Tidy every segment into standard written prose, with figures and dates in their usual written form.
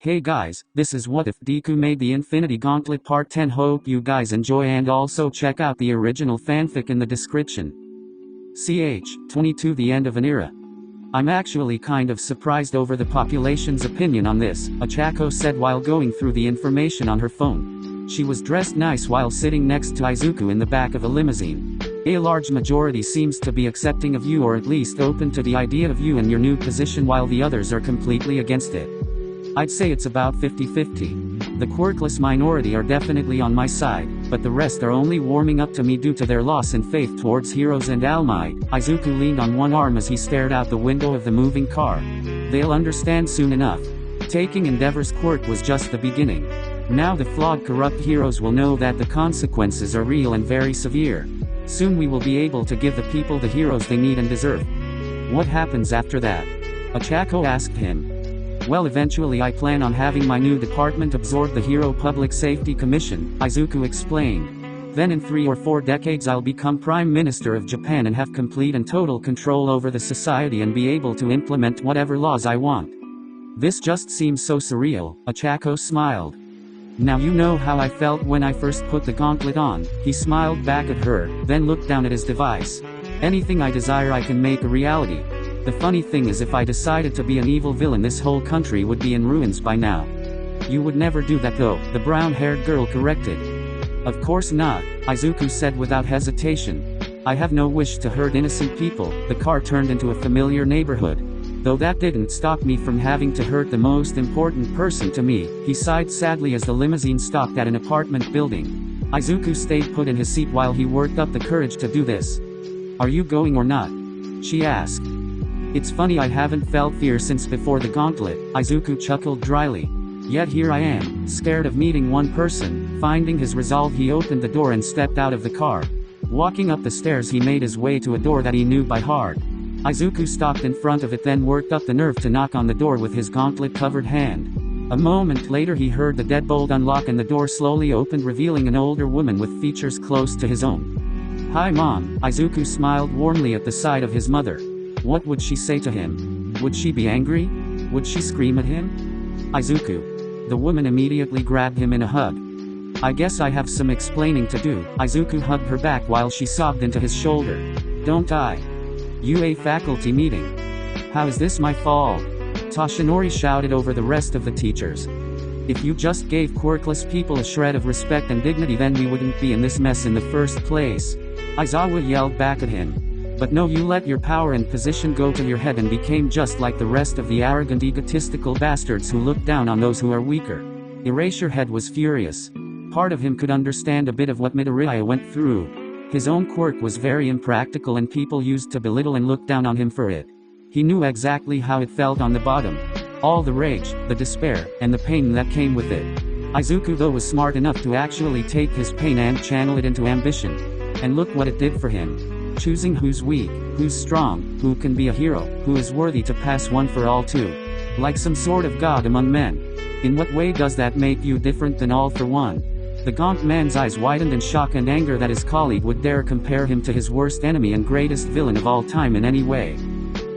Hey guys, this is What If Deku made the Infinity Gauntlet Part 10. Hope you guys enjoy and also check out the original fanfic in the description. Ch. 22 The End of an Era. I'm actually kind of surprised over the population's opinion on this, Achako said while going through the information on her phone. She was dressed nice while sitting next to Izuku in the back of a limousine. A large majority seems to be accepting of you, or at least open to the idea of you and your new position, while the others are completely against it. I'd say it's about 50-50. The quirkless minority are definitely on my side, but the rest are only warming up to me due to their loss in faith towards heroes and All Might. Izuku leaned on one arm as he stared out the window of the moving car. They'll understand soon enough. Taking Endeavor's quirk was just the beginning. Now the flawed corrupt heroes will know that the consequences are real and very severe. Soon we will be able to give the people the heroes they need and deserve. What happens after that? Achako asked him. Well, eventually I plan on having my new department absorb the Hero Public Safety Commission, Izuku explained. Then in 3 or 4 decades I'll become Prime Minister of Japan and have complete and total control over the society and be able to implement whatever laws I want. This just seems so surreal, Achako smiled. Now you know how I felt when I first put the gauntlet on. He smiled back at her, then looked down at his device. Anything I desire I can make a reality. The funny thing is, if I decided to be an evil villain, this whole country would be in ruins by now. You would never do that though, the brown-haired girl corrected. Of course not, Izuku said without hesitation. I have no wish to hurt innocent people. The car turned into a familiar neighborhood. Though that didn't stop me from having to hurt the most important person to me, he sighed sadly as the limousine stopped at an apartment building. Izuku stayed put in his seat while he worked up the courage to do this. Are you going or not? She asked. It's funny, I haven't felt fear since before the gauntlet, Izuku chuckled dryly. Yet here I am, scared of meeting one person. Finding his resolve, he opened the door and stepped out of the car. Walking up the stairs, he made his way to a door that he knew by heart. Izuku stopped in front of it, then worked up the nerve to knock on the door with his gauntlet-covered hand. A moment later he heard the deadbolt unlock and the door slowly opened, revealing an older woman with features close to his own. Hi Mom, Izuku smiled warmly at the sight of his mother. What would she say to him? Would she be angry? Would she scream at him? Izuku. The woman immediately grabbed him in a hug. I guess I have some explaining to do. Izuku hugged her back while she sobbed into his shoulder. Don't I? UA faculty meeting. How is this my fault? Toshinori shouted over the rest of the teachers. If you just gave quirkless people a shred of respect and dignity, then we wouldn't be in this mess in the first place. Aizawa yelled back at him. But no, you let your power and position go to your head and became just like the rest of the arrogant, egotistical bastards who look down on those who are weaker. Eraserhead was furious. Part of him could understand a bit of what Midoriya went through. His own quirk was very impractical and people used to belittle and look down on him for it. He knew exactly how it felt on the bottom. All the rage, the despair, and the pain that came with it. Izuku though was smart enough to actually take his pain and channel it into ambition. And look what it did for him. Choosing who's weak, who's strong, who can be a hero, who is worthy to pass one for all too. Like some sort of god among men. In what way does that make you different than all for one? The gaunt man's eyes widened in shock and anger that his colleague would dare compare him to his worst enemy and greatest villain of all time in any way.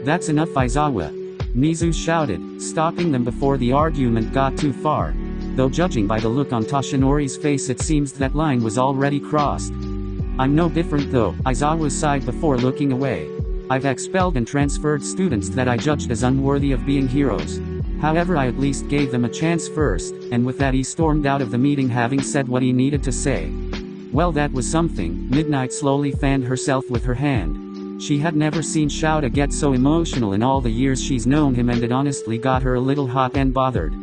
That's enough, Aizawa. Nezu shouted, stopping them before the argument got too far. Though judging by the look on Toshinori's face, it seems that line was already crossed. I'm no different though, Aizawa sighed before looking away. I've expelled and transferred students that I judged as unworthy of being heroes. However, I at least gave them a chance first, and with that he stormed out of the meeting having said what he needed to say. Well, that was something. Midnight slowly fanned herself with her hand. She had never seen Shoto get so emotional in all the years she's known him, and it honestly got her a little hot and bothered.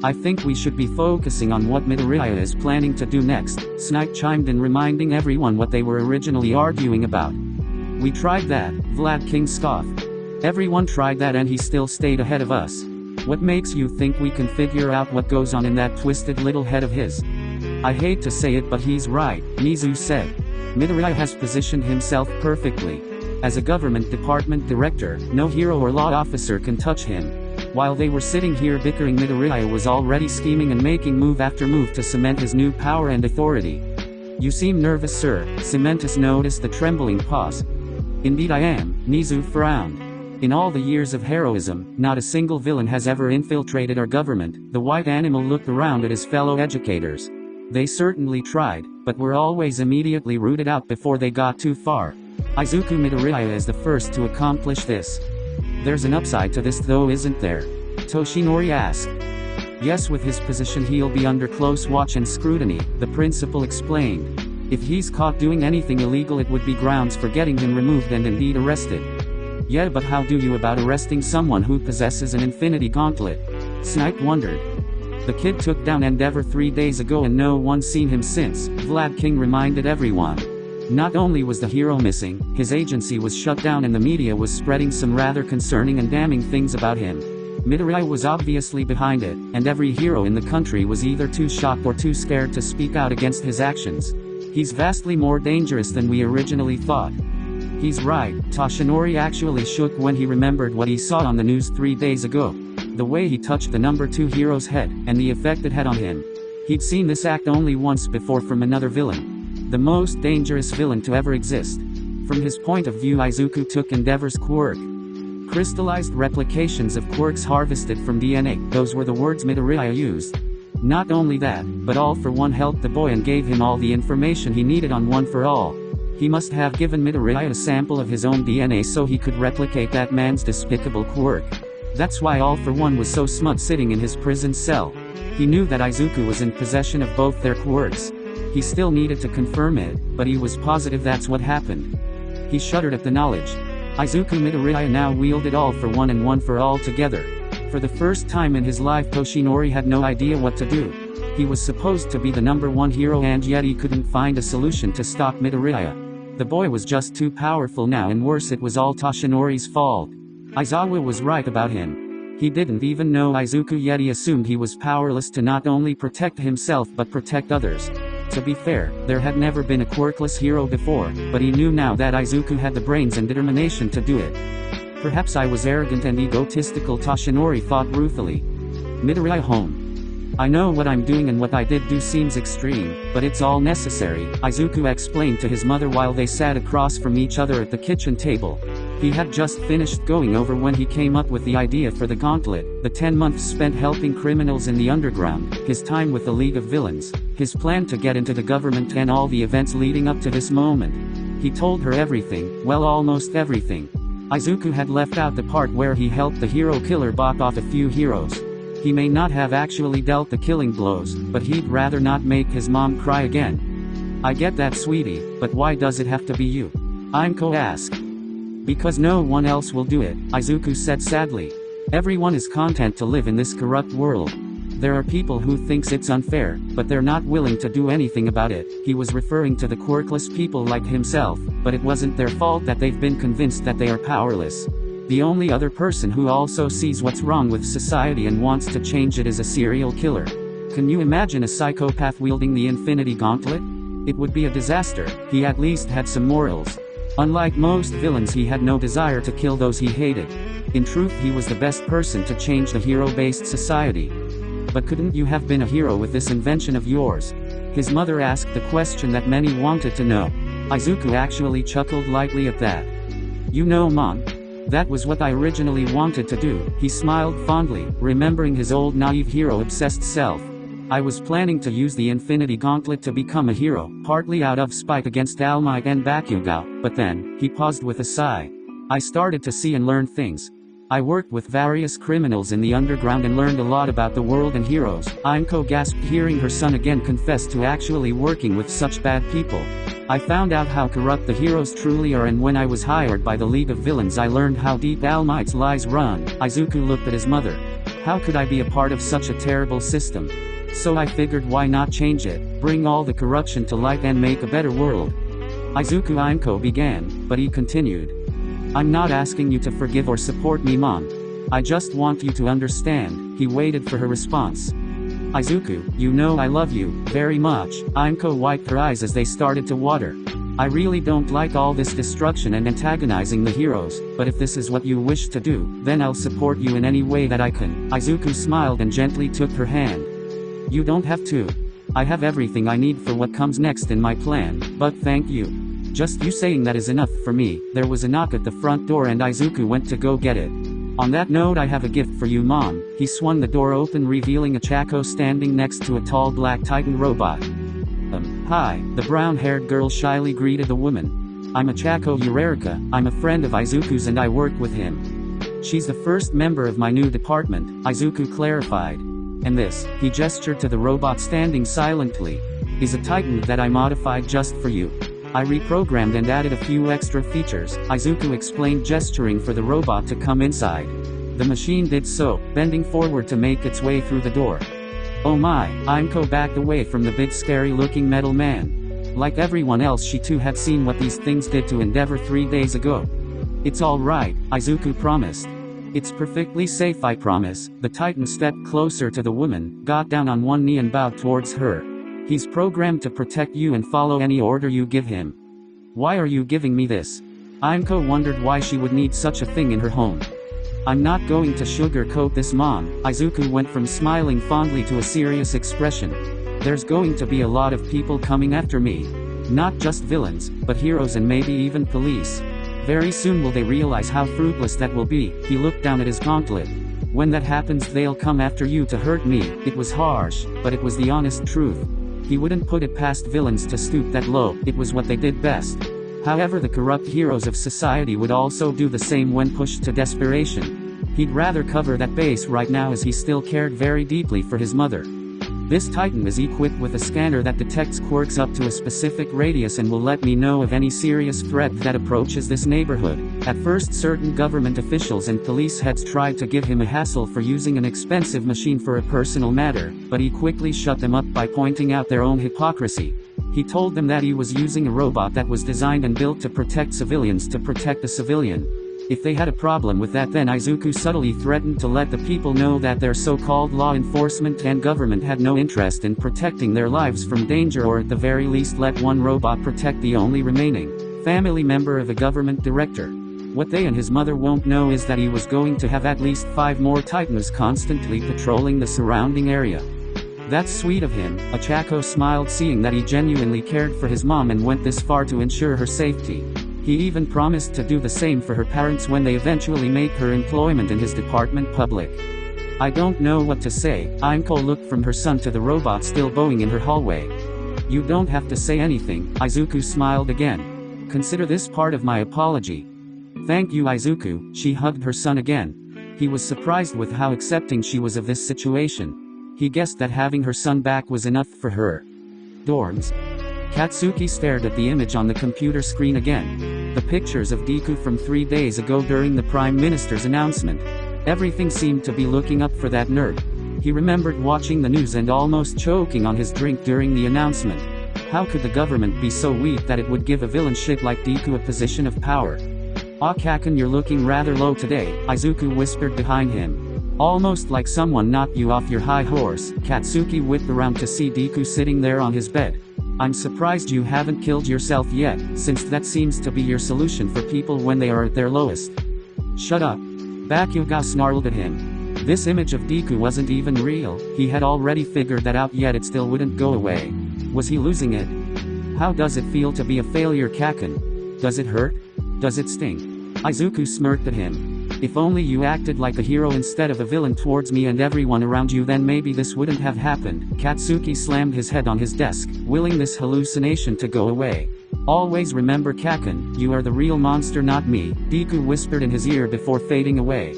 I think we should be focusing on what Midoriya is planning to do next, Snipe chimed in, reminding everyone what they were originally arguing about. We tried that, Vlad King scoffed. Everyone tried that and he still stayed ahead of us. What makes you think we can figure out what goes on in that twisted little head of his? I hate to say it, but he's right, Nezu said. Midoriya has positioned himself perfectly. As a government department director, no hero or law officer can touch him. While they were sitting here bickering, Midoriya was already scheming and making move after move to cement his new power and authority. You seem nervous, sir, Cementus noticed the trembling pause. Indeed I am, Nezu frowned. In all the years of heroism, not a single villain has ever infiltrated our government. The white animal looked around at his fellow educators. They certainly tried, but were always immediately rooted out before they got too far. Izuku Midoriya is the first to accomplish this. There's an upside to this though, isn't there? Toshinori asked. Yes, with his position he'll be under close watch and scrutiny, the principal explained. If he's caught doing anything illegal it would be grounds for getting him removed and indeed arrested. Yeah, but how do you about arresting someone who possesses an infinity gauntlet? Snipe wondered. The kid took down Endeavor 3 days ago and no one's seen him since, Vlad King reminded everyone. Not only was the hero missing, his agency was shut down and the media was spreading some rather concerning and damning things about him. Midoriya was obviously behind it, and every hero in the country was either too shocked or too scared to speak out against his actions. He's vastly more dangerous than we originally thought. He's right, Toshinori actually shook when he remembered what he saw on the news 3 days ago. The way he touched the number 2 hero's head, and the effect it had on him. He'd seen this act only once before from another villain. The most dangerous villain to ever exist. From his point of view, Izuku took Endeavor's quirk. Crystallized replications of quirks harvested from DNA, those were the words Midoriya used. Not only that, but All for One helped the boy and gave him all the information he needed on One for All. He must have given Midoriya a sample of his own DNA so he could replicate that man's despicable quirk. That's why All for One was so smug sitting in his prison cell. He knew that Izuku was in possession of both their quirks. He still needed to confirm it, but he was positive that's what happened. He shuddered at the knowledge. Izuku Midoriya now wielded All for One and One for All together. For the first time in his life, Toshinori had no idea what to do. He was supposed to be the number 1 hero and yet he couldn't find a solution to stop Midoriya. The boy was just too powerful now, and worse, it was all Toshinori's fault. Aizawa was right about him. He didn't even know Izuku yet he assumed he was powerless to not only protect himself but protect others. To be fair, there had never been a quirkless hero before, but he knew now that Izuku had the brains and determination to do it. Perhaps I was arrogant and egotistical, Toshinori thought ruefully. Midoriya home. I know what I'm doing and what I did do seems extreme, but it's all necessary, Izuku explained to his mother while they sat across from each other at the kitchen table. He had just finished going over when he came up with the idea for the gauntlet, the 10 months spent helping criminals in the underground, his time with the League of Villains, his plan to get into the government and all the events leading up to this moment. He told her everything, well, almost everything. Izuku had left out the part where he helped the hero killer bop off a few heroes. He may not have actually dealt the killing blows, but he'd rather not make his mom cry again. I get that, sweetie, but why does it have to be you? Inko asked. Because no one else will do it, Izuku said sadly. Everyone is content to live in this corrupt world. There are people who thinks it's unfair, but they're not willing to do anything about it. He was referring to the quirkless people like himself, but it wasn't their fault that they've been convinced that they are powerless. The only other person who also sees what's wrong with society and wants to change it is a serial killer. Can you imagine a psychopath wielding the Infinity Gauntlet? It would be a disaster. He at least had some morals. Unlike most villains, he had no desire to kill those he hated. In truth, he was the best person to change the hero-based society. But couldn't you have been a hero with this invention of yours? His mother asked the question that many wanted to know. Izuku actually chuckled lightly at that. You know, Mom, that was what I originally wanted to do. He smiled fondly, remembering his old naive hero-obsessed self. I was planning to use the Infinity Gauntlet to become a hero, partly out of spite against All Might and Bakugo, but then, he paused with a sigh. I started to see and learn things. I worked with various criminals in the underground and learned a lot about the world and heroes. Inko gasped, hearing her son again confess to actually working with such bad people. I found out how corrupt the heroes truly are, and when I was hired by the League of Villains I learned how deep All Might's lies run. Izuku looked at his mother. How could I be a part of such a terrible system? So I figured, why not change it, bring all the corruption to light and make a better world. Izuku Inko began, but he continued. I'm not asking you to forgive or support me, Mom. I just want you to understand. He waited for her response. Izuku, you know I love you very much. Inko wiped her eyes as they started to water. I really don't like all this destruction and antagonizing the heroes, but if this is what you wish to do, then I'll support you in any way that I can. Izuku smiled and gently took her hand. You don't have to. I have everything I need for what comes next in my plan, but thank you. Just you saying that is enough for me. There was a knock at the front door and Izuku went to go get it. On that note, I have a gift for you, Mom. He swung the door open, revealing a Chaco standing next to a tall black Titan robot. Hi, the brown-haired girl shyly greeted the woman. I'm a Chaco Eureka. I'm a friend of Izuku's and I work with him. She's the first member of my new department, Izuku clarified. And this, he gestured to the robot standing silently, is a Titan that I modified just for you. I reprogrammed and added a few extra features, Izuku explained, gesturing for the robot to come inside. The machine did so, bending forward to make its way through the door. Oh my, Inko backed away from the big scary-looking metal man. Like everyone else, she too had seen what these things did to Endeavor 3 days ago. It's all right, Izuku promised. It's perfectly safe, I promise. The Titan stepped closer to the woman, got down on one knee and bowed towards her. He's programmed to protect you and follow any order you give him. Why are you giving me this? Inko wondered why she would need such a thing in her home. I'm not going to sugarcoat this, Mom. Izuku went from smiling fondly to a serious expression. There's going to be a lot of people coming after me. Not just villains, but heroes and maybe even police. Very soon will they realize how fruitless that will be. He looked down at his gauntlet. When that happens, they'll come after you to hurt me. It was harsh, but it was the honest truth. He wouldn't put it past villains to stoop that low. It was what they did best. However, the corrupt heroes of society would also do the same when pushed to desperation. He'd rather cover that base right now, as he still cared very deeply for his mother. This Titan is equipped with a scanner that detects quirks up to a specific radius and will let me know of any serious threat that approaches this neighborhood. At first, certain government officials and police heads tried to give him a hassle for using an expensive machine for a personal matter, but he quickly shut them up by pointing out their own hypocrisy. He told them that he was using a robot that was designed and built to protect civilians to protect the civilian. If they had a problem with that, then Izuku subtly threatened to let the people know that their so-called law enforcement and government had no interest in protecting their lives from danger, or at the very least let one robot protect the only remaining family member of a government director. What they and his mother won't know is that he was going to have at least 5 more Titans constantly patrolling the surrounding area. That's sweet of him, Achako smiled, seeing that he genuinely cared for his mom and went this far to ensure her safety. He even promised to do the same for her parents when they eventually make her employment in his department public. I don't know what to say. Inko looked from her son to the robot still bowing in her hallway. You don't have to say anything, Izuku smiled again. Consider this part of my apology. Thank you, Izuku. She hugged her son again. He was surprised with how accepting she was of this situation. He guessed that having her son back was enough for her. Dorms. Katsuki stared at the image on the computer screen again. The pictures of Deku from 3 days ago during the Prime Minister's announcement. Everything seemed to be looking up for that nerd. He remembered watching the news and almost choking on his drink during the announcement. How could the government be so weak that it would give a villain shit like Deku a position of power? Ah, Kaken, you're looking rather low today, Izuku whispered behind him. Almost like someone knocked you off your high horse. Katsuki whipped around to see Deku sitting there on his bed. I'm surprised you haven't killed yourself yet, since that seems to be your solution for people when they are at their lowest. Shut up. Bakugo snarled at him. This image of Deku wasn't even real. He had already figured that out, yet it still wouldn't go away. Was he losing it? How does it feel to be a failure, Kaken? Does it hurt? Does it sting? Izuku smirked at him. If only you acted like a hero instead of a villain towards me and everyone around you, then maybe this wouldn't have happened. Katsuki slammed his head on his desk, willing this hallucination to go away. Always remember, Kaken, you are the real monster, not me, Deku whispered in his ear before fading away.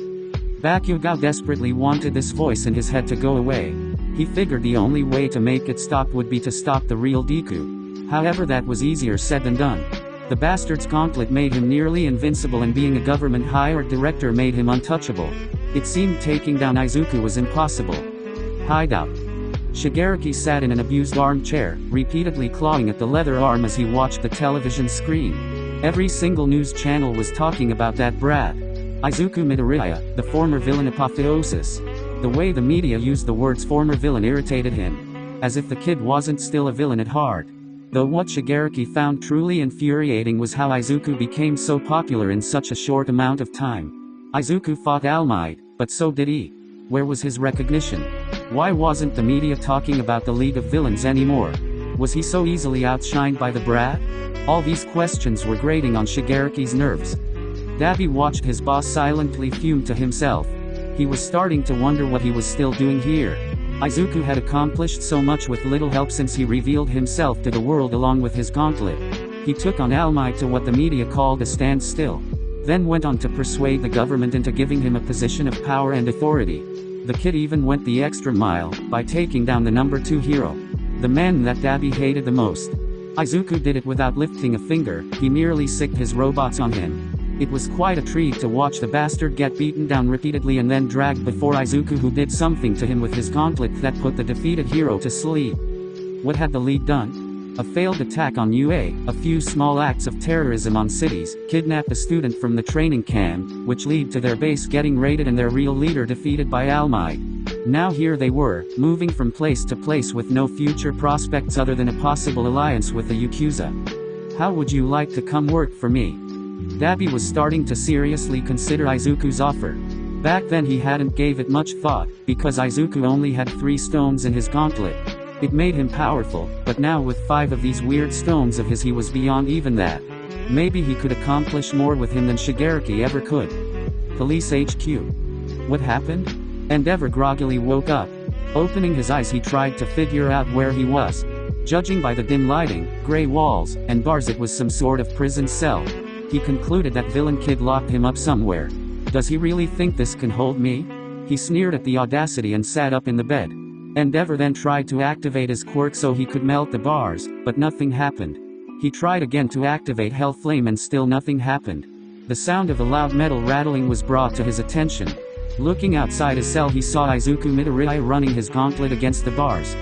Bakugo desperately wanted this voice in his head to go away. He figured the only way to make it stop would be to stop the real Deku. However, that was easier said than done. The bastard's gauntlet made him nearly invincible, and being a government hired director made him untouchable. It seemed taking down Izuku was impossible. Hideout. Shigaraki sat in an abused armchair, repeatedly clawing at the leather arm as he watched the television screen. Every single news channel was talking about that brat. Izuku Midoriya, the former villain Apotheosis. The way the media used the words former villain irritated him. As if the kid wasn't still a villain at heart. Though what Shigaraki found truly infuriating was how Izuku became so popular in such a short amount of time. Izuku fought All Might, but so did he. Where was his recognition? Why wasn't the media talking about the League of Villains anymore? Was he so easily outshined by the brat? All these questions were grating on Shigeruki's nerves. Dabi watched his boss silently fume to himself. He was starting to wonder what he was still doing here. Izuku had accomplished so much with little help since he revealed himself to the world along with his gauntlet. He took on All Might to what the media called a standstill. Then went on to persuade the government into giving him a position of power and authority. The kid even went the extra mile, by taking down the number 2 hero. The man that Dabi hated the most. Izuku did it without lifting a finger, he merely sicked his robots on him. It was quite a treat to watch the bastard get beaten down repeatedly and then dragged before Izuku, who did something to him with his gauntlet that put the defeated hero to sleep. What had the lead done? A failed attack on UA, a few small acts of terrorism on cities, kidnapped a student from the training camp, which lead to their base getting raided and their real leader defeated by All Might. Now here they were, moving from place to place with no future prospects other than a possible alliance with the Yakuza. How would you like to come work for me? Dabi was starting to seriously consider Izuku's offer. Back then he hadn't gave it much thought, because Izuku only had 3 stones in his gauntlet. It made him powerful, but now with 5 of these weird stones of his he was beyond even that. Maybe he could accomplish more with him than Shigeruki ever could. Police HQ. What happened? Endeavor groggily woke up. Opening his eyes he tried to figure out where he was. Judging by the dim lighting, gray walls, and bars it was some sort of prison cell. He concluded that villain kid locked him up somewhere. Does he really think this can hold me? He sneered at the audacity and sat up in the bed. Endeavor then tried to activate his quirk so he could melt the bars, but nothing happened. He tried again to activate Hell Flame and still nothing happened. The sound of a loud metal rattling was brought to his attention. Looking outside his cell he saw Izuku Midoriya running his gauntlet against the bars.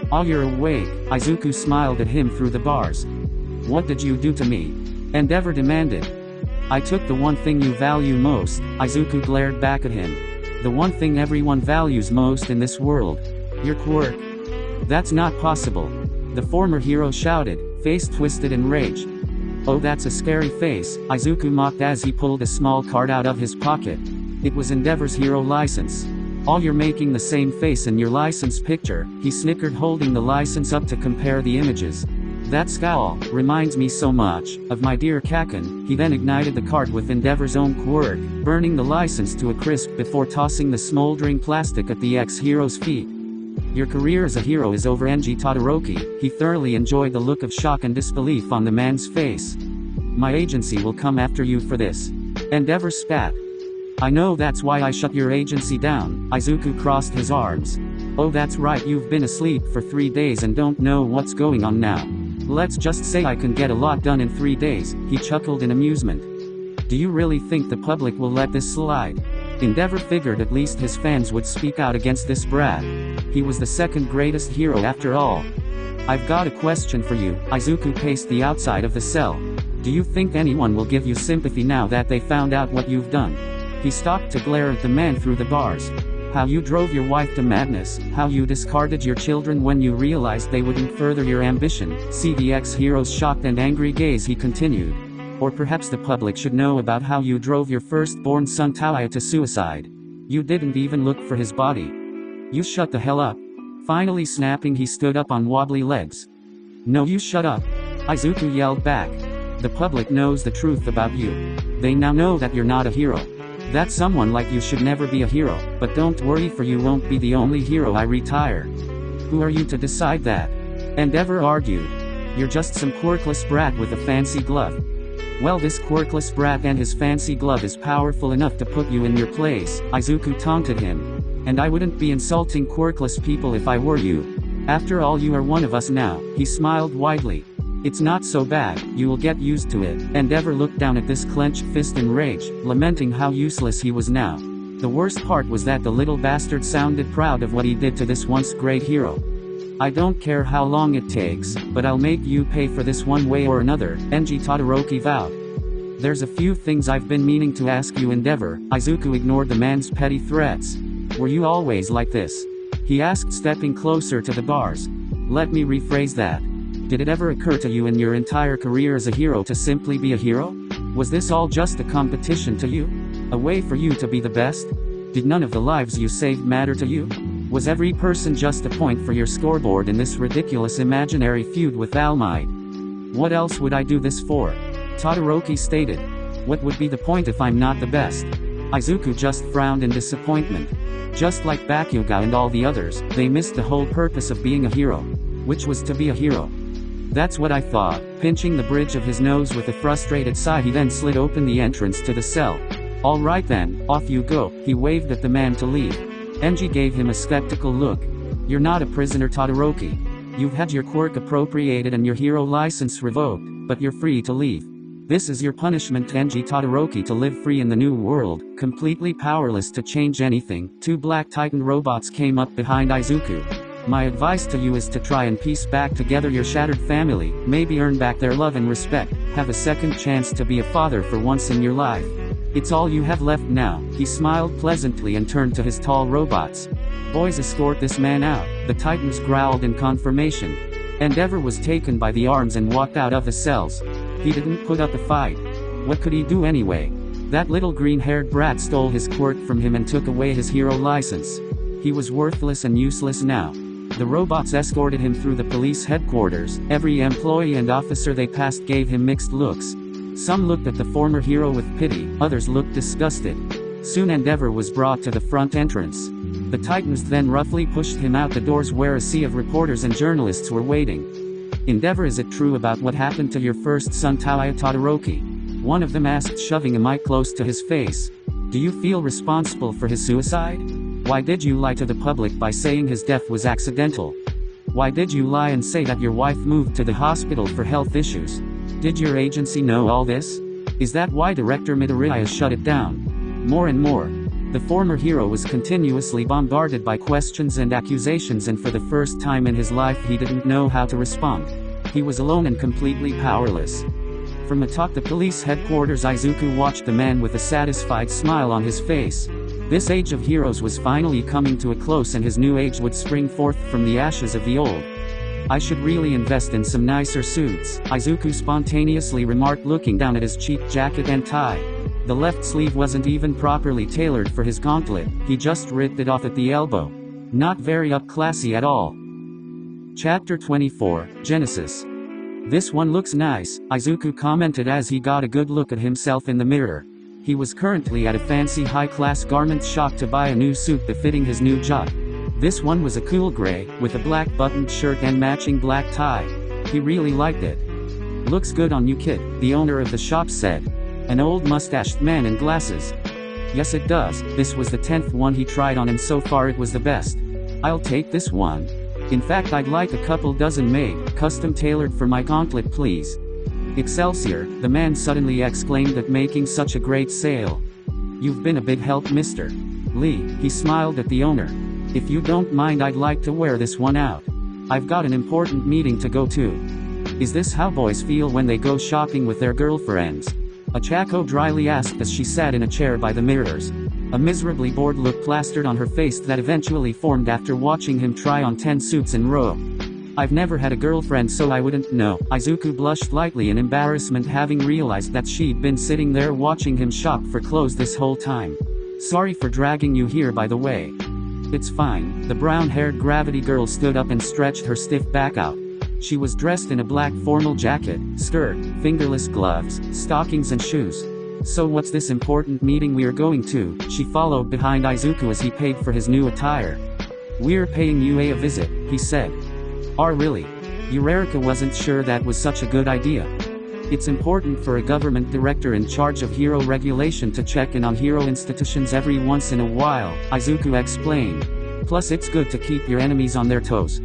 "Oh, you're awake," Izuku smiled at him through the bars. "What did you do to me?" Endeavor demanded. "I took the one thing you value most," Izuku glared back at him. "The one thing everyone values most in this world. Your quirk." "That's not possible," the former hero shouted, face twisted in rage. "Oh, that's a scary face," Izuku mocked as he pulled a small card out of his pocket. It was Endeavor's hero license. "Oh, you're making the same face in your license picture," he snickered, holding the license up to compare the images. "That scowl reminds me so much of my dear Kaken." He then ignited the card with Endeavor's own quirk, burning the license to a crisp before tossing the smoldering plastic at the ex-hero's feet. "Your career as a hero is over, Enji Todoroki." He thoroughly enjoyed the look of shock and disbelief on the man's face. "My agency will come after you for this." Endeavor spat. "I know, that's why I shut your agency down." Izuku crossed his arms. "Oh, that's right, you've been asleep for 3 days and don't know what's going on now. Let's just say I can get a lot done in 3 days, he chuckled in amusement. "Do you really think the public will let this slide?" Endeavor figured at least his fans would speak out against this brat. He was the second greatest hero after all. "I've got a question for you." Izuku paced the outside of the cell. "Do you think anyone will give you sympathy now that they found out what you've done?" He stopped to glare at the man through the bars. "How you drove your wife to madness, how you discarded your children when you realized they wouldn't further your ambition." See the ex-hero's shocked and angry gaze, he continued. "Or perhaps the public should know about how you drove your firstborn son Taoya to suicide. You didn't even look for his body. You shut the hell up." Finally snapping, he stood up on wobbly legs. "No, you shut up," Izuku yelled back. "The public knows the truth about you. They now know that you're not a hero. That someone like you should never be a hero, but don't worry, for you won't be the only hero I retire." "Who are you to decide that?" Endeavor argued. "You're just some quirkless brat with a fancy glove." "Well, this quirkless brat and his fancy glove is powerful enough to put you in your place," Izuku taunted him. "And I wouldn't be insulting quirkless people if I were you. After all, you are one of us now." He smiled widely. "It's not so bad, you will get used to it." Endeavor looked down at this clenched fist in rage, lamenting how useless he was now. The worst part was that the little bastard sounded proud of what he did to this once great hero. "I don't care how long it takes, but I'll make you pay for this one way or another," Enji Todoroki vowed. "There's a few things I've been meaning to ask you, Endeavor." Izuku ignored the man's petty threats. "Were you always like this?" he asked, stepping closer to the bars. "Let me rephrase that. Did it ever occur to you in your entire career as a hero to simply be a hero? Was this all just a competition to you? A way for you to be the best? Did none of the lives you saved matter to you? Was every person just a point for your scoreboard in this ridiculous imaginary feud with All Might? What else would I do this for? Todoroki stated. What would be the point if I'm not the best? Izuku just frowned in disappointment. Just like Bakugo and all the others, they missed the whole purpose of being a hero. Which was to be a hero. That's what I thought. Pinching the bridge of his nose with a frustrated sigh, he then slid open the entrance to the cell. Alright then, off you go, he waved at the man to leave. Enji gave him a skeptical look. You're not a prisoner, Todoroki. You've had your quirk appropriated and your hero license revoked, but you're free to leave. This is your punishment, Enji. Todoroki to live free in the new world, completely powerless to change anything. Two Black Titan robots came up behind Izuku. My advice to you is to try and piece back together your shattered family, maybe earn back their love and respect, have a second chance to be a father for once in your life. It's all you have left now. He smiled pleasantly and turned to his tall robots. Boys, escort this man out. The Titans growled in confirmation. Endeavor was taken by the arms and walked out of the cells. He didn't put up a fight. What could he do anyway? That little green-haired brat stole his quirk from him and took away his hero license. He was worthless and useless now. The robots escorted him through the police headquarters. Every employee and officer they passed gave him mixed looks. Some looked at the former hero with pity, others looked disgusted. Soon Endeavor was brought to the front entrance. The Titans then roughly pushed him out the doors where a sea of reporters and journalists were waiting. Endeavor, is it true about what happened to your first son Taiya? Todoroki? One of them asked, shoving a mic close to his face. Do you feel responsible for his suicide? Why did you lie to the public by saying his death was accidental? Why did you lie and say that your wife moved to the hospital for health issues? Did your agency know all this? Is that why Director Midoriya shut it down? More and more. The former hero was continuously bombarded by questions and accusations, and for the first time in his life he didn't know how to respond. He was alone and completely powerless. From atop the police headquarters, Izuku watched the man with a satisfied smile on his face. This age of heroes was finally coming to a close, and his new age would spring forth from the ashes of the old. I should really invest in some nicer suits, Izuku spontaneously remarked, looking down at his cheap jacket and tie. The left sleeve wasn't even properly tailored for his gauntlet, he just ripped it off at the elbow. Not very up-classy at all. Chapter 24, Genesis. This one looks nice, Izuku commented as he got a good look at himself in the mirror. He was currently at a fancy high-class garment shop to buy a new suit befitting his new job. This one was a cool gray, with a black buttoned shirt and matching black tie. He really liked it. Looks good on you, kid, the owner of the shop said. An old mustached man in glasses. Yes it does, this was the 10th one he tried on and so far it was the best. I'll take this one. In fact, I'd like a couple dozen made, custom tailored for my gauntlet please. Excelsior, the man suddenly exclaimed at making such a great sale. You've been a big help, Mr. Lee, he smiled at the owner. If you don't mind, I'd like to wear this one out. I've got an important meeting to go to. Is this how boys feel when they go shopping with their girlfriends? Achako dryly asked as she sat in a chair by the mirrors. A miserably bored look plastered on her face that eventually formed after watching him try on 10 suits in a row. I've never had a girlfriend, so I wouldn't know. Izuku blushed lightly in embarrassment, having realized that she'd been sitting there watching him shop for clothes this whole time. Sorry for dragging you here, by the way. It's fine. The brown-haired gravity girl stood up and stretched her stiff back out. She was dressed in a black formal jacket, skirt, fingerless gloves, stockings and shoes. So what's this important meeting we're going to? She followed behind Izuku as he paid for his new attire. We're paying you a visit, he said. Oh really? Eureka wasn't sure that was such a good idea. It's important for a government director in charge of hero regulation to check in on hero institutions every once in a while, Izuku explained. Plus it's good to keep your enemies on their toes.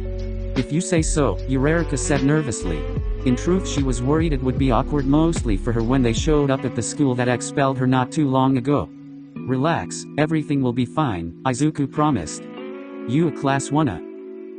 If you say so, Eureka said nervously. In truth, she was worried it would be awkward, mostly for her when they showed up at the school that expelled her not too long ago. Relax, everything will be fine, Izuku promised. You a class 1A?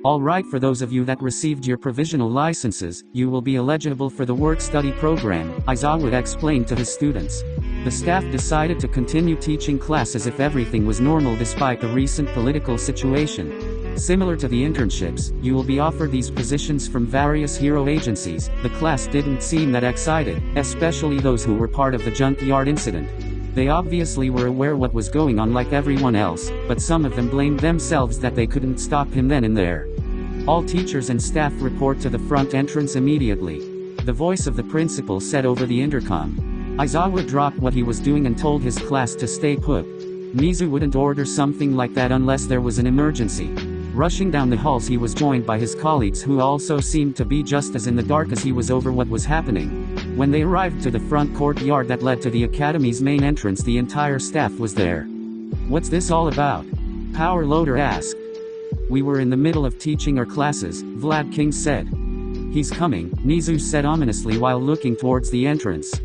Alright, for those of you that received your provisional licenses, you will be eligible for the work-study program, Izawa explained to his students. The staff decided to continue teaching class as if everything was normal despite the recent political situation. Similar to the internships, you will be offered these positions from various hero agencies. The class didn't seem that excited, especially those who were part of the junkyard incident. They obviously were aware what was going on like everyone else, but some of them blamed themselves that they couldn't stop him then and there. All teachers and staff report to the front entrance immediately. The voice of the principal said over the intercom. Aizawa dropped what he was doing and told his class to stay put. Nezu wouldn't order something like that unless there was an emergency. Rushing down the halls, he was joined by his colleagues who also seemed to be just as in the dark as he was over what was happening. When they arrived to the front courtyard that led to the academy's main entrance, the entire staff was there. "What's this all about?" Power Loader asked. "We were in the middle of teaching our classes," Vlad King said. "He's coming," Nezu said ominously while looking towards the entrance.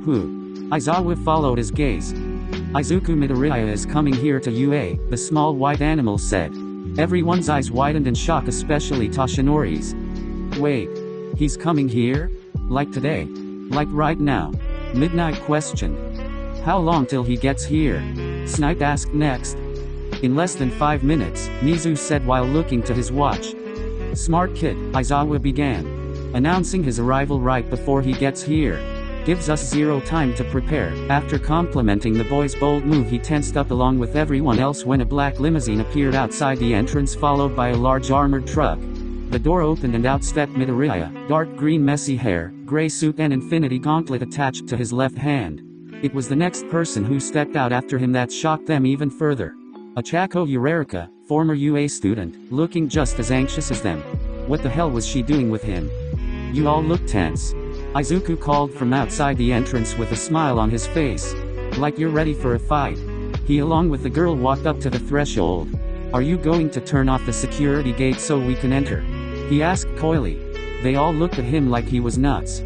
"Who?" Aizawa followed his gaze. "Izuku Midoriya is coming here to UA," the small white animal said. Everyone's eyes widened in shock, especially Toshinori's. "Wait. He's coming here? Like today? Like right now?" Midnight questioned. "How long till he gets here?" Snipe asked next. "In less than 5 minutes," Nezu said while looking to his watch. "Smart kid," Aizawa began, announcing his arrival right before he gets here. "Gives us zero time to prepare." After complimenting the boy's bold move, he tensed up along with everyone else when a black limousine appeared outside the entrance, followed by a large armored truck. The door opened and out stepped Midoriya, dark green messy hair, gray suit and infinity gauntlet attached to his left hand. It was the next person who stepped out after him that shocked them even further. Achako Urarika, former UA student, looking just as anxious as them. What the hell was she doing with him? "You all look tense," Izuku called from outside the entrance with a smile on his face. "Like you're ready for a fight." He along with the girl walked up to the threshold. "Are you going to turn off the security gate so we can enter?" he asked coyly. They all looked at him like he was nuts.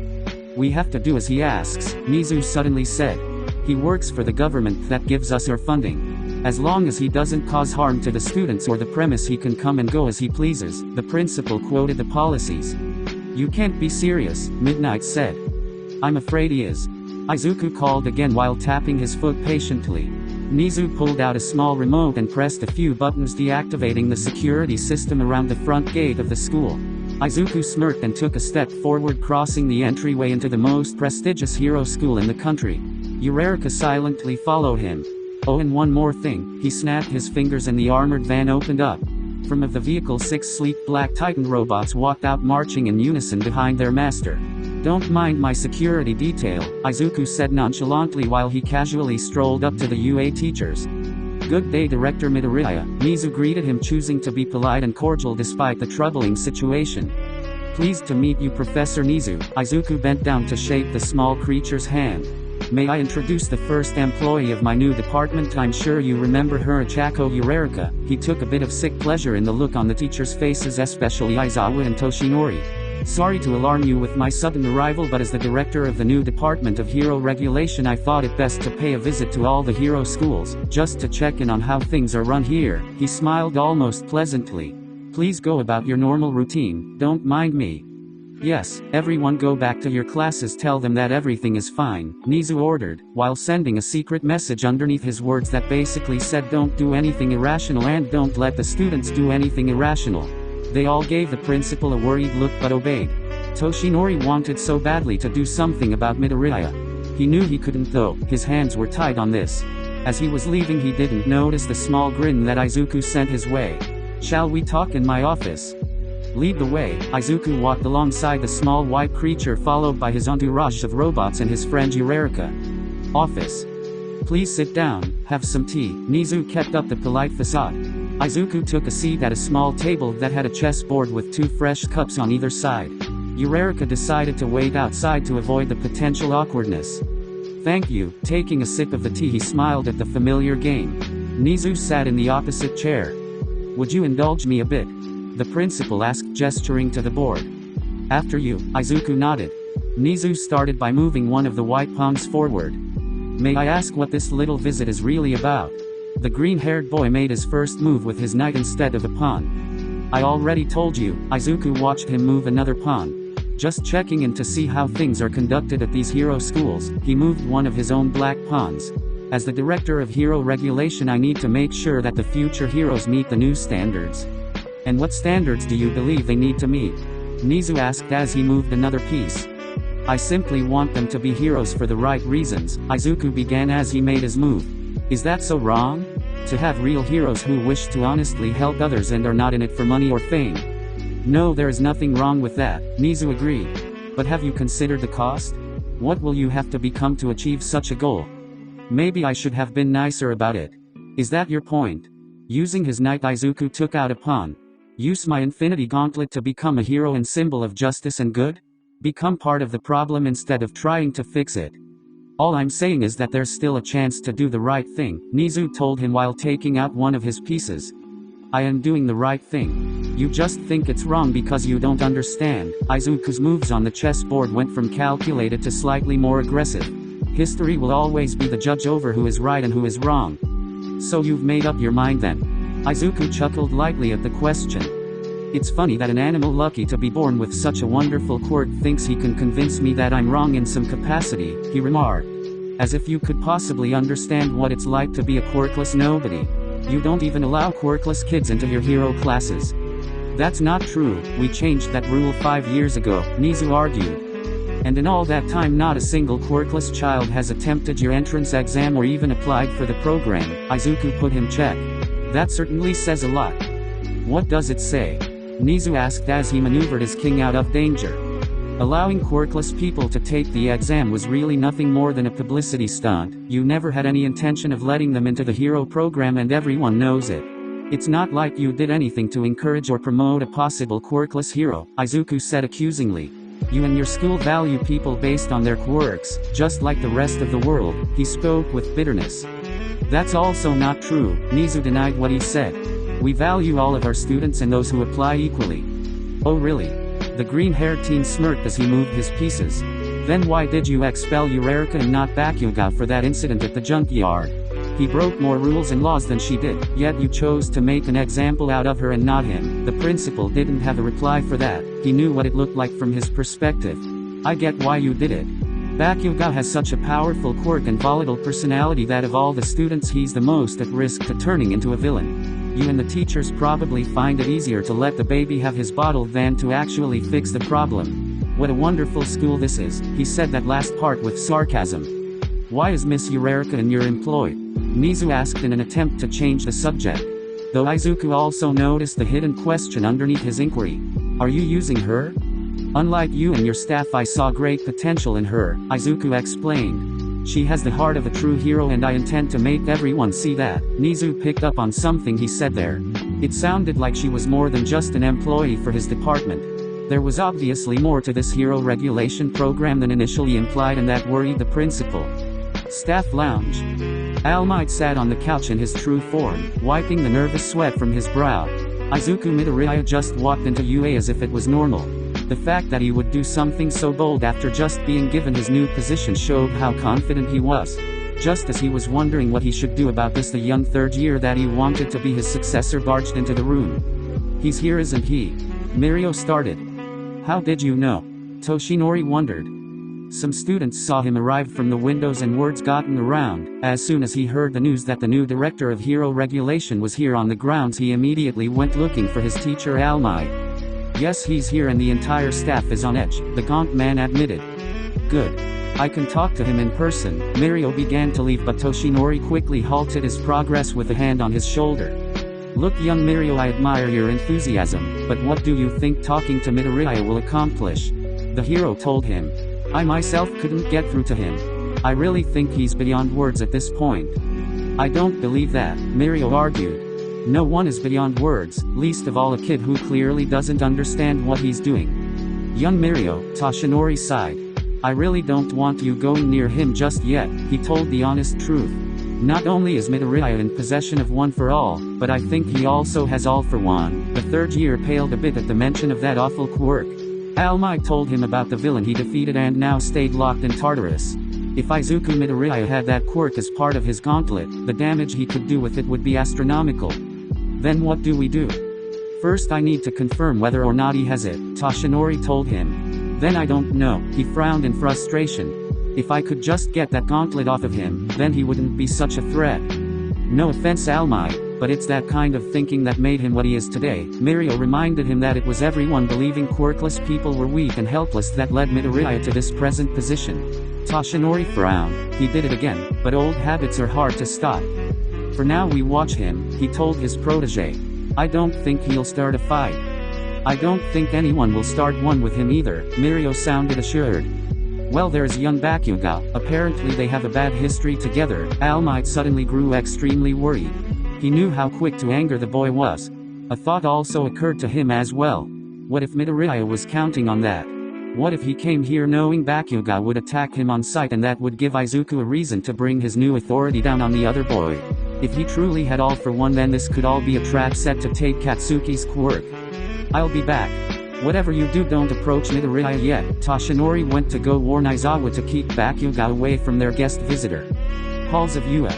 "We have to do as he asks," Nezu suddenly said. "He works for the government that gives us our funding. As long as he doesn't cause harm to the students or the premise, he can come and go as he pleases," the principal quoted the policies. "You can't be serious," Midnight said. "I'm afraid he is," Izuku called again while tapping his foot patiently. Nezu pulled out a small remote and pressed a few buttons, deactivating the security system around the front gate of the school. Izuku smirked and took a step forward, crossing the entryway into the most prestigious hero school in the country. Urarika silently followed him. "Oh, and one more thing," he snapped his fingers and the armored van opened up. From of the vehicle, 6 sleek black Titan robots walked out, marching in unison behind their master. "Don't mind my security detail," Izuku said nonchalantly while he casually strolled up to the UA teachers. "Good day, Director Midoriya," Nezu greeted him, choosing to be polite and cordial despite the troubling situation. "Pleased to meet you, Professor Nezu." Izuku bent down to shake the small creature's hand. "May I introduce the first employee of my new department? I'm sure you remember her, Achako Urarika." He took a bit of sick pleasure in the look on the teachers' faces, especially Aizawa and Toshinori. "Sorry to alarm you with my sudden arrival, but as the director of the new department of hero regulation, I thought it best to pay a visit to all the hero schools, just to check in on how things are run here." He smiled almost pleasantly. "Please go about your normal routine, don't mind me." "Yes, everyone go back to your classes, tell them that everything is fine," Nezu ordered, while sending a secret message underneath his words that basically said don't do anything irrational and don't let the students do anything irrational. They all gave the principal a worried look but obeyed. Toshinori wanted so badly to do something about Midoriya. He knew he couldn't though, his hands were tied on this. As he was leaving, he didn't notice the small grin that Izuku sent his way. "Shall we talk in my office?" "Lead the way." Izuku walked alongside the small white creature, followed by his entourage of robots and his friend Urarika. "Office. Please sit down, have some tea." Nezu kept up the polite facade. Izuku took a seat at a small table that had a chessboard with 2 fresh cups on either side. Urarika decided to wait outside to avoid the potential awkwardness. "Thank you." Taking a sip of the tea, he smiled at the familiar game. Nezu sat in the opposite chair. "Would you indulge me a bit?" the principal asked, gesturing to the board. "After you." Izuku nodded. Nezu started by moving one of the white pawns forward. "May I ask what this little visit is really about?" The green-haired boy made his first move with his knight instead of a pawn. "I already told you." Izuku watched him move another pawn. "Just checking in to see how things are conducted at these hero schools." He moved one of his own black pawns. "As the director of hero regulation, I need to make sure that the future heroes meet the new standards." "And what standards do you believe they need to meet?" Nezu asked as he moved another piece. I simply want them to be heroes for the right reasons, Izuku began as he made his move. Is that so wrong? To have real heroes who wish to honestly help others and are not in it for money or fame. No, there is nothing wrong with that, Nezu agreed. But have you considered the cost? What will you have to become to achieve such a goal? Maybe I should have been nicer about it. Is that your point? Using his knight, Izuku took out a pawn. Use my infinity gauntlet to become a hero and symbol of justice and good? Become part of the problem instead of trying to fix it. All I'm saying is that there's still a chance to do the right thing, Nezu told him while taking out one of his pieces. I am doing the right thing. You just think it's wrong because you don't understand. Izuku's moves on the chessboard went from calculated to slightly more aggressive. History will always be the judge over who is right and who is wrong. So you've made up your mind then? Izuku chuckled lightly at the question. It's funny that an animal lucky to be born with such a wonderful quirk thinks he can convince me that I'm wrong in some capacity, he remarked. As if you could possibly understand what it's like to be a quirkless nobody. You don't even allow quirkless kids into your hero classes. That's not true, we changed that rule 5 years ago, Nezu argued. And in all that time not a single quirkless child has attempted your entrance exam or even applied for the program, Izuku put him check. That certainly says a lot. What does it say? Nezu asked as he maneuvered his king out of danger. Allowing quirkless people to take the exam was really nothing more than a publicity stunt. You never had any intention of letting them into the hero program and everyone knows it. It's not like you did anything to encourage or promote a possible quirkless hero, Izuku said accusingly. You and your school value people based on their quirks, just like the rest of the world, he spoke with bitterness. That's also not true, Nezu denied what he said. We value all of our students and those who apply equally. Oh really? The green-haired teen smirked as he moved his pieces. Then why did you expel Eureka and not Bakugo for that incident at the junkyard? He broke more rules and laws than she did, yet you chose to make an example out of her and not him. The principal didn't have a reply for that, he knew what it looked like from his perspective. I get why you did it. Bakugo has such a powerful quirk and volatile personality that of all the students he's the most at risk to turning into a villain. You and the teachers probably find it easier to let the baby have his bottle than to actually fix the problem. What a wonderful school this is, he said that last part with sarcasm. Why is Miss Eureka in your employ? Nezu asked in an attempt to change the subject. Though Izuku also noticed the hidden question underneath his inquiry. Are you using her? Unlike you and your staff, I saw great potential in her, Izuku explained. She has the heart of a true hero and I intend to make everyone see that. Nezu picked up on something he said there. It sounded like she was more than just an employee for his department. There was obviously more to this hero regulation program than initially implied, and that worried the principal. Staff lounge. All Might sat on the couch in his true form, wiping the nervous sweat from his brow. Izuku Midoriya just walked into UA as if it was normal. The fact that he would do something so bold after just being given his new position showed how confident he was. Just as he was wondering what he should do about this, the young third year that he wanted to be his successor barged into the room. He's here, isn't he? Mirio started. How did you know? Toshinori wondered. Some students saw him arrive from the windows and words gotten around. As soon as he heard the news that the new director of hero regulation was here on the grounds, he immediately went looking for his teacher All Might. Yes, he's here and the entire staff is on edge, the gaunt man admitted. Good. I can talk to him in person. Mirio began to leave, but Toshinori quickly halted his progress with a hand on his shoulder. Look, young Mirio, I admire your enthusiasm, but what do you think talking to Midoriya will accomplish? The hero told him. I myself couldn't get through to him. I really think he's beyond words at this point. I don't believe that, Mirio argued. No one is beyond words, least of all a kid who clearly doesn't understand what he's doing. Young Mirio, Toshinori sighed. I really don't want you going near him just yet, he told the honest truth. Not only is Midoriya in possession of One for All, but I think he also has All for One. The third year paled a bit at the mention of that awful quirk. All Might told him about the villain he defeated and now stayed locked in Tartarus. If Izuku Midoriya had that quirk as part of his gauntlet, the damage he could do with it would be astronomical. Then what do we do? First I need to confirm whether or not he has it, Toshinori told him. Then I don't know, he frowned in frustration. If I could just get that gauntlet off of him, then he wouldn't be such a threat. No offense All Might, But it's that kind of thinking that made him what he is today. Mirio reminded him that it was everyone believing quirkless people were weak and helpless that led Midoriya to this present position. Toshinori frowned. He did it again, but old habits are hard to stop. For now we watch him, he told his protege. I don't think he'll start a fight. I don't think anyone will start one with him either, Mirio sounded assured. Well, there's young Bakugo, apparently they have a bad history together. All Might suddenly grew extremely worried. He knew how quick to anger the boy was. A thought also occurred to him as well. What if Midoriya was counting on that? What if he came here knowing Bakugo would attack him on sight and that would give Izuku a reason to bring his new authority down on the other boy? If he truly had all for one, then this could all be a trap set to take Katsuki's quirk. I'll be back. Whatever you do, don't approach Midoriya yet. Toshinori went to go warn Aizawa to keep Bakugo away from their guest visitor. Halls of Ua.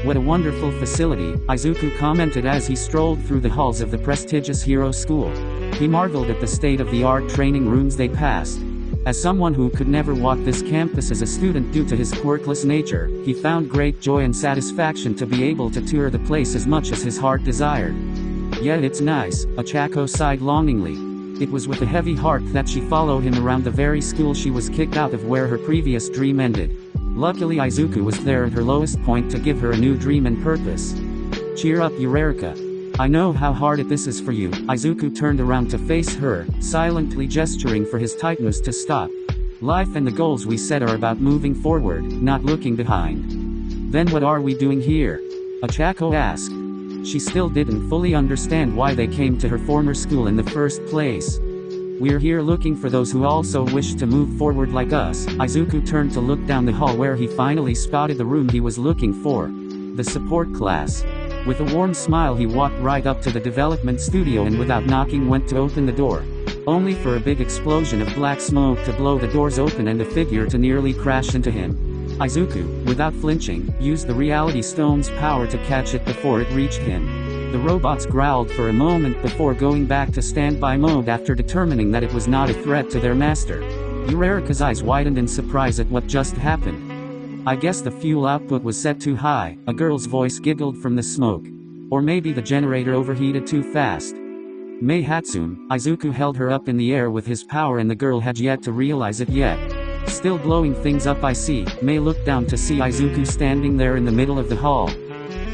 What a wonderful facility, Izuku commented as he strolled through the halls of the prestigious hero school. He marveled at the state-of-the-art training rooms they passed. As someone who could never walk this campus as a student due to his quirkless nature, he found great joy and satisfaction to be able to tour the place as much as his heart desired. Yeah, it's nice, Ochako sighed longingly. It was with a heavy heart that she followed him around the very school she was kicked out of, where her previous dream ended. Luckily Izuku was there at her lowest point to give her a new dream and purpose. Cheer up, Eureka. I know how hard this is for you. Izuku turned around to face her, silently gesturing for his Titanus to stop. Life and the goals we set are about moving forward, not looking behind. Then what are we doing here? Ochako asked. She still didn't fully understand why they came to her former school in the first place. We're here looking for those who also wish to move forward like us. Izuku turned to look down the hall where he finally spotted the room he was looking for. The support class. With a warm smile he walked right up to the development studio and without knocking went to open the door. Only for a big explosion of black smoke to blow the doors open and a figure to nearly crash into him. Izuku, without flinching, used the reality stone's power to catch it before it reached him. The robots growled for a moment before going back to standby mode after determining that it was not a threat to their master. Eureka's eyes widened in surprise at what just happened. I guess the fuel output was set too high, a girl's voice giggled from the smoke. Or maybe the generator overheated too fast. Mei Hatsume, Izuku held her up in the air with his power and the girl had yet to realize it yet. Still blowing things up, I see. Mei looked down to see Izuku standing there in the middle of the hall.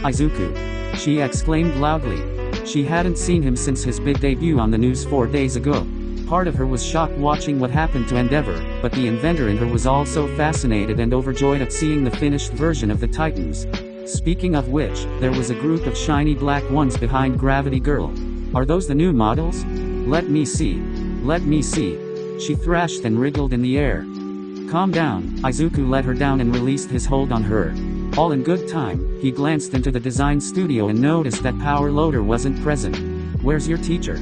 Izuku! She exclaimed loudly. She hadn't seen him since his big debut on the news 4 days ago. Part of her was shocked watching what happened to Endeavor, but the inventor in her was also fascinated and overjoyed at seeing the finished version of the Titans. Speaking of which, there was a group of shiny black ones behind Gravity Girl. Are those the new models? Let me see. Let me see. She thrashed and wriggled in the air. Calm down. Izuku let her down and released his hold on her. All in good time, he glanced into the design studio and noticed that Power Loader wasn't present. Where's your teacher?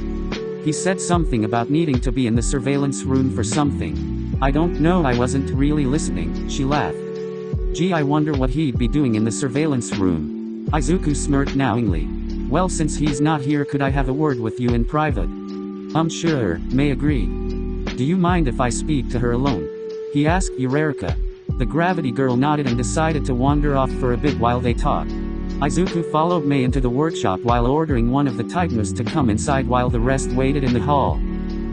He said something about needing to be in the surveillance room for something. I don't know, I wasn't really listening, she laughed. Gee, I wonder what he'd be doing in the surveillance room. Izuku smirked knowingly. Well, since he's not here, could I have a word with you in private? Sure, Mei agreed. Do you mind if I speak to her alone? He asked Eureka. The Gravity Girl nodded and decided to wander off for a bit while they talked. Izuku followed Mei into the workshop while ordering one of the Titanus to come inside while the rest waited in the hall.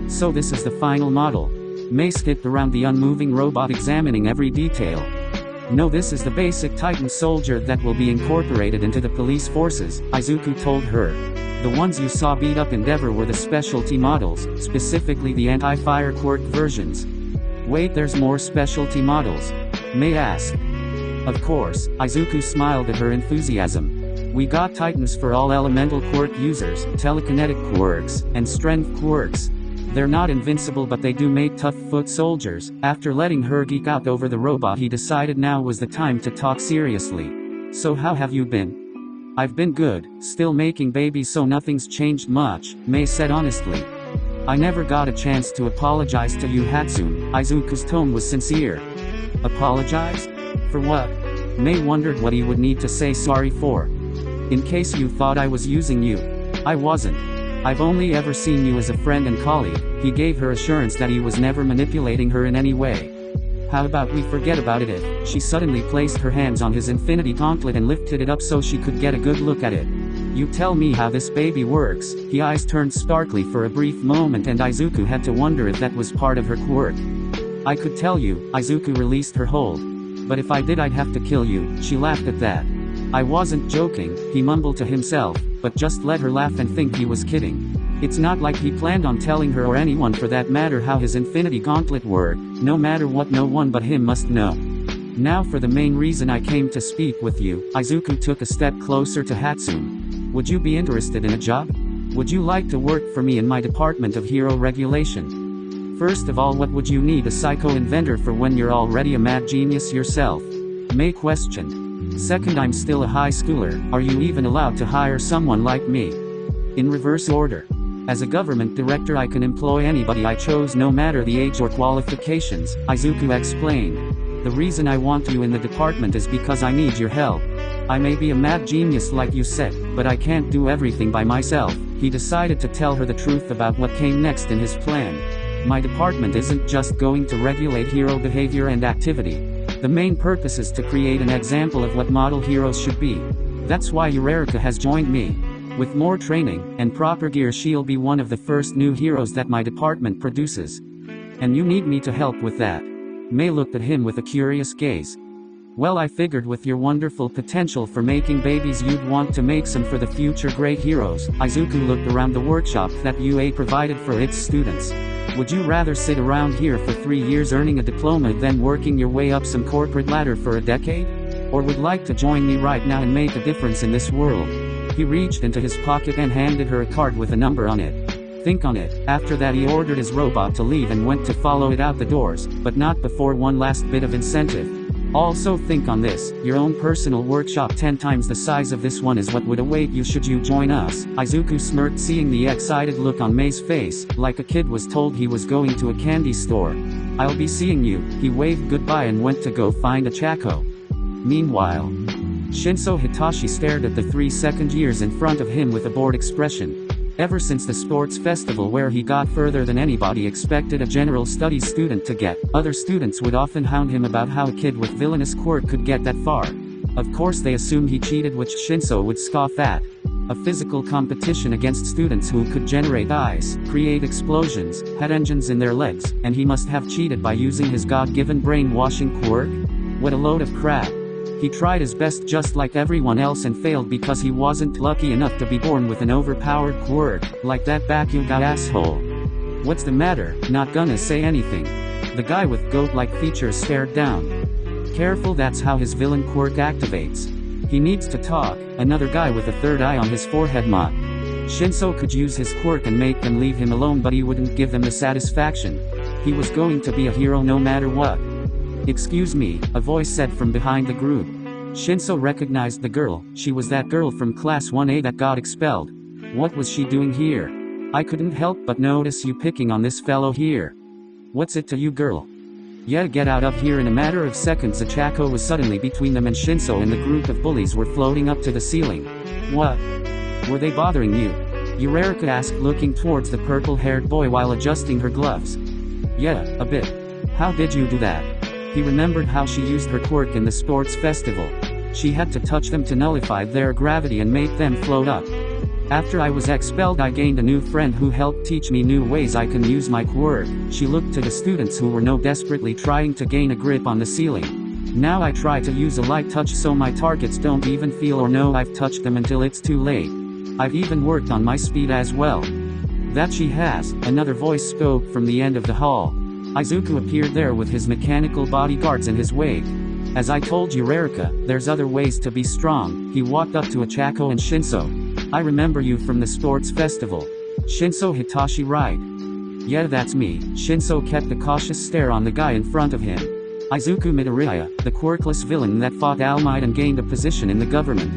So this is the final model. Mei skipped around the unmoving robot examining every detail. No, this is the basic Titan soldier that will be incorporated into the police forces, Izuku told her. The ones you saw beat up Endeavor were the specialty models, specifically the anti-fire quirk versions. Wait, there's more specialty models? Mei asked. Of course, Izuku smiled at her enthusiasm. We got Titans for all elemental quirk users, telekinetic quirks, and strength quirks. They're not invincible, but they do make tough foot soldiers. After letting her geek out over the robot, he decided now was the time to talk seriously. So how have you been? I've been good, still making babies, so nothing's changed much, Mei said honestly. I never got a chance to apologize to you, Hatsume. Izuku's tone was sincere. Apologize? For what? Mei wondered what he would need to say sorry for. In case you thought I was using you. I wasn't. I've only ever seen you as a friend and colleague. He gave her assurance that he was never manipulating her in any way. How about we forget about it? If she suddenly placed her hands on his infinity gauntlet and lifted it up so she could get a good look at it. You tell me how this baby works. His eyes turned sparkly for a brief moment and Izuku had to wonder if that was part of her quirk. I could tell you, Izuku released her hold. But if I did I'd have to kill you, she laughed at that. I wasn't joking, he mumbled to himself, but just let her laugh and think he was kidding. It's not like he planned on telling her or anyone for that matter how his infinity gauntlet worked, no matter what no one but him must know. Now for the main reason I came to speak with you. Izuku took a step closer to Hatsume. Would you be interested in a job? Would you like to work for me in my department of hero regulation? First of all, what would you need a psycho-inventor for when you're already a mad genius yourself? Mei questioned. Second, I'm still a high schooler, are you even allowed to hire someone like me? In reverse order. As a government director I can employ anybody I chose no matter the age or qualifications, Izuku explained. The reason I want you in the department is because I need your help. I may be a mad genius like you said, but I can't do everything by myself. He decided to tell her the truth about what came next in his plan. My department isn't just going to regulate hero behavior and activity. The main purpose is to create an example of what model heroes should be. That's why Eureka has joined me. With more training and proper gear she'll be one of the first new heroes that my department produces. And you need me to help with that. Mei looked at him with a curious gaze. Well, I figured with your wonderful potential for making babies you'd want to make some for the future great heroes. Izuku looked around the workshop that UA provided for its students. Would you rather sit around here for 3 years earning a diploma than working your way up some corporate ladder for a decade? Or would like to join me right now and make a difference in this world? He reached into his pocket and handed her a card with a number on it. Think on it. After that he ordered his robot to leave and went to follow it out the doors, but not before one last bit of incentive. Also think on this, your own personal workshop 10 times the size of this one is what would await you should you join us. Izuku smirked, seeing the excited look on Mei's face, like a kid was told he was going to a candy store. I'll be seeing you. He waved goodbye and went to go find a Chaco. Meanwhile, Shinso Hitachi stared at the 3 second years in front of him with a bored expression. Ever since the sports festival where he got further than anybody expected a general studies student to get, other students would often hound him about how a kid with villainous quirk could get that far. Of course they assumed he cheated, which Shinso would scoff at. A physical competition against students who could generate eyes, create explosions, had engines in their legs, and he must have cheated by using his God-given brainwashing quirk? What a load of crap. He tried his best just like everyone else and failed because he wasn't lucky enough to be born with an overpowered quirk, like that Bakugo asshole. What's the matter? Not gonna say anything. The guy with goat-like features stared down. Careful, that's how his villain quirk activates. He needs to talk. Another guy with a third eye on his forehead mocked. Shinso could use his quirk and make them leave him alone, but he wouldn't give them the satisfaction. He was going to be a hero no matter what. Excuse me, a voice said from behind the group. Shinso recognized the girl. She was that girl from Class 1A that got expelled. What was she doing here? I couldn't help but notice you picking on this fellow here. What's it to you, girl? Yeah, get out of here. In a matter of seconds a Chaco was suddenly between them and Shinso, and the group of bullies were floating up to the ceiling. What? Were they bothering you? Eureka asked, looking towards the purple-haired boy while adjusting her gloves. Yeah, a bit. How did you do that? He remembered how she used her quirk in the sports festival. She had to touch them to nullify their gravity and make them float up. After I was expelled I gained a new friend who helped teach me new ways I can use my quirk. She looked to the students who were now desperately trying to gain a grip on the ceiling. Now I try to use a light touch so my targets don't even feel or know I've touched them until it's too late. I've even worked on my speed as well. That she has, another voice spoke from the end of the hall. Izuku appeared there with his mechanical bodyguards in his wake. As I told Eureka, there's other ways to be strong. He walked up to a Chaco and Shinso. I remember you from the sports festival. Shinso Hitachi, right? Yeah, that's me. Shinso kept a cautious stare on the guy in front of him. Izuku Midoriya, the quirkless villain that fought All Might and gained a position in the government.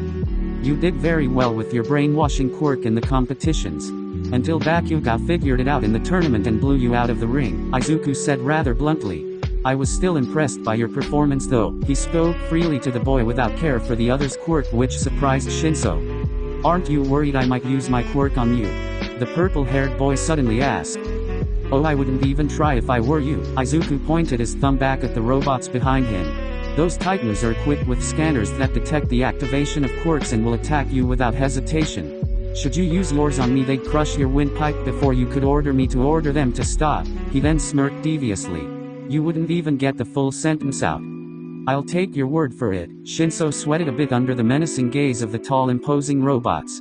You did very well with your brainwashing quirk in the competitions. Until Bakugo figured it out in the tournament and blew you out of the ring, Izuku said rather bluntly. I was still impressed by your performance though. He spoke freely to the boy without care for the other's quirk, which surprised Shinso. Aren't you worried I might use my quirk on you? The purple-haired boy suddenly asked. Oh, I wouldn't even try if I were you. Izuku pointed his thumb back at the robots behind him. Those titans are equipped with scanners that detect the activation of quirks and will attack you without hesitation. Should you use yours on me, they'd crush your windpipe before you could order me to order them to stop." He then smirked deviously. "You wouldn't even get the full sentence out." "I'll take your word for it." Shinso sweated a bit under the menacing gaze of the tall imposing robots.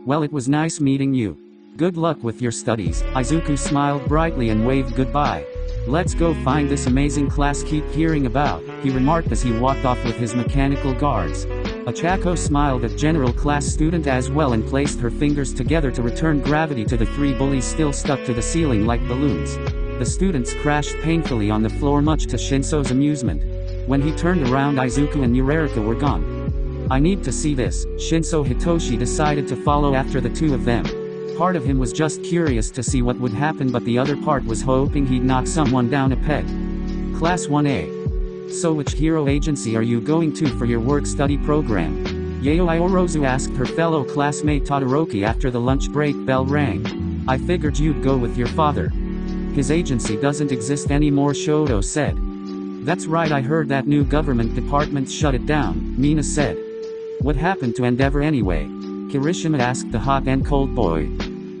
"Well, it was nice meeting you. Good luck with your studies." Izuku smiled brightly and waved goodbye. "Let's go find this amazing class keep hearing about," he remarked as he walked off with his mechanical guards. Achako smiled at general class student as well and placed her fingers together to return gravity to the three bullies still stuck to the ceiling like balloons. The students crashed painfully on the floor much to Shinso's amusement. When he turned around, Izuku and Uraraka were gone. "I need to see this." Shinso Hitoshi decided to follow after the two of them. Part of him was just curious to see what would happen, but the other part was hoping he'd knock someone down a peg. Class 1A. "So which hero agency are you going to for your work-study program?" Yayoi Orozu asked her fellow classmate Todoroki after the lunch break bell rang. "I figured you'd go with your father. His agency doesn't exist anymore," Shoto said. "That's right, I heard that new government department shut it down," Mina said. "What happened to Endeavor anyway?" Kirishima asked the hot and cold boy.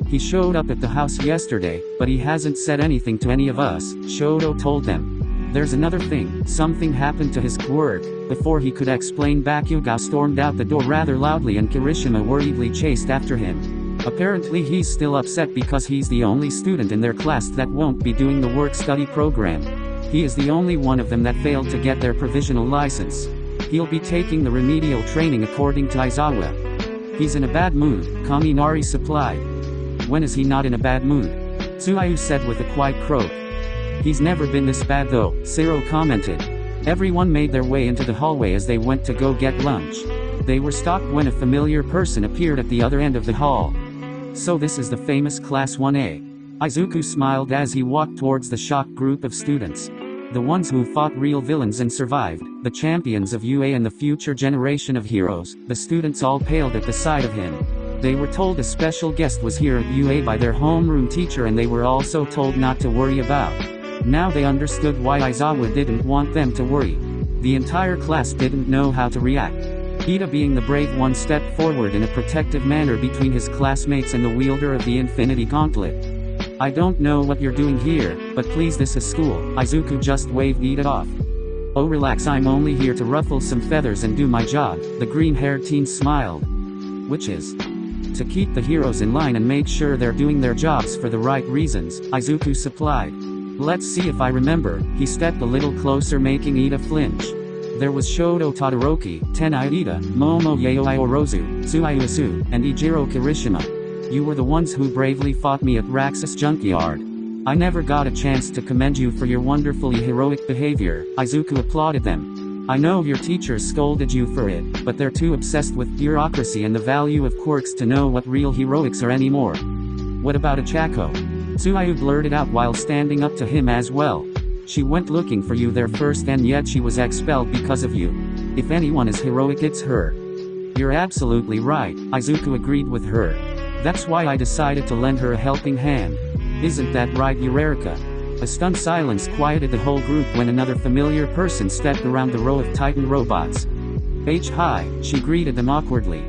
"He showed up at the house yesterday, but he hasn't said anything to any of us," Shoto told them. "There's another thing, something happened to his quirk." Before he could explain, Bakugo stormed out the door rather loudly and Kirishima worriedly chased after him. Apparently he's still upset because he's the only student in their class that won't be doing the work-study program. He is the only one of them that failed to get their provisional license. He'll be taking the remedial training according to Aizawa. "He's in a bad mood," Kaminari supplied. "When is he not in a bad mood?" Tsuayu said with a quiet croak. "He's never been this bad though," Sero commented. Everyone made their way into the hallway as they went to go get lunch. They were stopped when a familiar person appeared at the other end of the hall. "So this is the famous Class 1A. Izuku smiled as he walked towards the shocked group of students. The ones who fought real villains and survived, the champions of UA and the future generation of heroes. The students all paled at the sight of him. They were told a special guest was here at UA by their homeroom teacher, and they were also told not to worry about. Now they understood why Aizawa didn't want them to worry. The entire class didn't know how to react. Ida, being the brave one, stepped forward in a protective manner between his classmates and the wielder of the Infinity Gauntlet. "I don't know what you're doing here, but please, this is school." Izuku just waved Ida off. "Oh relax, I'm only here to ruffle some feathers and do my job," the green-haired teen smiled. "Which is?" "To keep the heroes in line and make sure they're doing their jobs for the right reasons," Izuku supplied. "Let's see if I remember." He stepped a little closer, making Ida flinch. There was Shoto Todoroki, Tenai Ida, Momo Yayoi Orozu, Tsuayu Isu, and Ijiro Kirishima. "You were the ones who bravely fought me at Raxus Junkyard. I never got a chance to commend you for your wonderfully heroic behavior." Izuku applauded them. "I know your teachers scolded you for it, but they're too obsessed with bureaucracy and the value of quirks to know what real heroics are anymore." "What about Achako?" Tsuayu blurted out while standing up to him as well. "She went looking for you there first, and yet she was expelled because of you. If anyone is heroic, it's her." "You're absolutely right," Izuku agreed with her. "That's why I decided to lend her a helping hand. Isn't that right, Uraraka?" A stunned silence quieted the whole group when another familiar person stepped around the row of Titan robots. "Hi," she greeted them awkwardly.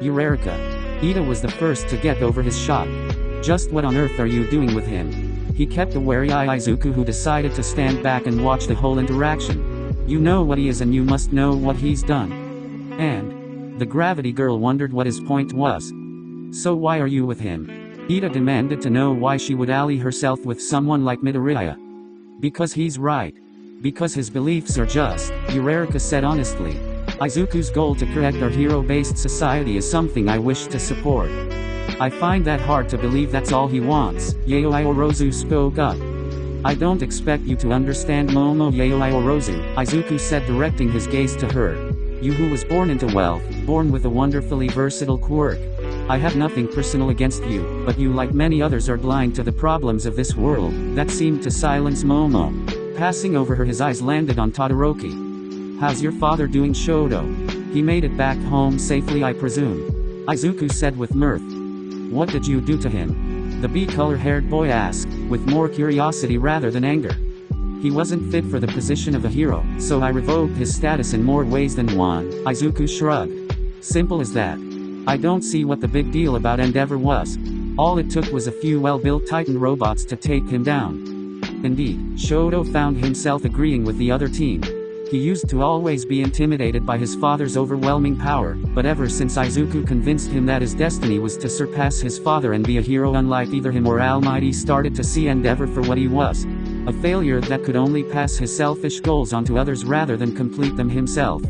"Uraraka." Ida was the first to get over his shock. "Just what on earth are you doing with him?" He kept a wary eye on Izuku, who decided to stand back and watch the whole interaction. "You know what he is, and you must know what he's done." And the gravity girl wondered what his point was. "So why are you with him?" Ida demanded to know why she would ally herself with someone like Midoriya. "Because he's right. Because his beliefs are just," Uraraka said honestly. "Izuku's goal to correct our hero-based society is something I wish to support. I find that hard to believe that's all he wants." Yayoi Orozu spoke up. "I don't expect you to understand, Momo Yayoi Orozu," Izuku said, directing his gaze to her. "You who was born into wealth, born with a wonderfully versatile quirk. I have nothing personal against you, but you, like many others, are blind to the problems of this world." That seemed to silence Momo. Passing over her, his eyes landed on Todoroki. "How's your father doing, Shoto? He made it back home safely, I presume?" Izuku said with mirth. "What did you do to him?" the bee-color-haired boy asked, with more curiosity rather than anger. He wasn't fit for the position of a hero, so I revoked his status in more ways than one. Izuku shrugged. Simple as that. I don't see what the big deal about Endeavor was. All it took was a few well-built Titan robots to take him down. Indeed, Shoto found himself agreeing with the other team. He used to always be intimidated by his father's overwhelming power, but ever since Izuku convinced him that his destiny was to surpass his father and be a hero unlike either him or Almighty, started to see Endeavor for what he was. A failure that could only pass his selfish goals onto others rather than complete them himself.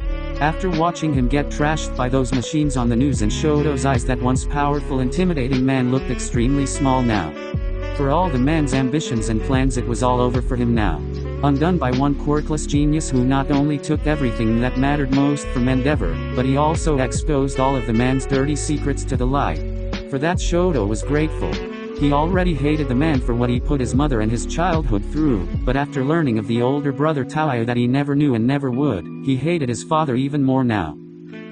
After watching him get trashed by those machines on the news, in Shoto's eyes that once powerful intimidating man looked extremely small now. For all the man's ambitions and plans, it was all over for him now. Undone by one quirkless genius who not only took everything that mattered most from Endeavor, but he also exposed all of the man's dirty secrets to the light. For that Shoto was grateful. He already hated the man for what he put his mother and his childhood through, but after learning of the older brother Taiyo that he never knew and never would, he hated his father even more now.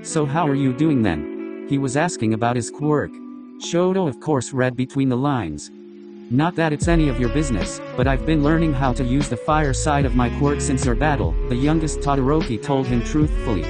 So how are you doing then? He was asking about his quirk. Shoto of course read between the lines. Not that it's any of your business, but I've been learning how to use the fire side of my quirk since our battle, the youngest Todoroki told him truthfully.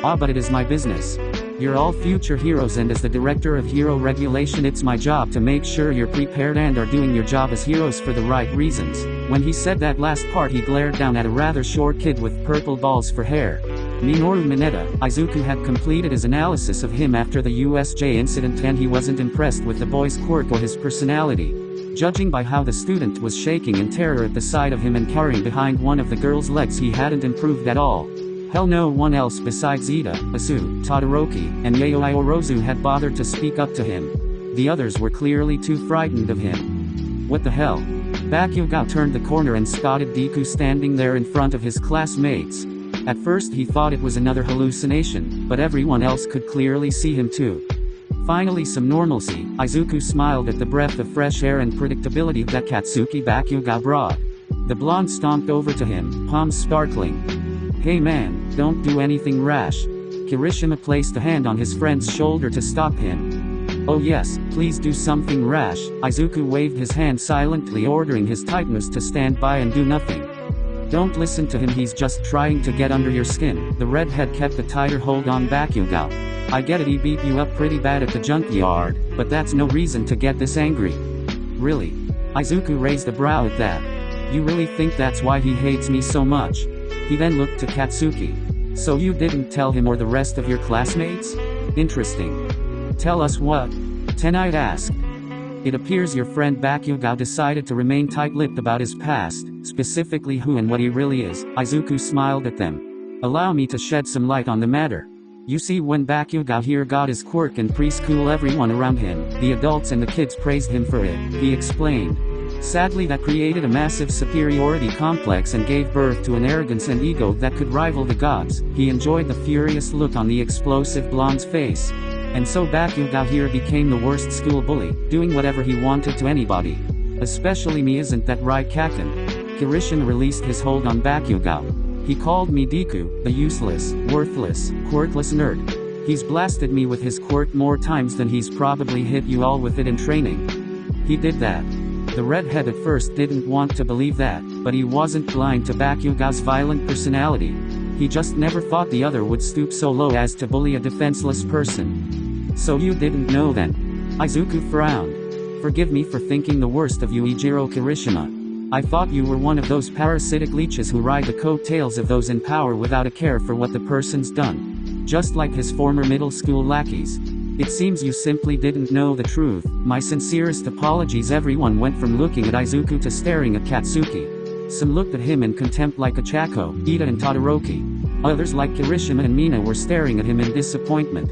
Ah, but it is my business. You're all future heroes, and as the director of hero regulation, it's my job to make sure you're prepared and are doing your job as heroes for the right reasons. When he said that last part, he glared down at a rather short kid with purple balls for hair. Minoru Mineta. Izuku had completed his analysis of him after the USJ incident, and he wasn't impressed with the boy's quirk or his personality. Judging by how the student was shaking in terror at the sight of him and carrying behind one of the girl's legs, he hadn't improved at all. Hell, no one else besides Ida, Asu, Todoroki, and Yayoi Orozu had bothered to speak up to him. The others were clearly too frightened of him. What the hell? Bakugo turned the corner and spotted Deku standing there in front of his classmates. At first he thought it was another hallucination, but everyone else could clearly see him too. Finally some normalcy. Izuku smiled at the breath of fresh air and predictability that Katsuki Bakugo brought. The blonde stomped over to him, palms sparkling. Hey man, don't do anything rash. Kirishima placed a hand on his friend's shoulder to stop him. Oh yes, please do something rash. Izuku waved his hand silently, ordering his Titanus to stand by and do nothing. Don't listen to him, he's just trying to get under your skin. The redhead kept a tighter hold on Bakugo. I get it, he beat you up pretty bad at the junkyard, but that's no reason to get this angry. Really? Izuku raised a brow at that. You really think that's why he hates me so much? He then looked to Katsuki. So you didn't tell him or the rest of your classmates? Interesting. Tell us what? Tenite asked. It appears your friend Bakugo decided to remain tight-lipped about his past, specifically who and what he really is. Izuku smiled at them. Allow me to shed some light on the matter. You see, when Bakugo here got his quirk in preschool, everyone around him, the adults and the kids, praised him for it, he explained. Sadly, that created a massive superiority complex and gave birth to an arrogance and ego that could rival the gods. He enjoyed the furious look on the explosive blonde's face. And so Bakugo here became the worst school bully, doing whatever he wanted to anybody. Especially me, isn't that right, Kaken? Kirishima released his hold on Bakugo. He called me Deku, the useless, worthless, quirkless nerd. He's blasted me with his quirk more times than he's probably hit you all with it in training. He did that. The redhead at first didn't want to believe that, but he wasn't blind to Bakugo's violent personality. He just never thought the other would stoop so low as to bully a defenseless person. So you didn't know then? Izuku frowned. Forgive me for thinking the worst of you, Ijiro Kirishima. I thought you were one of those parasitic leeches who ride the coattails of those in power without a care for what the person's done. Just like his former middle school lackeys. It seems you simply didn't know the truth. My sincerest apologies. Everyone went from looking at Izuku to staring at Katsuki. Some looked at him in contempt like a Chako, Ida and Todoroki. Others like Kirishima and Mina were staring at him in disappointment.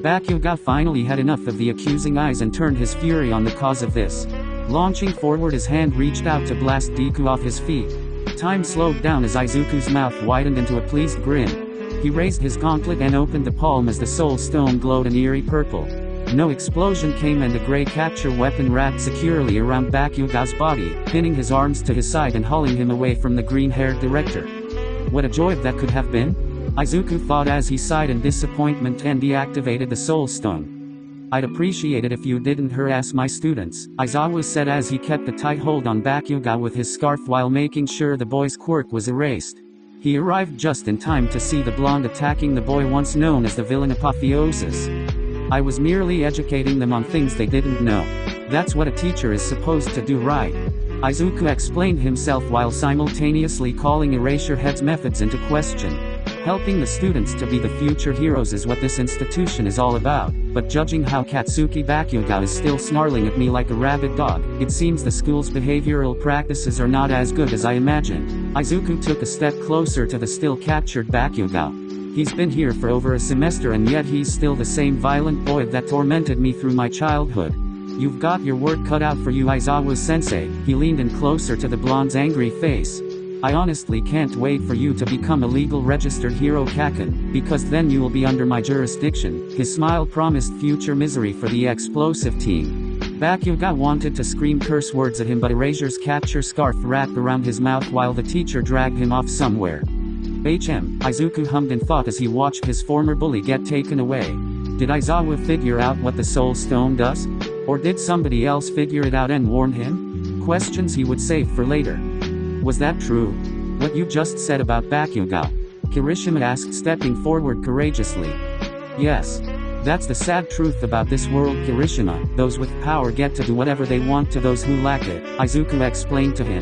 Bakugo finally had enough of the accusing eyes and turned his fury on the cause of this. Launching forward, his hand reached out to blast Deku off his feet. Time slowed down as Izuku's mouth widened into a pleased grin. He raised his gauntlet and opened the palm as the soul stone glowed an eerie purple. No explosion came, and the gray capture weapon wrapped securely around Bakugo's body, pinning his arms to his side and hauling him away from the green-haired director. What a joy that could have been? Izuku thought as he sighed in disappointment and deactivated the soul stone. I'd appreciate it if you didn't harass my students, Izawa said as he kept a tight hold on Bakugo with his scarf while making sure the boy's quirk was erased. He arrived just in time to see the blonde attacking the boy once known as the villain Apotheosis. I was merely educating them on things they didn't know. That's what a teacher is supposed to do, right? Izuku explained himself while simultaneously calling Erasure Head's methods into question. Helping the students to be the future heroes is what this institution is all about, but judging how Katsuki Bakugo is still snarling at me like a rabid dog, it seems the school's behavioral practices are not as good as I imagined. Izuku took a step closer to the still captured Bakugo. He's been here for over a semester and yet he's still the same violent boy that tormented me through my childhood. You've got your work cut out for you, Aizawa-sensei. He leaned in closer to the blonde's angry face. I honestly can't wait for you to become a legal registered hero Kaken, because then you will be under my jurisdiction. His smile promised future misery for the explosive team. Bakugo wanted to scream curse words at him, but Eraser's capture scarf wrapped around his mouth while the teacher dragged him off somewhere. Izuku hummed in thought as he watched his former bully get taken away. Did Aizawa figure out what the Soul Stone does? Or did somebody else figure it out and warn him? Questions he would save for later. Was that true? What you just said about Bakugo? Kirishima asked, stepping forward courageously. Yes. That's the sad truth about this world, Kirishima. Those with power get to do whatever they want to those who lack it, Izuku explained to him.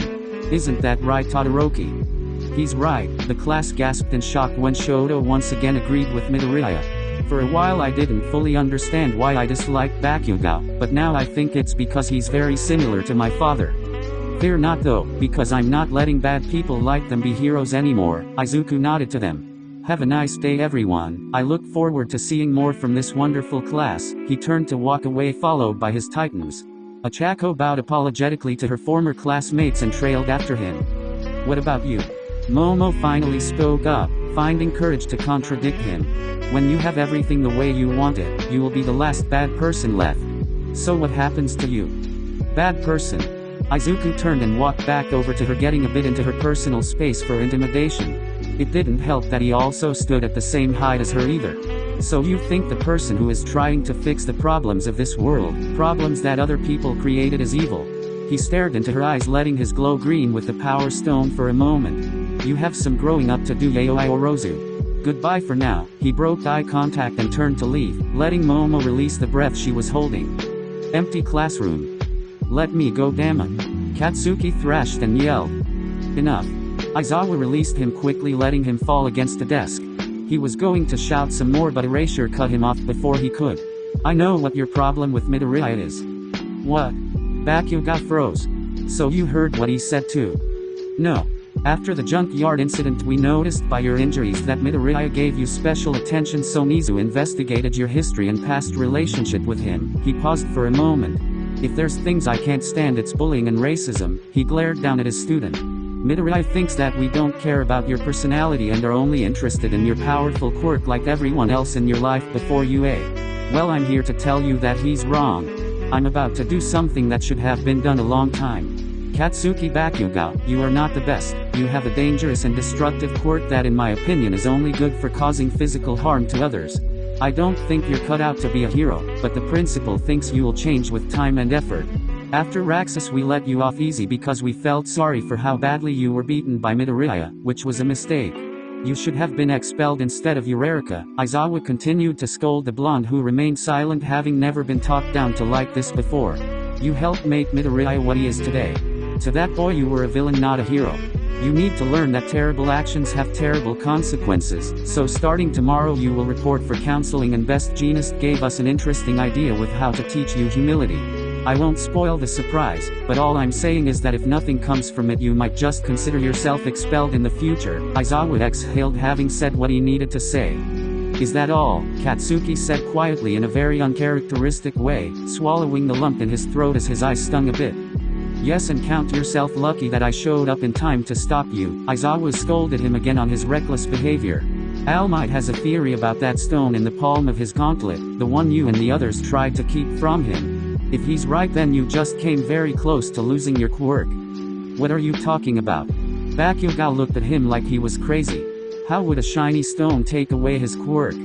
Isn't that right, Todoroki? He's right, the class gasped in shock when Shoto once again agreed with Midoriya. For a while I didn't fully understand why I disliked Bakugo, but now I think it's because he's very similar to my father. Fear not though, because I'm not letting bad people like them be heroes anymore, Izuku nodded to them. Have a nice day everyone, I look forward to seeing more from this wonderful class. He turned to walk away followed by his titans. Achako bowed apologetically to her former classmates and trailed after him. What about you? Momo finally spoke up, finding courage to contradict him. When you have everything the way you want it, you will be the last bad person left. So what happens to you? Bad person. Izuku turned and walked back over to her, getting a bit into her personal space for intimidation. It didn't help that he also stood at the same height as her either. So you think the person who is trying to fix the problems of this world, problems that other people created, is evil? He stared into her eyes, letting his glow green with the power stone for a moment. You have some growing up to do, Yayoi Orozu. Goodbye for now. He broke eye contact and turned to leave, letting Momo release the breath she was holding. Empty classroom. Let me go, damn it. Katsuki thrashed and yelled. Enough. Aizawa released him quickly, letting him fall against the desk. He was going to shout some more, but Erasure cut him off before he could. I know what your problem with Midoriya is. What? Bakugo froze. So you heard what he said too? No. After the junkyard incident, we noticed by your injuries that Midoriya gave you special attention, so Nezu investigated your history and past relationship with him. He paused for a moment. If there's things I can't stand, it's bullying and racism. He glared down at his student. Midoriya thinks that we don't care about your personality and are only interested in your powerful quirk like everyone else in your life before you. Well, I'm here to tell you that he's wrong. I'm about to do something that should have been done a long time. Katsuki Bakugo, you are not the best. You have a dangerous and destructive quirk that in my opinion is only good for causing physical harm to others. I don't think you're cut out to be a hero, but the principal thinks you will change with time and effort. After Raxus we let you off easy because we felt sorry for how badly you were beaten by Midoriya, which was a mistake. You should have been expelled instead of Eureka. Aizawa continued to scold the blonde, who remained silent, having never been talked down to like this before. You helped make Midoriya what he is today. To that boy you were a villain, not a hero. You need to learn that terrible actions have terrible consequences, so starting tomorrow you will report for counseling, and Best Jeanist gave us an interesting idea with how to teach you humility. I won't spoil the surprise, but all I'm saying is that if nothing comes from it you might just consider yourself expelled in the future. Aizawa exhaled, having said what he needed to say. Is that all? Katsuki said quietly in a very uncharacteristic way, swallowing the lump in his throat as his eyes stung a bit. Yes, and count yourself lucky that I showed up in time to stop you. Aizawa scolded him again on his reckless behavior. All Might has a theory about that stone in the palm of his gauntlet, the one you and the others tried to keep from him. If he's right, then you just came very close to losing your quirk. What are you talking about? Bakugo looked at him like he was crazy. How would a shiny stone take away his quirk?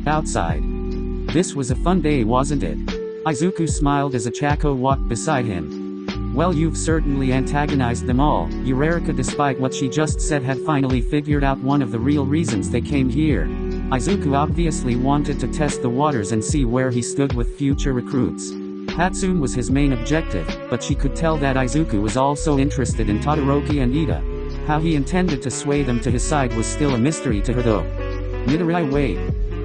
Outside. This was a fun day, wasn't it? Izuku smiled as Ochako walked beside him. Well, you've certainly antagonized them all. Uraraka, despite what she just said, had finally figured out one of the real reasons they came here. Izuku obviously wanted to test the waters and see where he stood with future recruits. Hatsume was his main objective, but she could tell that Izuku was also interested in Todoroki and Ida. How he intended to sway them to his side was still a mystery to her though. Midoriya, wait.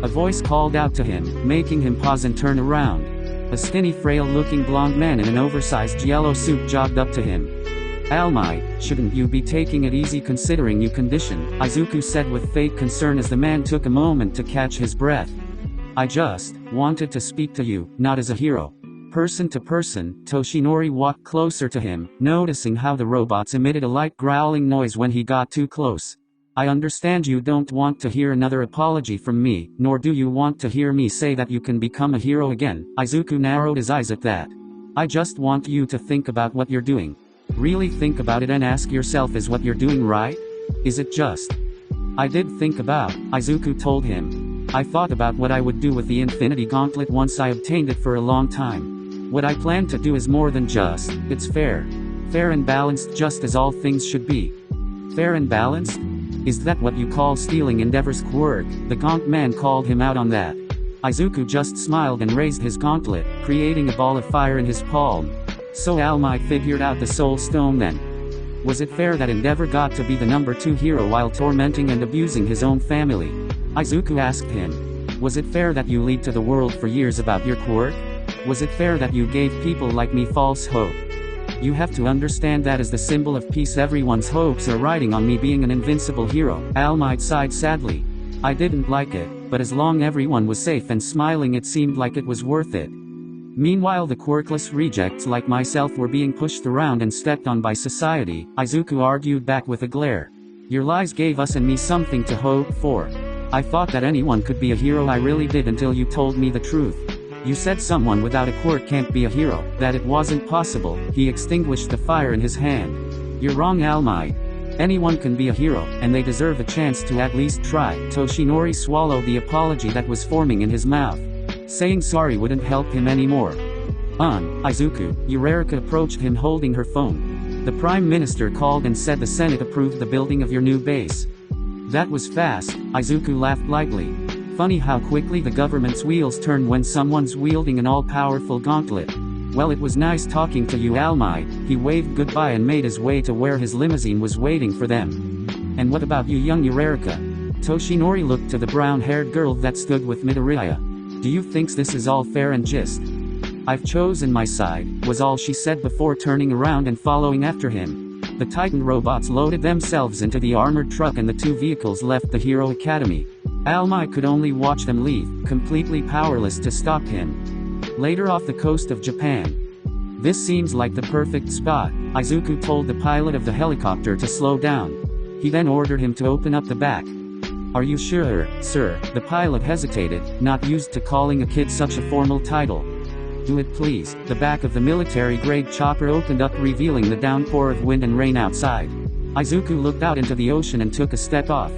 A voice called out to him, making him pause and turn around. A skinny, frail-looking blonde man in an oversized yellow suit jogged up to him. All Might, shouldn't you be taking it easy considering you conditioned? Izuku said with fake concern as the man took a moment to catch his breath. I just wanted to speak to you, not as a hero. Person to person, Toshinori walked closer to him, noticing how the robots emitted a light growling noise when he got too close. I understand you don't want to hear another apology from me, nor do you want to hear me say that you can become a hero again. Izuku narrowed his eyes at that. I just want you to think about what you're doing. Really think about it and ask yourself, is what you're doing right? Is it just? I did think about, Izuku told him. I thought about what I would do with the Infinity Gauntlet once I obtained it for a long time. What I plan to do is more than just, it's fair. Fair and balanced, just as all things should be. Fair and balanced? Is that what you call stealing Endeavor's quirk? The Gaunt man called him out on that. Izuku just smiled and raised his gauntlet, creating a ball of fire in his palm. So All Might figured out the Soul Stone then. Was it fair that Endeavor got to be the number 2 hero while tormenting and abusing his own family? Izuku asked him. Was it fair that you lied to the world for years about your quirk? Was it fair that you gave people like me false hope? You have to understand that as the symbol of peace, everyone's hopes are riding on me being an invincible hero. All Might sighed sadly. I didn't like it, but as long as everyone was safe and smiling, it seemed like it was worth it. Meanwhile, the quirkless rejects like myself were being pushed around and stepped on by society, Izuku argued back with a glare. Your lies gave us and me something to hope for. I thought that anyone could be a hero, I really did, until you told me the truth. You said someone without a quirk can't be a hero, that it wasn't possible. He extinguished the fire in his hand. You're wrong, All Might. Anyone can be a hero, and they deserve a chance to at least try. Toshinori swallowed the apology that was forming in his mouth. Saying sorry wouldn't help him anymore. Izuku, Uraraka approached him holding her phone. The Prime Minister called and said the Senate approved the building of your new base. That was fast, Izuku laughed lightly. Funny how quickly the government's wheels turn when someone's wielding an all-powerful gauntlet. Well, it was nice talking to you, All Might. He waved goodbye and made his way to where his limousine was waiting for them. And what about you, young Uraraka? Toshinori looked to the brown-haired girl that stood with Midoriya. Do you think this is all fair and just? I've chosen my side, was all she said before turning around and following after him. The Titan robots loaded themselves into the armored truck and the 2 vehicles left the Hero Academy. All Might could only watch them leave, completely powerless to stop him. Later, off the coast of Japan. This seems like the perfect spot, Izuku told the pilot of the helicopter to slow down. He then ordered him to open up the back. Are you sure, sir? The pilot hesitated, not used to calling a kid such a formal title. Do it please. The back of the military-grade chopper opened up, revealing the downpour of wind and rain outside. Izuku looked out into the ocean and took a step off.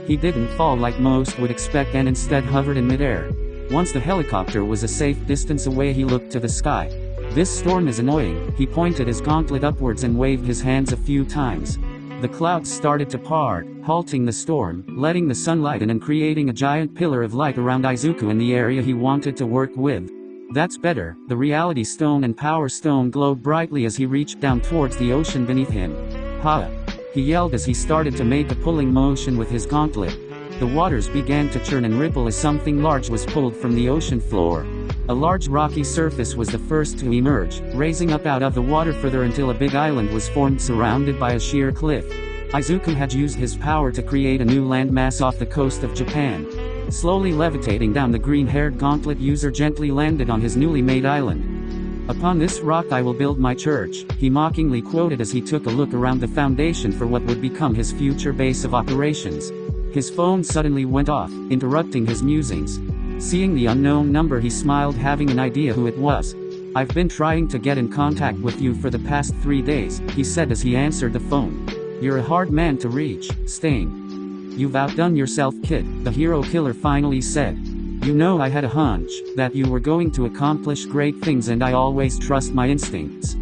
He didn't fall like most would expect and instead hovered in midair. Once the helicopter was a safe distance away, he looked to the sky. This storm is annoying. He pointed his gauntlet upwards and waved his hands a few times. The clouds started to part, halting the storm, letting the sunlight in and creating a giant pillar of light around Izuku in the area he wanted to work with. That's better. The Reality Stone and Power Stone glowed brightly as he reached down towards the ocean beneath him. Ha! He yelled as he started to make a pulling motion with his gauntlet. The waters began to churn and ripple as something large was pulled from the ocean floor. A large rocky surface was the first to emerge, raising up out of the water further until a big island was formed surrounded by a sheer cliff. Izuku had used his power to create a new landmass off the coast of Japan. Slowly levitating down, the green-haired gauntlet user gently landed on his newly made island. Upon this rock I will build my church, he mockingly quoted as he took a look around the foundation for what would become his future base of operations. His phone suddenly went off, interrupting his musings. Seeing the unknown number, he smiled, having an idea who it was. I've been trying to get in contact with you for the past 3 days, he said as he answered the phone. You're a hard man to reach, Stain. You've outdone yourself, kid, the hero killer finally said. You know, I had a hunch that you were going to accomplish great things, and I always trust my instincts.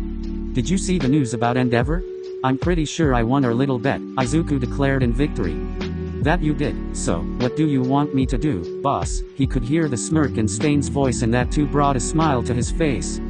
Did you see the news about Endeavor? I'm pretty sure I won our little bet, Izuku declared in victory. That you did. So, what do you want me to do, boss? He could hear the smirk in Stain's voice, and that too brought a smile to his face.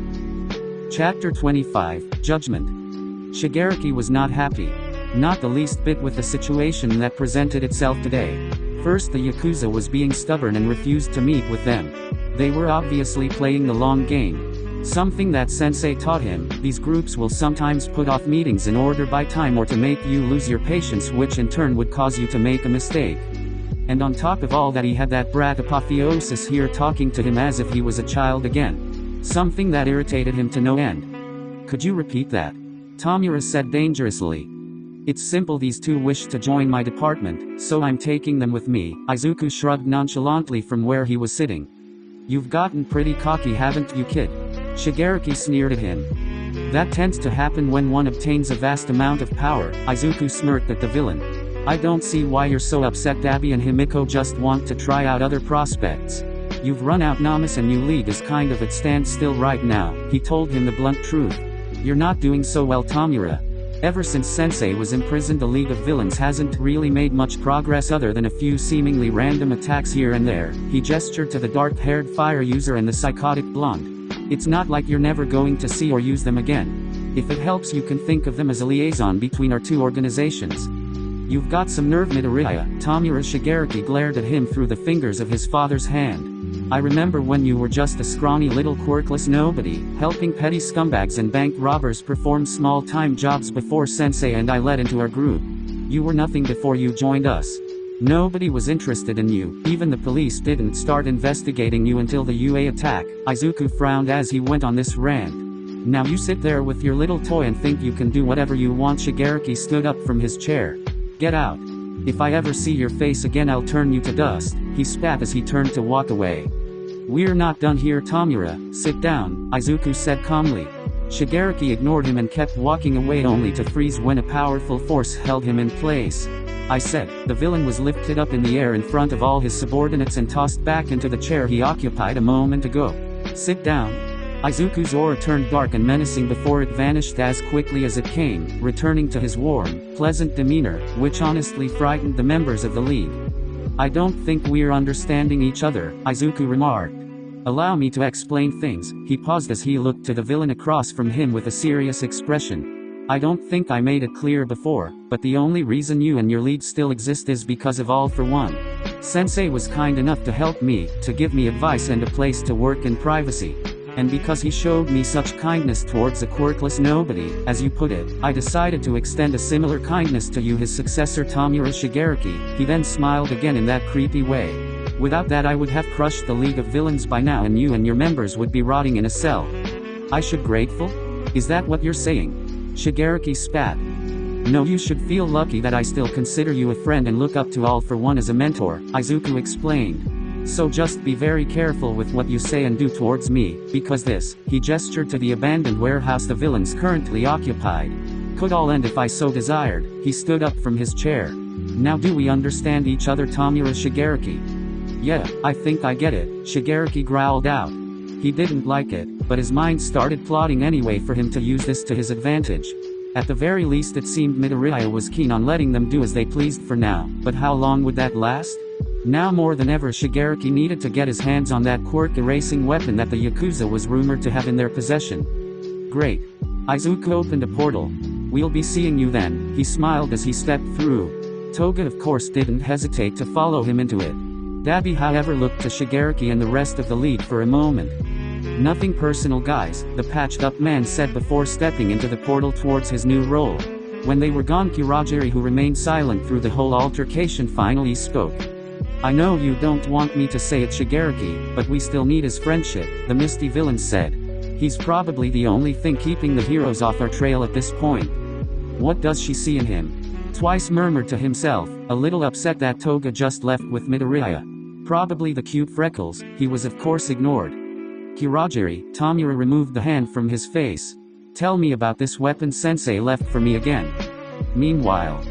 Chapter 25, Judgment. Shigaraki was not happy. Not the least bit with the situation that presented itself today. First, the Yakuza was being stubborn and refused to meet with them. They were obviously playing the long game. Something that Sensei taught him: these groups will sometimes put off meetings in order to buy time or to make you lose your patience, which in turn would cause you to make a mistake. And on top of all that, he had that brat Apotheosis here talking to him as if he was a child again. Something that irritated him to no end. Could you repeat that? Tamura said dangerously. It's simple, these two wish to join my department, so I'm taking them with me. Izuku shrugged nonchalantly from where he was sitting. You've gotten pretty cocky, haven't you, kid? Shigaraki sneered at him. That tends to happen when one obtains a vast amount of power. Izuku smirked at the villain. I don't see why you're so upset. Dabi and Himiko just want to try out other prospects. You've run out Namas, and New League is kind of at standstill right now. He told him the blunt truth. You're not doing so well, Tamura. Ever since Sensei was imprisoned, the League of Villains hasn't really made much progress other than a few seemingly random attacks here and there. He gestured to the dark-haired fire user and the psychotic blonde. It's not like you're never going to see or use them again. If it helps, you can think of them as a liaison between our two organizations. You've got some nerve, Midoriya. Tamura. Shigaraki glared at him through the fingers of his father's hand. I remember when you were just a scrawny little quirkless nobody, helping petty scumbags and bank robbers perform small-time jobs before Sensei and I led into our group. You were nothing before you joined us. Nobody was interested in you. Even the police didn't start investigating you until the UA attack. Izuku frowned as he went on this rant. Now you sit there with your little toy and think you can do whatever you want. Shigaraki stood up from his chair. Get out. If I ever see your face again, I'll turn you to dust. He spat as he turned to walk away. We're not done here, Tamura. Sit down, Izuku said calmly. Shigaraki ignored him and kept walking away, only to freeze when a powerful force held him in place. I said. The villain was lifted up in the air in front of all his subordinates and tossed back into the chair he occupied a moment ago. Sit down. Izuku's aura turned dark and menacing before it vanished as quickly as it came, returning to his warm, pleasant demeanor, which honestly frightened the members of the League. I don't think we're understanding each other, Izuku remarked. Allow me to explain things. He paused as he looked to the villain across from him with a serious expression. I don't think I made it clear before, but the only reason you and your League still exist is because of All for One. Sensei was kind enough to help me, to give me advice and a place to work in privacy. And because he showed me such kindness towards a quirkless nobody, as you put it, I decided to extend a similar kindness to you, his successor Tamura. Shigaraki. He then smiled again in that creepy way. Without that, I would have crushed the League of Villains by now, and you and your members would be rotting in a cell. I should grateful? Is that what you're saying? Shigaraki spat. No, you should feel lucky that I still consider you a friend and look up to All for One as a mentor, Izuku explained. So just be very careful with what you say and do towards me, because this, he gestured to the abandoned warehouse the villains currently occupied, could all end if I so desired. He stood up from his chair. Now do we understand each other, Tamura? Shigaraki. Yeah, I think I get it, Shigaraki growled out. He didn't like it, but his mind started plotting anyway for him to use this to his advantage. At the very least, it seemed Midoriya was keen on letting them do as they pleased for now, but how long would that last? Now more than ever, Shigaraki needed to get his hands on that quirk-erasing weapon that the Yakuza was rumored to have in their possession. Great. Izuku opened a portal. We'll be seeing you then, he smiled as he stepped through. Toga of course didn't hesitate to follow him into it. Dabi however looked to Shigaraki and the rest of the League for a moment. Nothing personal, guys, the patched-up man said before stepping into the portal towards his new role. When they were gone, Kirajiri, who remained silent through the whole altercation, finally spoke. I know you don't want me to say it, Shigaraki, but we still need his friendship, the misty villain said. He's probably the only thing keeping the heroes off our trail at this point. What does she see in him? Twice murmured to himself, a little upset that Toga just left with Midoriya. Probably the cute freckles. He was of course ignored. Kirajiri. Tamura removed the hand from his face. Tell me about this weapon Sensei left for me again. Meanwhile,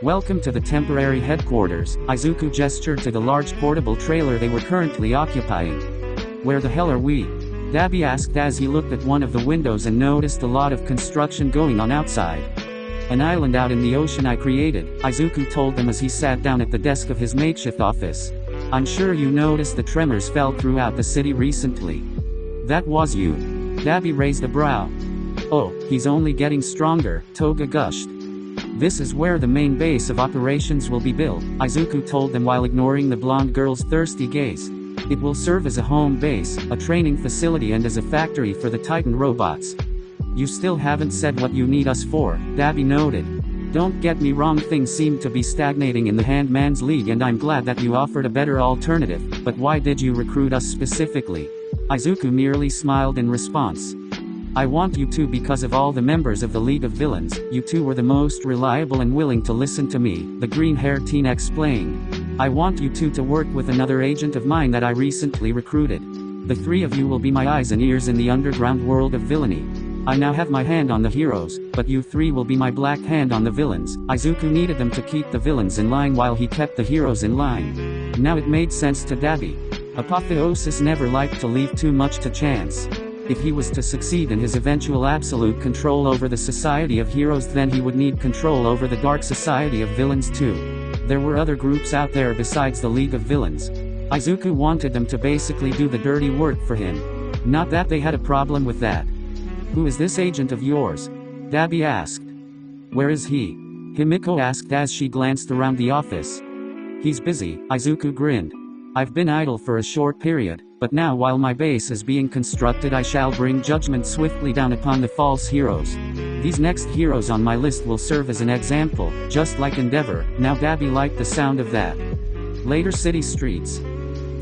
Welcome to the temporary headquarters. Izuku gestured to the large portable trailer they were currently occupying. Where the hell are we? Dabi asked as he looked at one of the windows and noticed a lot of construction going on outside. An island out in the ocean I created, Izuku told them as he sat down at the desk of his makeshift office. I'm sure you noticed the tremors felt throughout the city recently. That was you. Dabi raised a brow. Oh, he's only getting stronger, Toga gushed. This is where the main base of operations will be built, Izuku told them while ignoring the blonde girl's thirsty gaze. It will serve as a home base, a training facility and as a factory for the Titan robots. You still haven't said what you need us for, Dabi noted. Don't get me wrong, things seem to be stagnating in the Handman's League and I'm glad that you offered a better alternative, but why did you recruit us specifically? Izuku merely smiled in response. I want you to because of all the members of the League of Villains, you two were the most reliable and willing to listen to me, the green-haired teen explained. I want you two to work with another agent of mine that I recently recruited. The three of you will be my eyes and ears in the underground world of villainy. I now have my hand on the heroes, but you three will be my black hand on the villains. Izuku needed them to keep the villains in line while he kept the heroes in line. Now it made sense to Dabi. Apotheosis never liked to leave too much to chance. If he was to succeed in his eventual absolute control over the Society of Heroes, then he would need control over the Dark Society of Villains too. There were other groups out there besides the League of Villains. Izuku wanted them to basically do the dirty work for him. Not that they had a problem with that. Who is this agent of yours? Dabi asked. Where is he? Himiko asked as she glanced around the office. He's busy, Izuku grinned. I've been idle for a short period, but now while my base is being constructed I shall bring judgment swiftly down upon the false heroes. These next heroes on my list will serve as an example, just like Endeavor. Now Dabi liked the sound of that. Later city streets.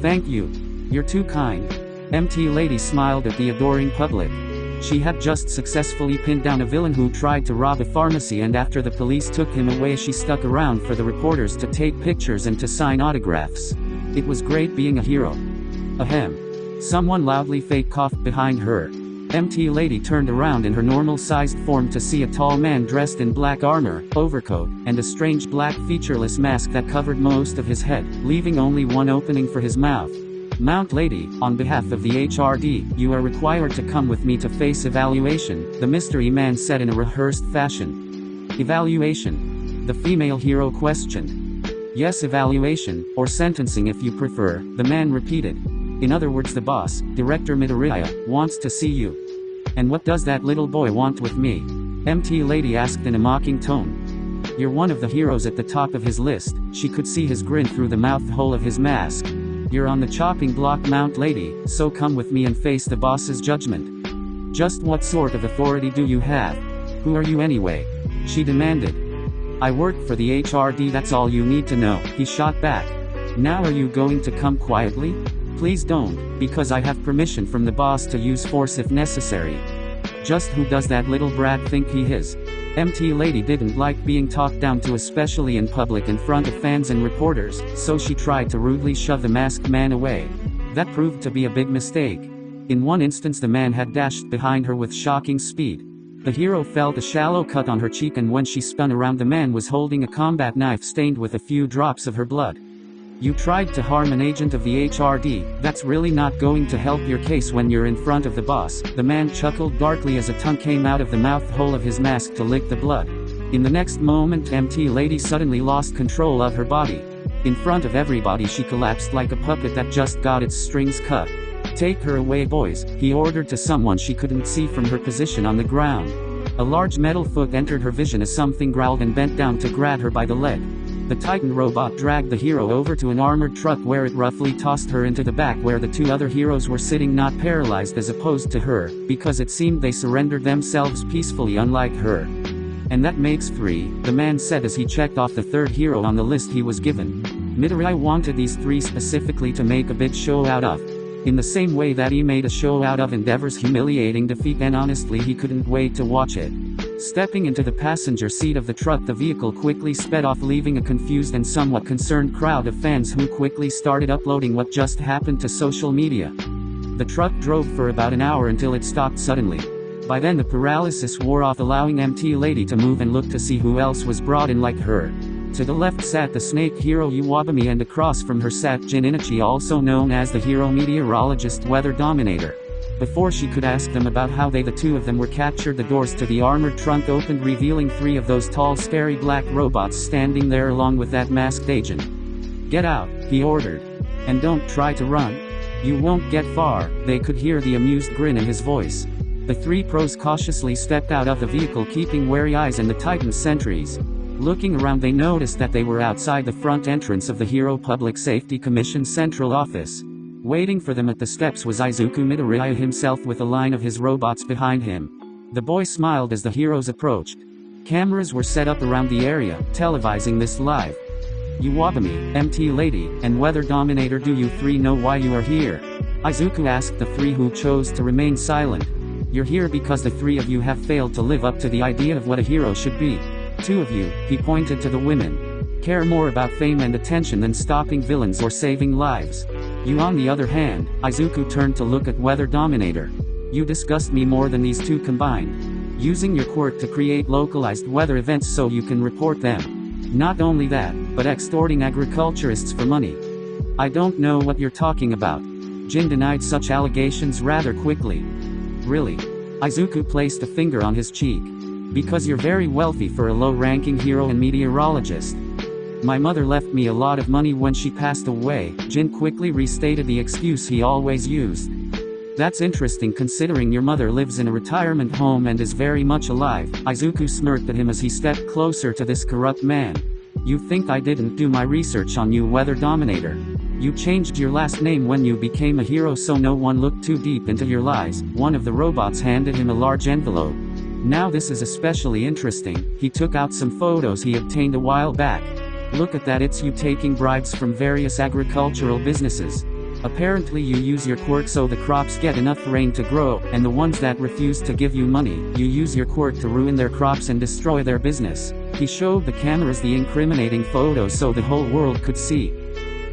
Thank you. You're too kind. MT Lady smiled at the adoring public. She had just successfully pinned down a villain who tried to rob a pharmacy, and after the police took him away she stuck around for the reporters to take pictures and to sign autographs. It was great being a hero. Ahem. Someone loudly fake coughed behind her. MT Lady turned around in her normal-sized form to see a tall man dressed in black armor, overcoat, and a strange black featureless mask that covered most of his head, leaving only one opening for his mouth. Mount Lady, on behalf of the HRD, you are required to come with me to face evaluation, the mystery man said in a rehearsed fashion. Evaluation? The female hero questioned. Yes, evaluation, or sentencing if you prefer, the man repeated. In other words, the boss, Director Midoriya, wants to see you. And what does that little boy want with me? MT Lady asked in a mocking tone. You're one of the heroes at the top of his list. She could see his grin through the mouth hole of his mask. You're on the chopping block, Mount Lady, so come with me and face the boss's judgment. Just what sort of authority do you have? Who are you anyway? She demanded. I work for the HRD, that's all you need to know, he shot back. Now are you going to come quietly? Please don't, because I have permission from the boss to use force if necessary. Just who does that little brat think he is? MT Lady didn't like being talked down to, especially in public in front of fans and reporters, so she tried to rudely shove the masked man away. That proved to be a big mistake. In one instance the man had dashed behind her with shocking speed. The hero felt a shallow cut on her cheek, and when she spun around the man was holding a combat knife stained with a few drops of her blood. You tried to harm an agent of the HRD, that's really not going to help your case when you're in front of the boss, the man chuckled darkly as a tongue came out of the mouth hole of his mask to lick the blood. In the next moment MT Lady suddenly lost control of her body. In front of everybody she collapsed like a puppet that just got its strings cut. Take her away, boys, he ordered to someone she couldn't see from her position on the ground. A large metal foot entered her vision as something growled and bent down to grab her by the leg. The Titan robot dragged the hero over to an armored truck where it roughly tossed her into the back where the two other heroes were sitting, not paralyzed as opposed to her, because it seemed they surrendered themselves peacefully unlike her. And that makes 3, the man said as he checked off the third hero on the list he was given. Midoriya wanted these 3 specifically to make a big show out of. In the same way that he made a show out of Endeavor's humiliating defeat, and honestly he couldn't wait to watch it. Stepping into the passenger seat of the truck, the vehicle quickly sped off, leaving a confused and somewhat concerned crowd of fans who quickly started uploading what just happened to social media. The truck drove for about an hour until it stopped suddenly. By then the paralysis wore off, allowing MT Lady to move and look to see who else was brought in like her. To the left sat the snake hero Iwabumi, and across from her sat Jin Inichi, also known as the hero meteorologist weather dominator. Before she could ask them about how the two of them were captured, the doors to the armored trunk opened, revealing 3 of those tall scary black robots standing there along with that masked agent. "Get out," he ordered. "And don't try to run. You won't get far." They could hear the amused grin in his voice. The 3 pros cautiously stepped out of the vehicle, keeping wary eyes on the Titan sentries. Looking around, they noticed that they were outside the front entrance of the Hero Public Safety Commission central office. Waiting for them at the steps was Izuku Midoriya himself, with a line of his robots behind him. The boy smiled as the heroes approached. Cameras were set up around the area, televising this live. "Iwabumi, MT Lady, and Weather Dominator, do you 3 know why you are here?" Izuku asked the 3, who chose to remain silent. "You're here because the 3 of you have failed to live up to the idea of what a hero should be. 2 of you," he pointed to the women, "care more about fame and attention than stopping villains or saving lives. You, on the other hand," Izuku turned to look at Weather Dominator, "you disgust me more than these 2 combined. Using your quirk to create localized weather events so you can report them. Not only that, but extorting agriculturists for money. I don't know what you're talking about." Jin denied such allegations rather quickly. "Really?" Izuku placed a finger on his cheek. "Because you're very wealthy for a low-ranking hero and meteorologist. My mother left me a lot of money when she passed away." Jin quickly restated the excuse he always used. "That's interesting, considering your mother lives in a retirement home and is very much alive." Izuku smirked at him as he stepped closer to this corrupt man. "You think I didn't do my research on you, Weather Dominator? You changed your last name when you became a hero so no one looked too deep into your lies." One of the robots handed him a large envelope. "Now this is especially interesting." He took out some photos he obtained a while back. "Look at that, it's you taking bribes from various agricultural businesses. Apparently you use your quirk so the crops get enough rain to grow, and the ones that refuse to give you money, you use your quirk to ruin their crops and destroy their business." He showed the cameras the incriminating photos so the whole world could see.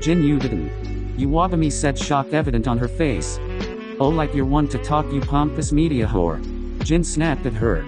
"Jin, you didn't?" Iwabumi said, shock evident on her face. "Oh, like you're one to talk, you pompous media whore." Jin snapped at her.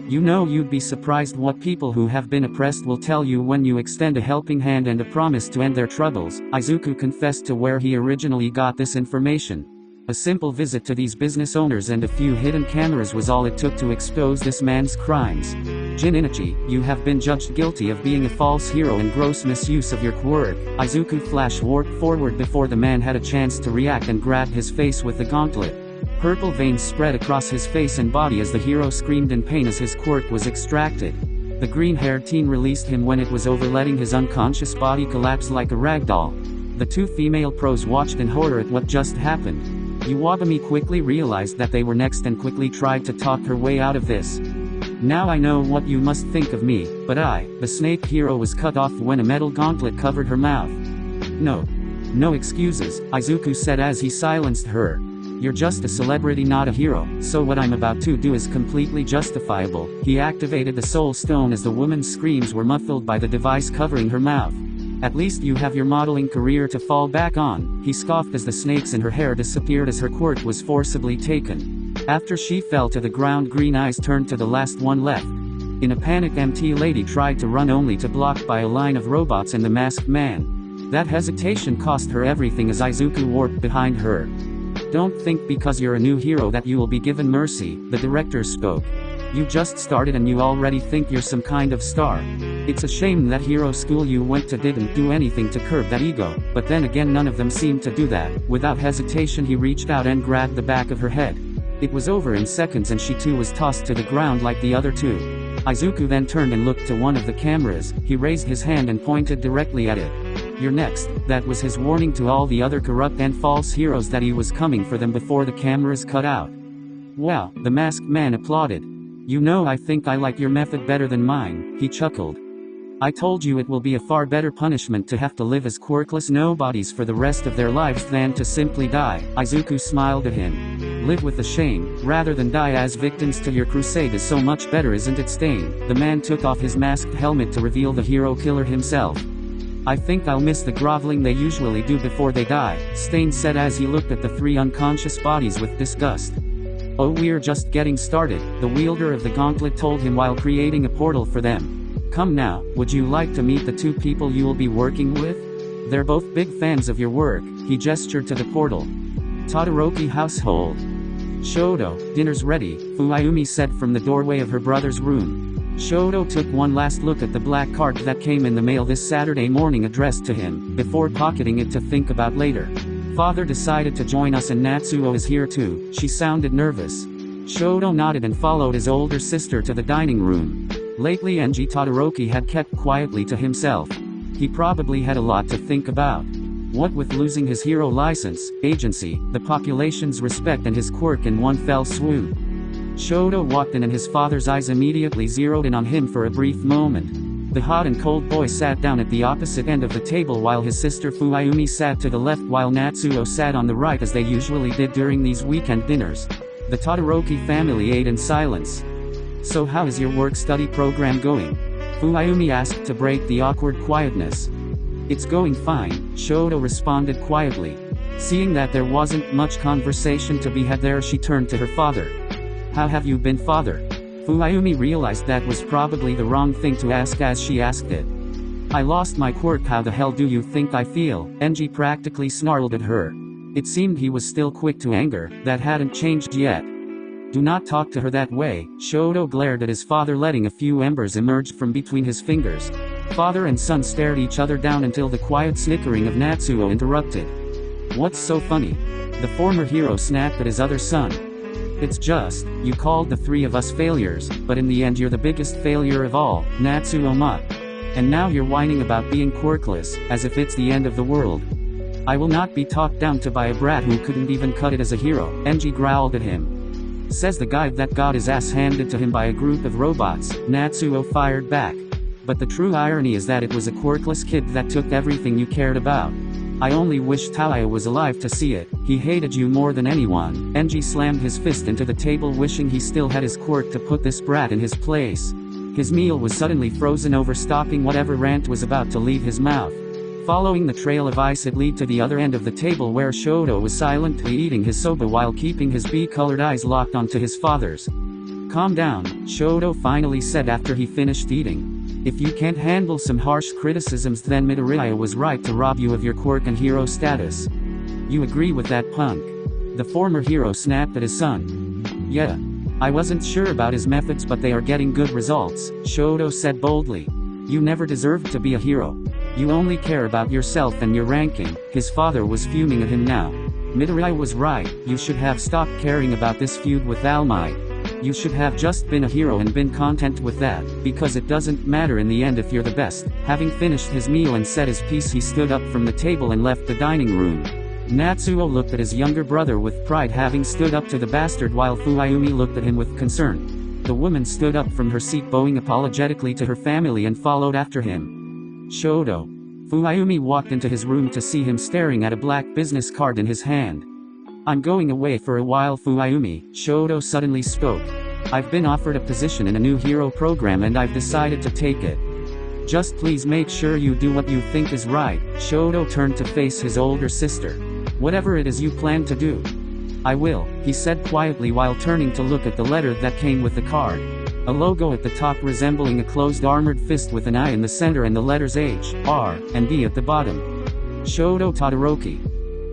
"You know, you'd be surprised what people who have been oppressed will tell you when you extend a helping hand and a promise to end their troubles." Izuku confessed to where he originally got this information. A simple visit to these business owners and a few hidden cameras was all it took to expose this man's crimes. "Jin Inichi, you have been judged guilty of being a false hero and gross misuse of your quirk." Izuku flash warped forward before the man had a chance to react and grabbed his face with the gauntlet. Purple veins spread across his face and body as the hero screamed in pain as his quirk was extracted. The green-haired teen released him when it was over, letting his unconscious body collapse like a ragdoll. The 2 female pros watched in horror at what just happened. Iwabumi quickly realized that they were next and quickly tried to talk her way out of this. "Now I know what you must think of me, but the snake hero was cut off when a metal gauntlet covered her mouth." No excuses," Izuku said as he silenced her. "You're just a celebrity, not a hero, so what I'm about to do is completely justifiable." He activated the soul stone as the woman's screams were muffled by the device covering her mouth. "At least you have your modeling career to fall back on," he scoffed as the snakes in her hair disappeared as her quirk was forcibly taken. After she fell to the ground, green eyes turned to the last one left. In a panic, MT Lady tried to run, only to block by a line of robots and the masked man. That hesitation cost her everything as Izuku warped behind her. "Don't think because you're a new hero that you will be given mercy," the director spoke. "You just started and you already think you're some kind of star. It's a shame that hero school you went to didn't do anything to curb that ego, but then again none of them seemed to do that." Without hesitation he reached out and grabbed the back of her head. It was over in seconds and she too was tossed to the ground like the other 2. Izuku then turned and looked to one of the cameras. He raised his hand and pointed directly at it. "You're next." That was his warning to all the other corrupt and false heroes that he was coming for them before the cameras cut out. "Wow," the masked man applauded. "You know, I think I like your method better than mine," he chuckled. "I told you it will be a far better punishment to have to live as quirkless nobodies for the rest of their lives than to simply die." Izuku smiled at him. "Live with the shame, rather than die as victims to your crusade is so much better, isn't it, Stain?" The man took off his masked helmet to reveal the hero killer himself. "I think I'll miss the groveling they usually do before they die," Stain said as he looked at the 3 unconscious bodies with disgust. "Oh, we're just getting started," the wielder of the gauntlet told him while creating a portal for them. Come now, would you like to meet the two people you'll be working with? They're both big fans of your work, he gestured to the portal. Todoroki household. Shoto, dinner's ready, Fuyumi said from the doorway of her brother's room. Shoto took one last look at the black card that came in the mail this Saturday morning addressed to him, before pocketing it to think about later. Father decided to join us and Natsuo is here too, she sounded nervous. Shoto nodded and followed his older sister to the dining room. Lately Enji Todoroki had kept quietly to himself. He probably had a lot to think about. What with losing his hero license, agency, the population's respect and his quirk in one fell swoop. Shoto walked in and his father's eyes immediately zeroed in on him for a brief moment. The hot and cold boy sat down at the opposite end of the table while his sister Fuyumi sat to the left while Natsuo sat on the right as they usually did during these weekend dinners. The Todoroki family ate in silence. So how is your work-study program going? Fuyumi asked to break the awkward quietness. It's going fine, Shoto responded quietly. Seeing that there wasn't much conversation to be had there she turned to her father. How have you been, father? Fuyumi realized that was probably the wrong thing to ask as she asked it. I lost my quirk, how the hell do you think I feel? Enji practically snarled at her. It seemed he was still quick to anger, that hadn't changed yet. Do not talk to her that way, Shoto glared at his father letting a few embers emerge from between his fingers. Father and son stared each other down until the quiet snickering of Natsuo interrupted. What's so funny? The former hero snapped at his other son. It's just, you called the three of us failures, but in the end you're the biggest failure of all, Natsuo mutt. And now you're whining about being quirkless, as if it's the end of the world. I will not be talked down to by a brat who couldn't even cut it as a hero, Enji growled at him. Says the guy that got his ass handed to him by a group of robots, Natsuo fired back. But the true irony is that it was a quirkless kid that took everything you cared about. I only wish Taia was alive to see it, he hated you more than anyone. Enji slammed his fist into the table wishing he still had his quirk to put this brat in his place. His meal was suddenly frozen over, stopping whatever rant was about to leave his mouth. Following the trail of ice it led to the other end of the table where Shoto was silently eating his soba while keeping his bee-colored eyes locked onto his father's. Calm down, Shoto finally said after he finished eating. If you can't handle some harsh criticisms then Midoriya was right to rob you of your quirk and hero status. You agree with that, punk? The former hero snapped at his son. Yeah. I wasn't sure about his methods but they are getting good results, Shoto said boldly. You never deserved to be a hero. You only care about yourself and your ranking. His father was fuming at him now. Midoriya was right, you should have stopped caring about this feud with All Might. You should have just been a hero and been content with that, because it doesn't matter in the end if you're the best. Having finished his meal and said his piece he stood up from the table and left the dining room. Natsuo looked at his younger brother with pride having stood up to the bastard while Fuyumi looked at him with concern. The woman stood up from her seat bowing apologetically to her family and followed after him. Shoto. Fuyumi walked into his room to see him staring at a black business card in his hand. I'm going away for a while, Fuyumi, Shoto suddenly spoke. I've been offered a position in a new hero program and I've decided to take it. Just please make sure you do what you think is right. Shoto turned to face his older sister. Whatever it is you plan to do. I will, he said quietly while turning to look at the letter that came with the card. A logo at the top resembling a closed armored fist with an eye in the center and the letters H, R, and D at the bottom. Shoto Todoroki.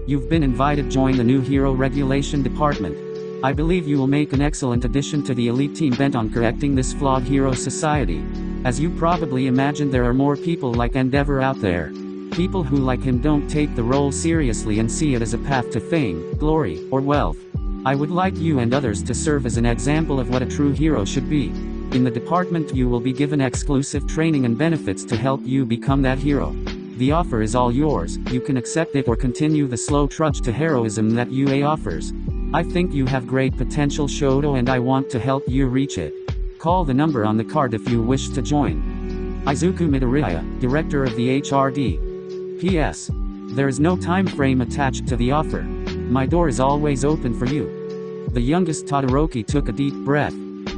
You've been invited to join the new Hero Regulation Department. I believe you will make an excellent addition to the elite team bent on correcting this flawed hero society. As you probably imagined, there are more people like Endeavor out there. People who like him don't take the role seriously and see it as a path to fame, glory, or wealth. I would like you and others to serve as an example of what a true hero should be. In the department you will be given exclusive training and benefits to help you become that hero. The offer is all yours, you can accept it or continue the slow trudge to heroism that UA offers. I think you have great potential, Shoto, and I want to help you reach it. Call the number on the card if you wish to join. Izuku Midoriya, Director of the HRD. P.S. There is no time frame attached to the offer. My door is always open for you. The youngest Todoroki took a deep breath.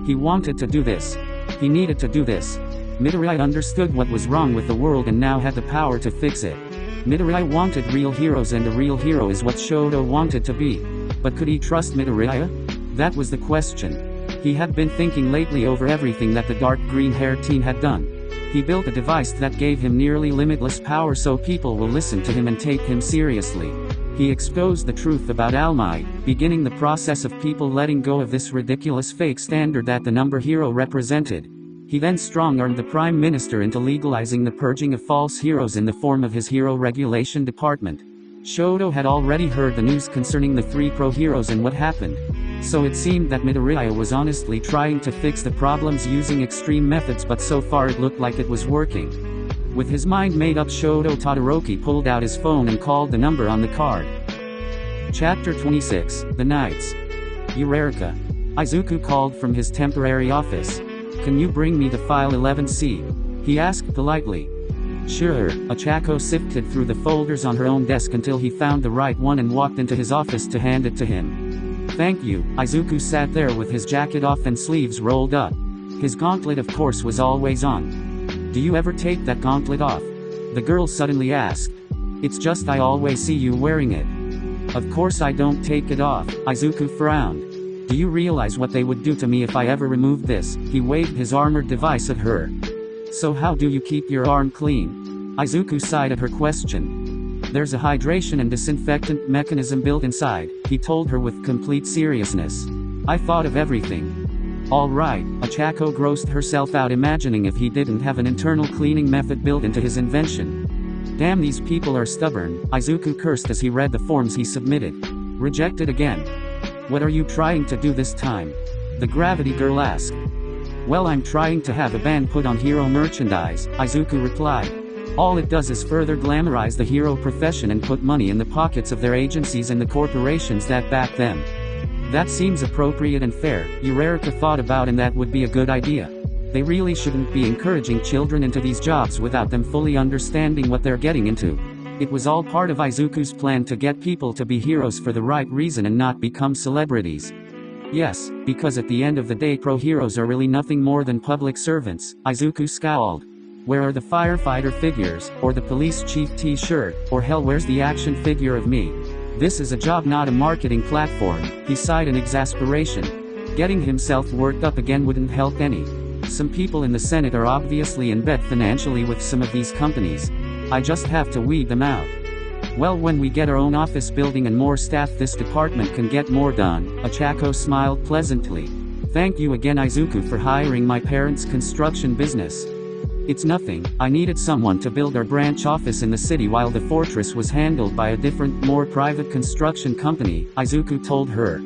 He wanted to do this. He needed to do this. Midoriya understood what was wrong with the world and now had the power to fix it. Midoriya wanted real heroes and a real hero is what Shoto wanted to be. But could he trust Midoriya? That was the question. He had been thinking lately over everything that the dark green-haired teen had done. He built a device that gave him nearly limitless power so people will listen to him and take him seriously. He exposed the truth about All Might, beginning the process of people letting go of this ridiculous fake standard that the number hero represented. He then strong-armed the Prime Minister into legalizing the purging of false heroes in the form of his Hero Regulation Department. Shoto had already heard the news concerning the 3 pro-heroes and what happened. So it seemed that Midoriya was honestly trying to fix the problems using extreme methods, but so far it looked like it was working. With his mind made up, Shoto Todoroki pulled out his phone and called the number on the card. Chapter 26, The Knights. Eureka. Izuku called from his temporary office. "Can you bring me the file 11C? He asked politely. Sure. Ochako sifted through the folders on her own desk until he found the right one and walked into his office to hand it to him. Thank you. Izuku sat there with his jacket off and sleeves rolled up. His gauntlet of course was always on. Do you ever take that gauntlet off? The girl suddenly asked. It's just I always see you wearing it. Of course I don't take it off, Izuku frowned. Do you realize what they would do to me if I ever removed this? He waved his armored device at her. So how do you keep your arm clean? Izuku sighed at her question. There's a hydration and disinfectant mechanism built inside, he told her with complete seriousness. I thought of everything. Alright, Ochako grossed herself out imagining if he didn't have an internal cleaning method built into his invention. Damn, these people are stubborn, Izuku cursed as he read the forms he submitted. Rejected again. What are you trying to do this time? The gravity girl asked. Well, I'm trying to have a ban put on hero merchandise, Izuku replied. All it does is further glamorize the hero profession and put money in the pockets of their agencies and the corporations that back them. That seems appropriate and fair, Eureka thought about, and that would be a good idea. They really shouldn't be encouraging children into these jobs without them fully understanding what they're getting into. It was all part of Izuku's plan to get people to be heroes for the right reason and not become celebrities. Yes, because at the end of the day pro-heroes are really nothing more than public servants, Izuku scowled. Where are the firefighter figures, or the police chief t-shirt, or hell where's the action figure of me? This is a job, not a marketing platform, he sighed in exasperation. Getting himself worked up again wouldn't help any. Some people in the Senate are obviously in bed financially with some of these companies. I just have to weed them out. Well, when we get our own office building and more staff, this department can get more done, Ochako smiled pleasantly. Thank you again, Izuku, for hiring my parents' construction business. It's nothing, I needed someone to build our branch office in the city while the fortress was handled by a different, more private construction company, Izuku told her.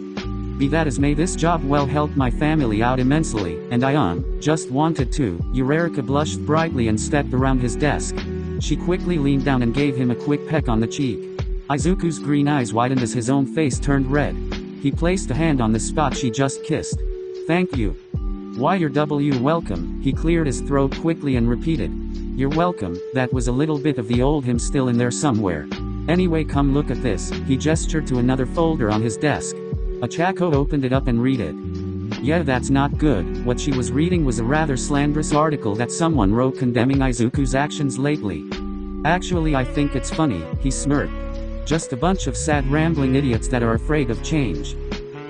Be that as may, this job well helped my family out immensely, and I just wanted to. Eureka blushed brightly and stepped around his desk. She quickly leaned down and gave him a quick peck on the cheek. Izuku's green eyes widened as his own face turned red. He placed a hand on the spot she just kissed. Thank you. Why, you're welcome, he cleared his throat quickly and repeated. You're welcome. That was a little bit of the old him still in there somewhere. Anyway, come look at this, he gestured to another folder on his desk. Ochako opened it up and read it. Yeah, that's not good. What she was reading was a rather slanderous article that someone wrote condemning Izuku's actions lately. Actually, I think it's funny, he smirked. Just a bunch of sad rambling idiots that are afraid of change.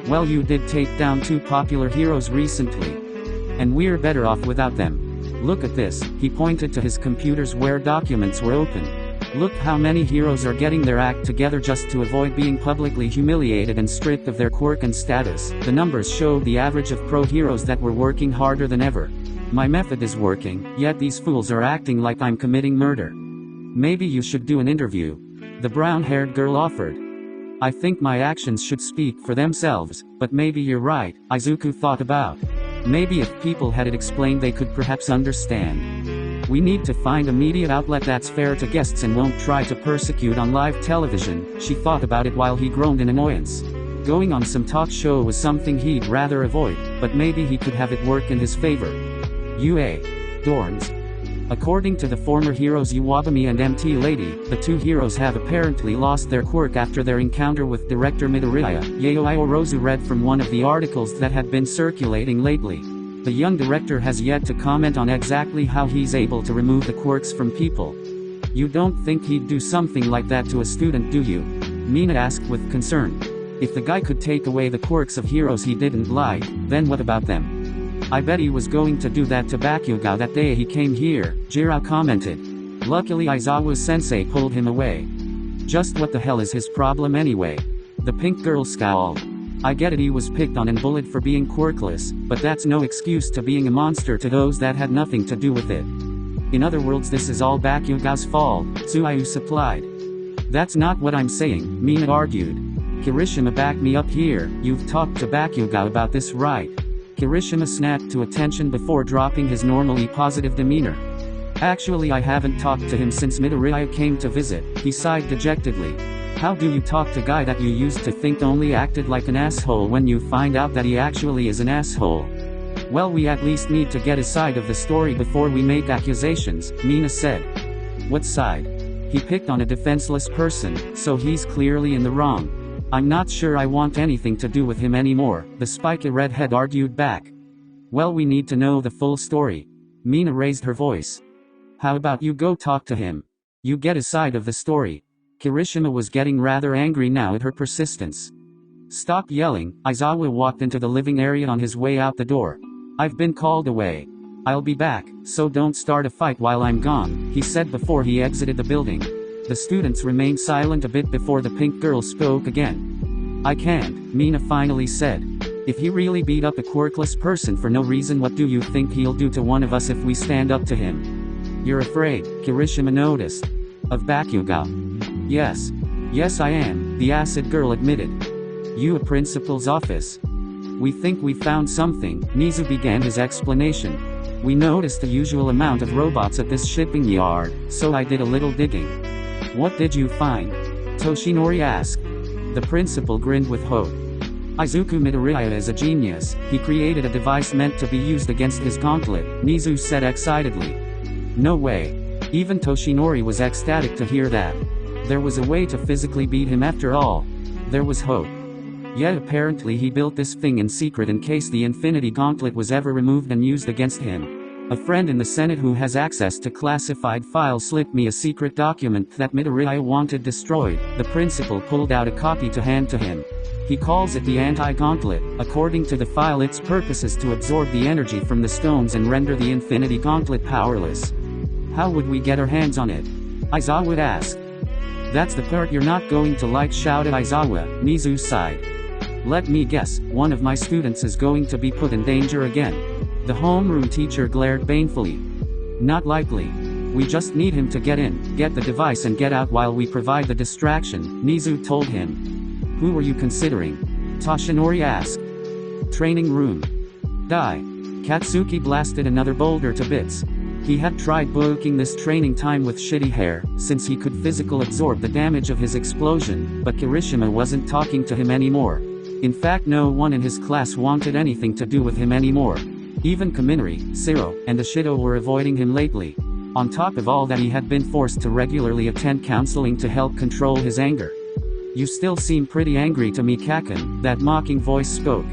Well, you did take down 2 popular heroes recently. And we're better off without them. Look at this, he pointed to his computers where documents were open. Look how many heroes are getting their act together just to avoid being publicly humiliated and stripped of their quirk and status. The numbers showed the average of pro heroes that were working harder than ever. My method is working, yet these fools are acting like I'm committing murder. Maybe you should do an interview. The brown-haired girl offered. I think my actions should speak for themselves, but maybe you're right, Izuku thought about. Maybe if people had it explained they could perhaps understand. We need to find a media outlet that's fair to guests and won't try to persecute on live television, she thought about it while he groaned in annoyance. Going on some talk show was something he'd rather avoid, but maybe he could have it work in his favor. Dorns. According to the former heroes Uwabami and MT Lady, the 2 heroes have apparently lost their quirk after their encounter with director Midoriya, Yayoi Orozu read from one of the articles that had been circulating lately. The young director has yet to comment on exactly how he's able to remove the quirks from people. You don't think he'd do something like that to a student, do you? Mina asked with concern. If the guy could take away the quirks of heroes he didn't like, then what about them? I bet he was going to do that to Bakugo that day he came here, Jiro commented. Luckily Aizawa-sensei pulled him away. Just what the hell is his problem anyway? The pink girl scowled. I get it, he was picked on and bullied for being quirkless, but that's no excuse to being a monster to those that had nothing to do with it. In other words, this is all Bakugo's fault, Tsuyu supplied. That's not what I'm saying, Mina argued. Kirishima, back me up here, you've talked to Bakugo about this, right? Kirishima snapped to attention before dropping his normally positive demeanor. Actually, I haven't talked to him since Midoriya came to visit, he sighed dejectedly. How do you talk to guy that you used to think only acted like an asshole when you find out that he actually is an asshole? Well, we at least need to get his side of the story before we make accusations, Mina said. What side? He picked on a defenseless person, so he's clearly in the wrong. I'm not sure I want anything to do with him anymore, the spiky redhead argued back. Well, we need to know the full story. Mina raised her voice. How about you go talk to him? You get his side of the story. Kirishima was getting rather angry now at her persistence. Stop yelling, Aizawa walked into the living area on his way out the door. I've been called away. I'll be back, so don't start a fight while I'm gone, he said before he exited the building. The students remained silent a bit before the pink girl spoke again. I can't, Mina finally said. If he really beat up a quirkless person for no reason, what do you think he'll do to one of us if we stand up to him? You're afraid, Kirishima noticed. Of Bakugo? Yes. Yes I am, the acid girl admitted. You a principal's office? We think we found something, Nezu began his explanation. We noticed the usual amount of robots at this shipping yard, so I did a little digging. What did you find? Toshinori asked. The principal grinned with hope. Izuku Midoriya is a genius, he created a device meant to be used against his gauntlet, Nezu said excitedly. No way. Even Toshinori was ecstatic to hear that. There was a way to physically beat him after all. There was hope. Yet apparently he built this thing in secret in case the Infinity Gauntlet was ever removed and used against him. A friend in the Senate who has access to classified files slipped me a secret document that Midoriya wanted destroyed. The principal pulled out a copy to hand to him. He calls it the anti-gauntlet. According to the file, its purpose is to absorb the energy from the stones and render the Infinity Gauntlet powerless. How would we get our hands on it? Aizawa asked. That's the part you're not going to like, shouted Aizawa, Nezu sighed. Let me guess, one of my students is going to be put in danger again. The homeroom teacher glared banefully. Not likely. We just need him to get in, get the device and get out while we provide the distraction, Nezu told him. Who were you considering? Toshinori asked. Training room. Die. Katsuki blasted another boulder to bits. He had tried booking this training time with shitty hair, since he could physically absorb the damage of his explosion, but Kirishima wasn't talking to him anymore. In fact, no one in his class wanted anything to do with him anymore. Even Kaminari, Siro, and the Shoto were avoiding him lately. On top of all that, he had been forced to regularly attend counseling to help control his anger. You still seem pretty angry to me, Kaken, that mocking voice spoke.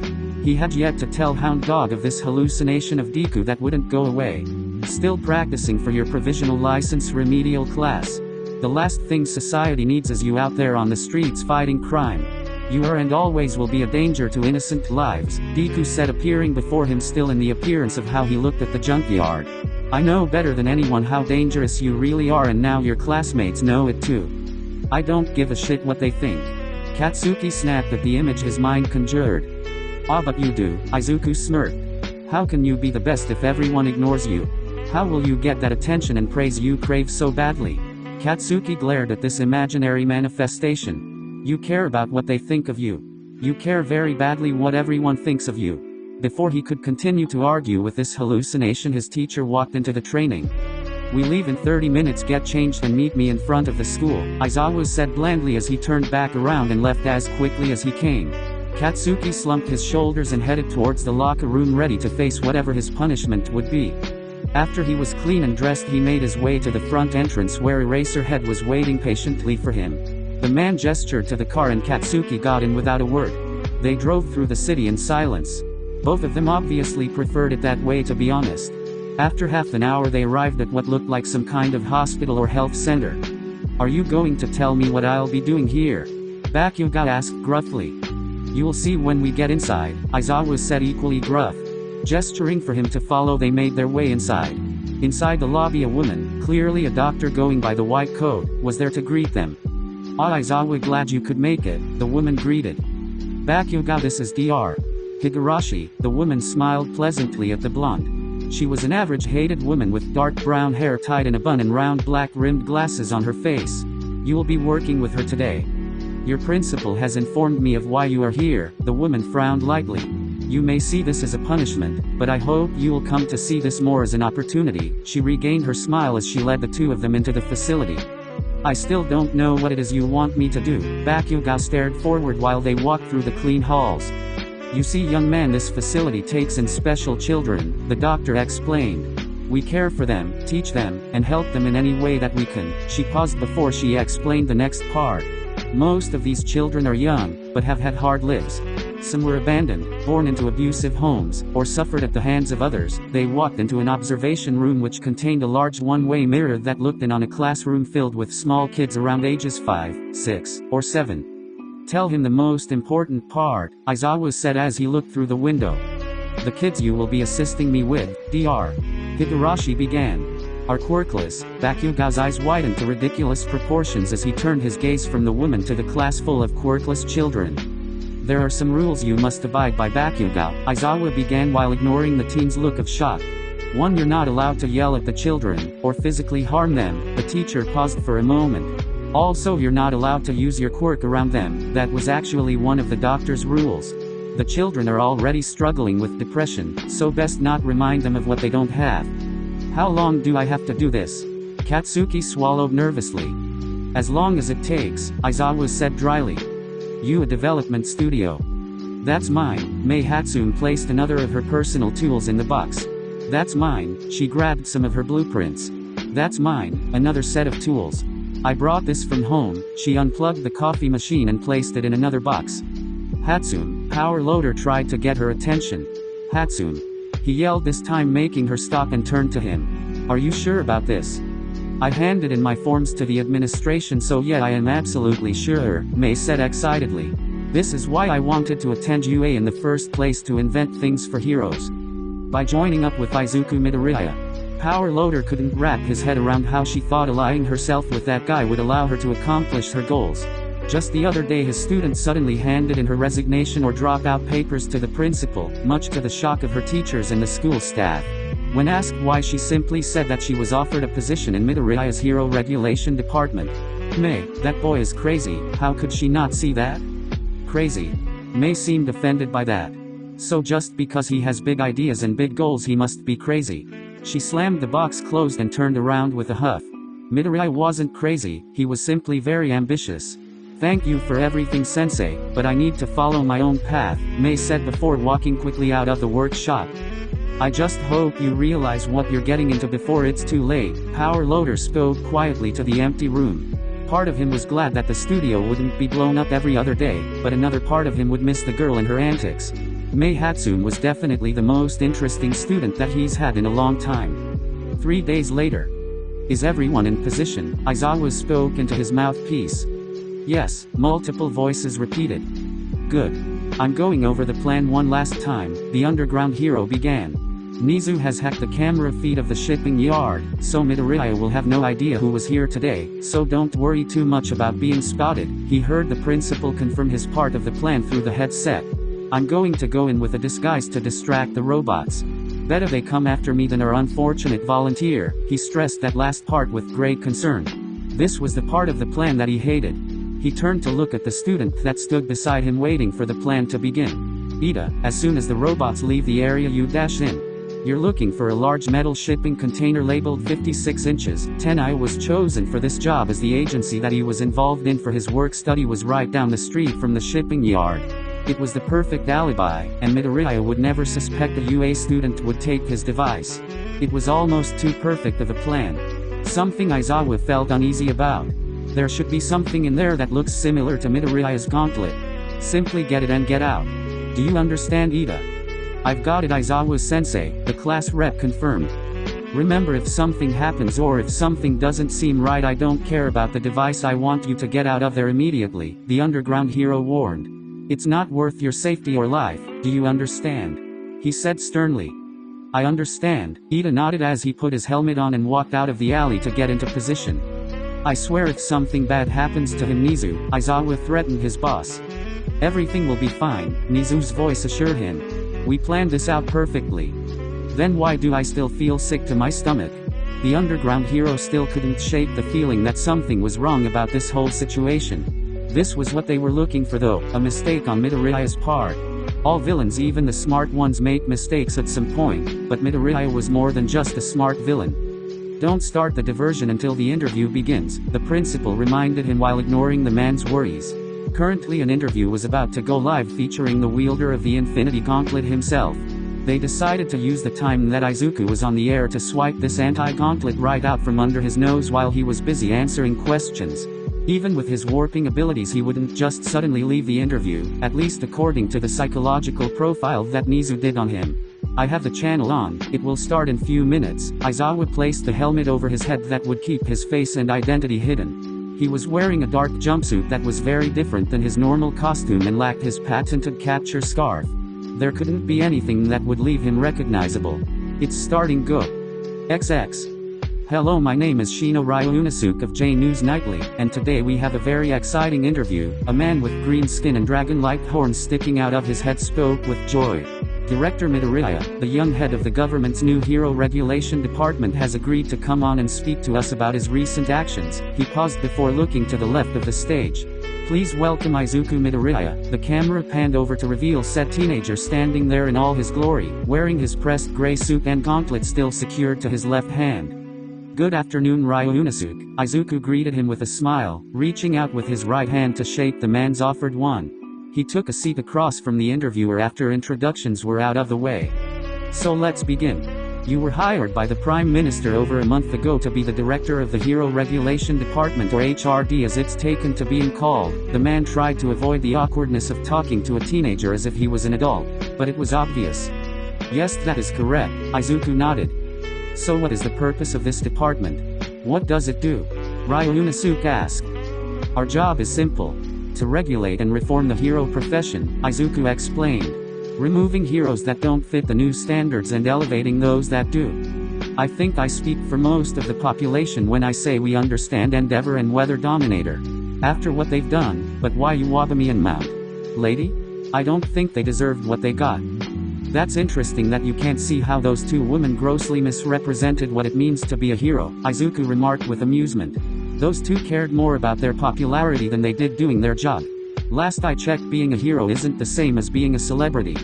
He had yet to tell Hound Dog of this hallucination of Deku that wouldn't go away. Still practicing for your provisional license remedial class. The last thing society needs is you out there on the streets fighting crime. You are and always will be a danger to innocent lives, Deku said, appearing before him still in the appearance of how he looked at the junkyard. I know better than anyone how dangerous you really are, and now your classmates know it too. I don't give a shit what they think. Katsuki snapped at the image his mind conjured. Ah, but you do, Izuku smirked. How can you be the best if everyone ignores you? How will you get that attention and praise you crave so badly? Katsuki glared at this imaginary manifestation. You care about what they think of you. You care very badly what everyone thinks of you. Before he could continue to argue with this hallucination, his teacher walked into the training. We leave in 30 minutes, get changed and meet me in front of the school, Aizawa said blandly as he turned back around and left as quickly as he came. Katsuki slumped his shoulders and headed towards the locker room, ready to face whatever his punishment would be. After he was clean and dressed, he made his way to the front entrance where Eraserhead was waiting patiently for him. The man gestured to the car and Katsuki got in without a word. They drove through the city in silence. Both of them obviously preferred it that way, to be honest. After half an hour they arrived at what looked like some kind of hospital or health center. Are you going to tell me what I'll be doing here? Bakugo asked gruffly. You'll see when we get inside, Aizawa said equally gruff. Gesturing for him to follow, they made their way inside. Inside the lobby, a woman, clearly a doctor going by the white coat, was there to greet them. "Ah, Aizawa, glad you could make it," the woman greeted. "Bakugo, this is Dr. Higurashi," the woman smiled pleasantly at the blonde. She was an average-heighted woman with dark brown hair tied in a bun and round black-rimmed glasses on her face. "You will be working with her today. Your principal has informed me of why you are here," the woman frowned lightly. "You may see this as a punishment, but I hope you will come to see this more as an opportunity." She regained her smile as she led the two of them into the facility. "I still don't know what it is you want me to do." Bakugo stared forward while they walked through the clean halls. "You see, young man, this facility takes in special children," the doctor explained. "We care for them, teach them, and help them in any way that we can." She paused before she explained the next part. "Most of these children are young, but have had hard lives. Some were abandoned, born into abusive homes, or suffered at the hands of others." They walked into an observation room which contained a large one-way mirror that looked in on a classroom filled with small kids around ages 5, 6, or 7. "Tell him the most important part," Aizawa said as he looked through the window. "The kids you will be assisting me with," Dr. Higurashi began, "are quirkless." Bakugo's eyes widened to ridiculous proportions as he turned his gaze from the woman to the class full of quirkless children. "There are some rules you must abide by, Bakugo," Aizawa began while ignoring the teen's look of shock. "1. You're not allowed to yell at the children, or physically harm them." The teacher paused for a moment. "Also, you're not allowed to use your quirk around them." That was actually one of the doctor's rules. The children are already struggling with depression, so best not remind them of what they don't have. "How long do I have to do this?" Katsuki swallowed nervously. "As long as it takes," Aizawa said dryly. "You a development studio?" "That's mine." Mei Hatsume placed another of her personal tools in the box. "That's mine." She grabbed some of her blueprints. "That's mine." Another set of tools. "I brought this from home." She unplugged the coffee machine and placed it in another box. "Hatsume." Power Loader tried to get her attention. "Hatsume," he yelled, this time making her stop and turn to him. "Are you sure about this?" "I handed in my forms to the administration, so yeah, I am absolutely sure," Mei said excitedly. "This is why I wanted to attend UA in the first place, to invent things for heroes. By joining up with Izuku Midoriya." Power Loader couldn't wrap his head around how she thought allying herself with that guy would allow her to accomplish her goals. Just the other day his student suddenly handed in her resignation or dropout papers to the principal, much to the shock of her teachers and the school staff. When asked why, she simply said that she was offered a position in Midoriya's hero regulation department. "Mei, that boy is crazy, how could she not see that?" "Crazy?" Mei seemed offended by that. "So just because he has big ideas and big goals he must be crazy?" She slammed the box closed and turned around with a huff. "Midoriya wasn't crazy, he was simply very ambitious." "Thank you for everything, sensei, but I need to follow my own path," Mei said before walking quickly out of the workshop. "I just hope you realize what you're getting into before it's too late," Power Loader spoke quietly to the empty room. Part of him was glad that the studio wouldn't be blown up every other day, but another part of him would miss the girl and her antics. Mei Hatsume was definitely the most interesting student that he's had in a long time. 3 days later. "Is everyone in position?" Aizawa spoke into his mouthpiece. "Yes," multiple voices repeated. "Good. I'm going over the plan one last time," the underground hero began. "Nezu has hacked the camera feed of the shipping yard, so Midoriya will have no idea who was here today, so don't worry too much about being spotted." He heard the principal confirm his part of the plan through the headset. "I'm going to go in with a disguise to distract the robots. Better they come after me than our unfortunate volunteer." He stressed that last part with great concern. This was the part of the plan that he hated. He turned to look at the student that stood beside him waiting for the plan to begin. "Ida, as soon as the robots leave the area you dash in. You're looking for a large metal shipping container labeled 56 inches. Tenai was chosen for this job as the agency that he was involved in for his work study was right down the street from the shipping yard. It was the perfect alibi, and Midoriya would never suspect a UA student would take his device. It was almost too perfect of a plan. Something Aizawa felt uneasy about. There should be something in there that looks similar to Midoriya's gauntlet. Simply get it and get out. Do you understand, Ida?" "I've got it, Aizawa-sensei," the class rep confirmed. "Remember, if something happens or if something doesn't seem right, I don't care about the device. I want you to get out of there immediately," the underground hero warned. "It's not worth your safety or life, do you understand?" he said sternly. I understand, Ida nodded as he put his helmet on and walked out of the alley to get into position. I swear if something bad happens to him, Nezu, Izawa threatened his boss. Everything will be fine, Nezu's voice assured him. We planned this out perfectly. Then why do I still feel sick to my stomach? The underground hero still couldn't shake the feeling that something was wrong about this whole situation. This was what they were looking for though, a mistake on Midoriya's part. All villains, even the smart ones, make mistakes at some point, but Midoriya was more than just a smart villain. Don't start the diversion until the interview begins, the principal reminded him while ignoring the man's worries. Currently an interview was about to go live featuring the wielder of the Infinity Gauntlet himself. They decided to use the time that Izuku was on the air to swipe this anti-gauntlet right out from under his nose while he was busy answering questions. Even with his warping abilities he wouldn't just suddenly leave the interview, at least according to the psychological profile that Nezu did on him. I have the channel on, it will start in few minutes. Izawa placed the helmet over his head that would keep his face and identity hidden. He was wearing a dark jumpsuit that was very different than his normal costume and lacked his patented capture scarf. There couldn't be anything that would leave him recognizable. It's starting go. XX. Hello, my name is Shino Ryunosuke of J News Nightly, and today we have a very exciting interview. A man with green skin and dragon-like horns sticking out of his head spoke with joy. Director Midoriya, the young head of the government's new hero regulation department, has agreed to come on and speak to us about his recent actions. He paused before looking to the left of the stage. Please welcome Izuku Midoriya. The camera panned over to reveal said teenager standing there in all his glory, wearing his pressed gray suit and gauntlet still secured to his left hand. Good afternoon, Ryunosuke. Izuku greeted him with a smile, reaching out with his right hand to shake the man's offered one. He took a seat across from the interviewer after introductions were out of the way. So let's begin. You were hired by the Prime Minister over a month ago to be the director of the Hero Regulation Department, or HRD as it's taken to being called. The man tried to avoid the awkwardness of talking to a teenager as if he was an adult, but it was obvious. Yes, that is correct, Izuku nodded. So what is the purpose of this department? What does it do? Ryunosuke asked. Our job is simple. To regulate and reform the hero profession, Izuku explained. Removing heroes that don't fit the new standards and elevating those that do. I think I speak for most of the population when I say we understand Endeavor and Weather Dominator. After what they've done, but why Iwabumi and Mount? Lady? I don't think they deserved what they got. That's interesting that you can't see how those two women grossly misrepresented what it means to be a hero, Izuku remarked with amusement. Those two cared more about their popularity than they did doing their job. Last I checked, being a hero isn't the same as being a celebrity.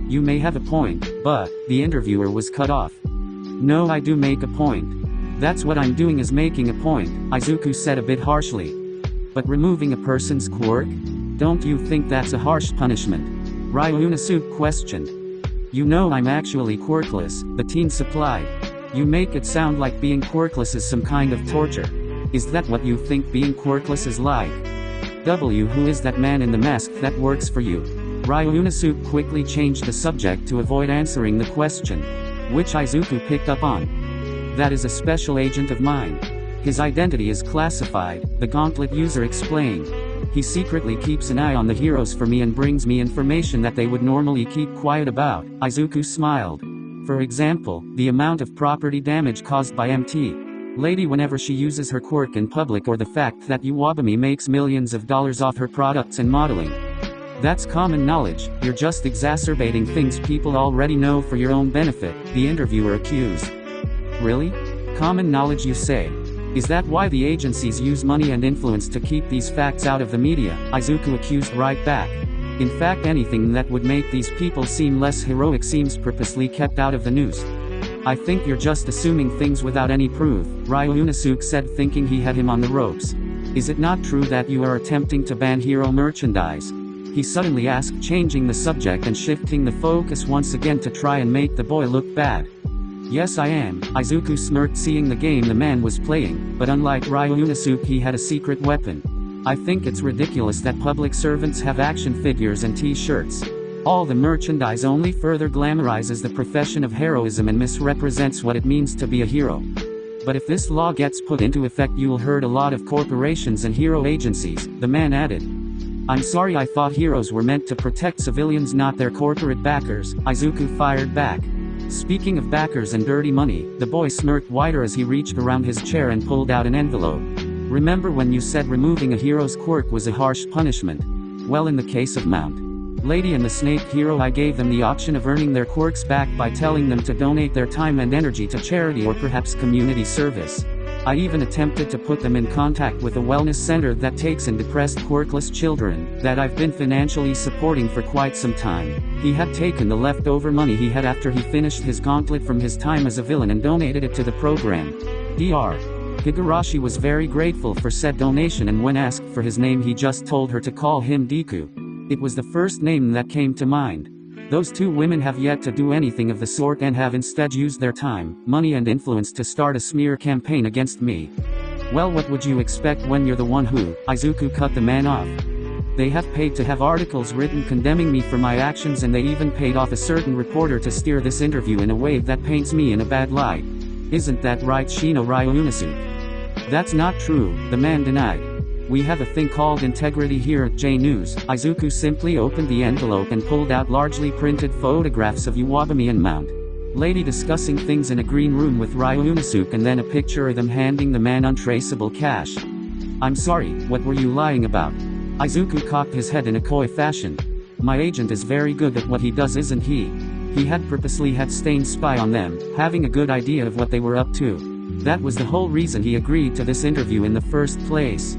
You may have a point, but, the interviewer was cut off. No, I do make a point. That's what I'm doing, is making a point, Izuku said a bit harshly. But removing a person's quirk? Don't you think that's a harsh punishment? Ryunosuke questioned. You know I'm actually quirkless, the teen supplied. You make it sound like being quirkless is some kind of torture. Is that what you think being quirkless is like? Who is that man in the mask that works for you? Ryunosuke quickly changed the subject to avoid answering the question, which Izuku picked up on. That is a special agent of mine. His identity is classified, the Gauntlet user explained. He secretly keeps an eye on the heroes for me and brings me information that they would normally keep quiet about, Izuku smiled. For example, the amount of property damage caused by MT. Lady whenever she uses her quirk in public, or the fact that Iwabumi makes millions of dollars off her products and modeling. That's common knowledge, you're just exacerbating things people already know for your own benefit, the interviewer accused. Really? Common knowledge, you say? Is that why the agencies use money and influence to keep these facts out of the media? Izuku accused right back. In fact, anything that would make these people seem less heroic seems purposely kept out of the news. I think you're just assuming things without any proof, Ryunosuke said, thinking he had him on the ropes. Is it not true that you are attempting to ban hero merchandise? He suddenly asked, changing the subject and shifting the focus once again to try and make the boy look bad. Yes, I am, Izuku smirked, seeing the game the man was playing, but unlike Ryunosuke, he had a secret weapon. I think it's ridiculous that public servants have action figures and t-shirts. All the merchandise only further glamorizes the profession of heroism and misrepresents what it means to be a hero. But if this law gets put into effect, you'll hurt a lot of corporations and hero agencies, the man added. I'm sorry, I thought heroes were meant to protect civilians, not their corporate backers, Izuku fired back. Speaking of backers and dirty money, the boy smirked wider as he reached around his chair and pulled out an envelope. Remember when you said removing a hero's quirk was a harsh punishment? Well, in the case of Mount Lady and the Snake Hero, I gave them the option of earning their quirks back by telling them to donate their time and energy to charity or perhaps community service. I even attempted to put them in contact with a wellness center that takes in depressed quirkless children, that I've been financially supporting for quite some time. He had taken the leftover money he had after he finished his gauntlet from his time as a villain and donated it to the program. Dr. Higurashi was very grateful for said donation, and when asked for his name he just told her to call him Deku. It was the first name that came to mind. Those two women have yet to do anything of the sort and have instead used their time, money and influence to start a smear campaign against me. Well, what would you expect when you're the one who, Izuku cut the man off. They have paid to have articles written condemning me for my actions, and they even paid off a certain reporter to steer this interview in a way that paints me in a bad light. Isn't that right, Shino Ryunosuke? That's not true, the man denied. We have a thing called integrity here at J News. Izuku simply opened the envelope and pulled out largely printed photographs of Iwabumi and Mount Lady discussing things in a green room with Ryunosuke, and then a picture of them handing the man untraceable cash. I'm sorry, what were you lying about? Izuku cocked his head in a coy fashion. My agent is very good at what he does, isn't he? He had purposely had Stain spy on them, having a good idea of what they were up to. That was the whole reason he agreed to this interview in the first place.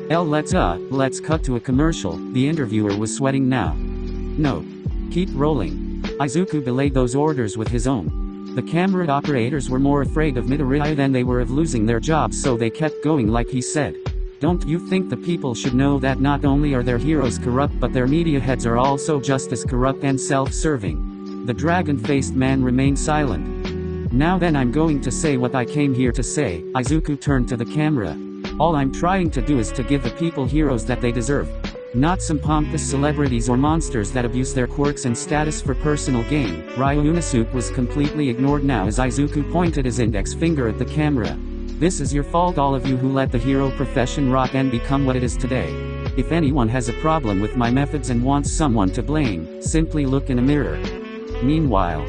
Let's cut to a commercial. The interviewer was sweating now. No. Keep rolling. Izuku belayed those orders with his own. The camera operators were more afraid of Midoriya than they were of losing their jobs, so they kept going like he said. Don't you think the people should know that not only are their heroes corrupt, but their media heads are also just as corrupt and self-serving? The dragon-faced man remained silent. Now then, I'm going to say what I came here to say. Izuku turned to the camera. All I'm trying to do is to give the people heroes that they deserve. Not some pompous celebrities or monsters that abuse their quirks and status for personal gain. Ryunosuke was completely ignored now as Izuku pointed his index finger at the camera. This is your fault, all of you who let the hero profession rot and become what it is today. If anyone has a problem with my methods and wants someone to blame, simply look in a mirror. Meanwhile,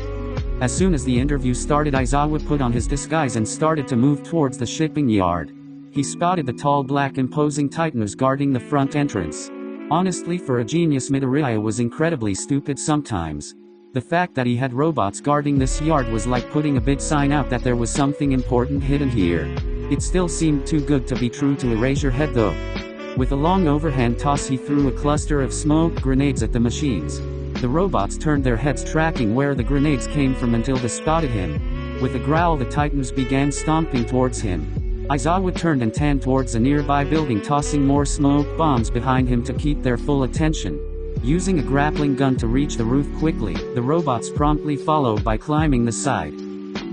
as soon as the interview started, Aizawa put on his disguise and started to move towards the shipping yard. He spotted the tall black imposing titans guarding the front entrance. Honestly, for a genius, Midoriya was incredibly stupid sometimes. The fact that he had robots guarding this yard was like putting a big sign out that there was something important hidden here. It still seemed too good to be true to erase your head though. With a long overhand toss he threw a cluster of smoke grenades at the machines. The robots turned their heads tracking where the grenades came from until they spotted him. With a growl the titans began stomping towards him. Aizawa turned and tanned towards a nearby building, tossing more smoke bombs behind him to keep their full attention. Using a grappling gun to reach the roof quickly, the robots promptly followed by climbing the side.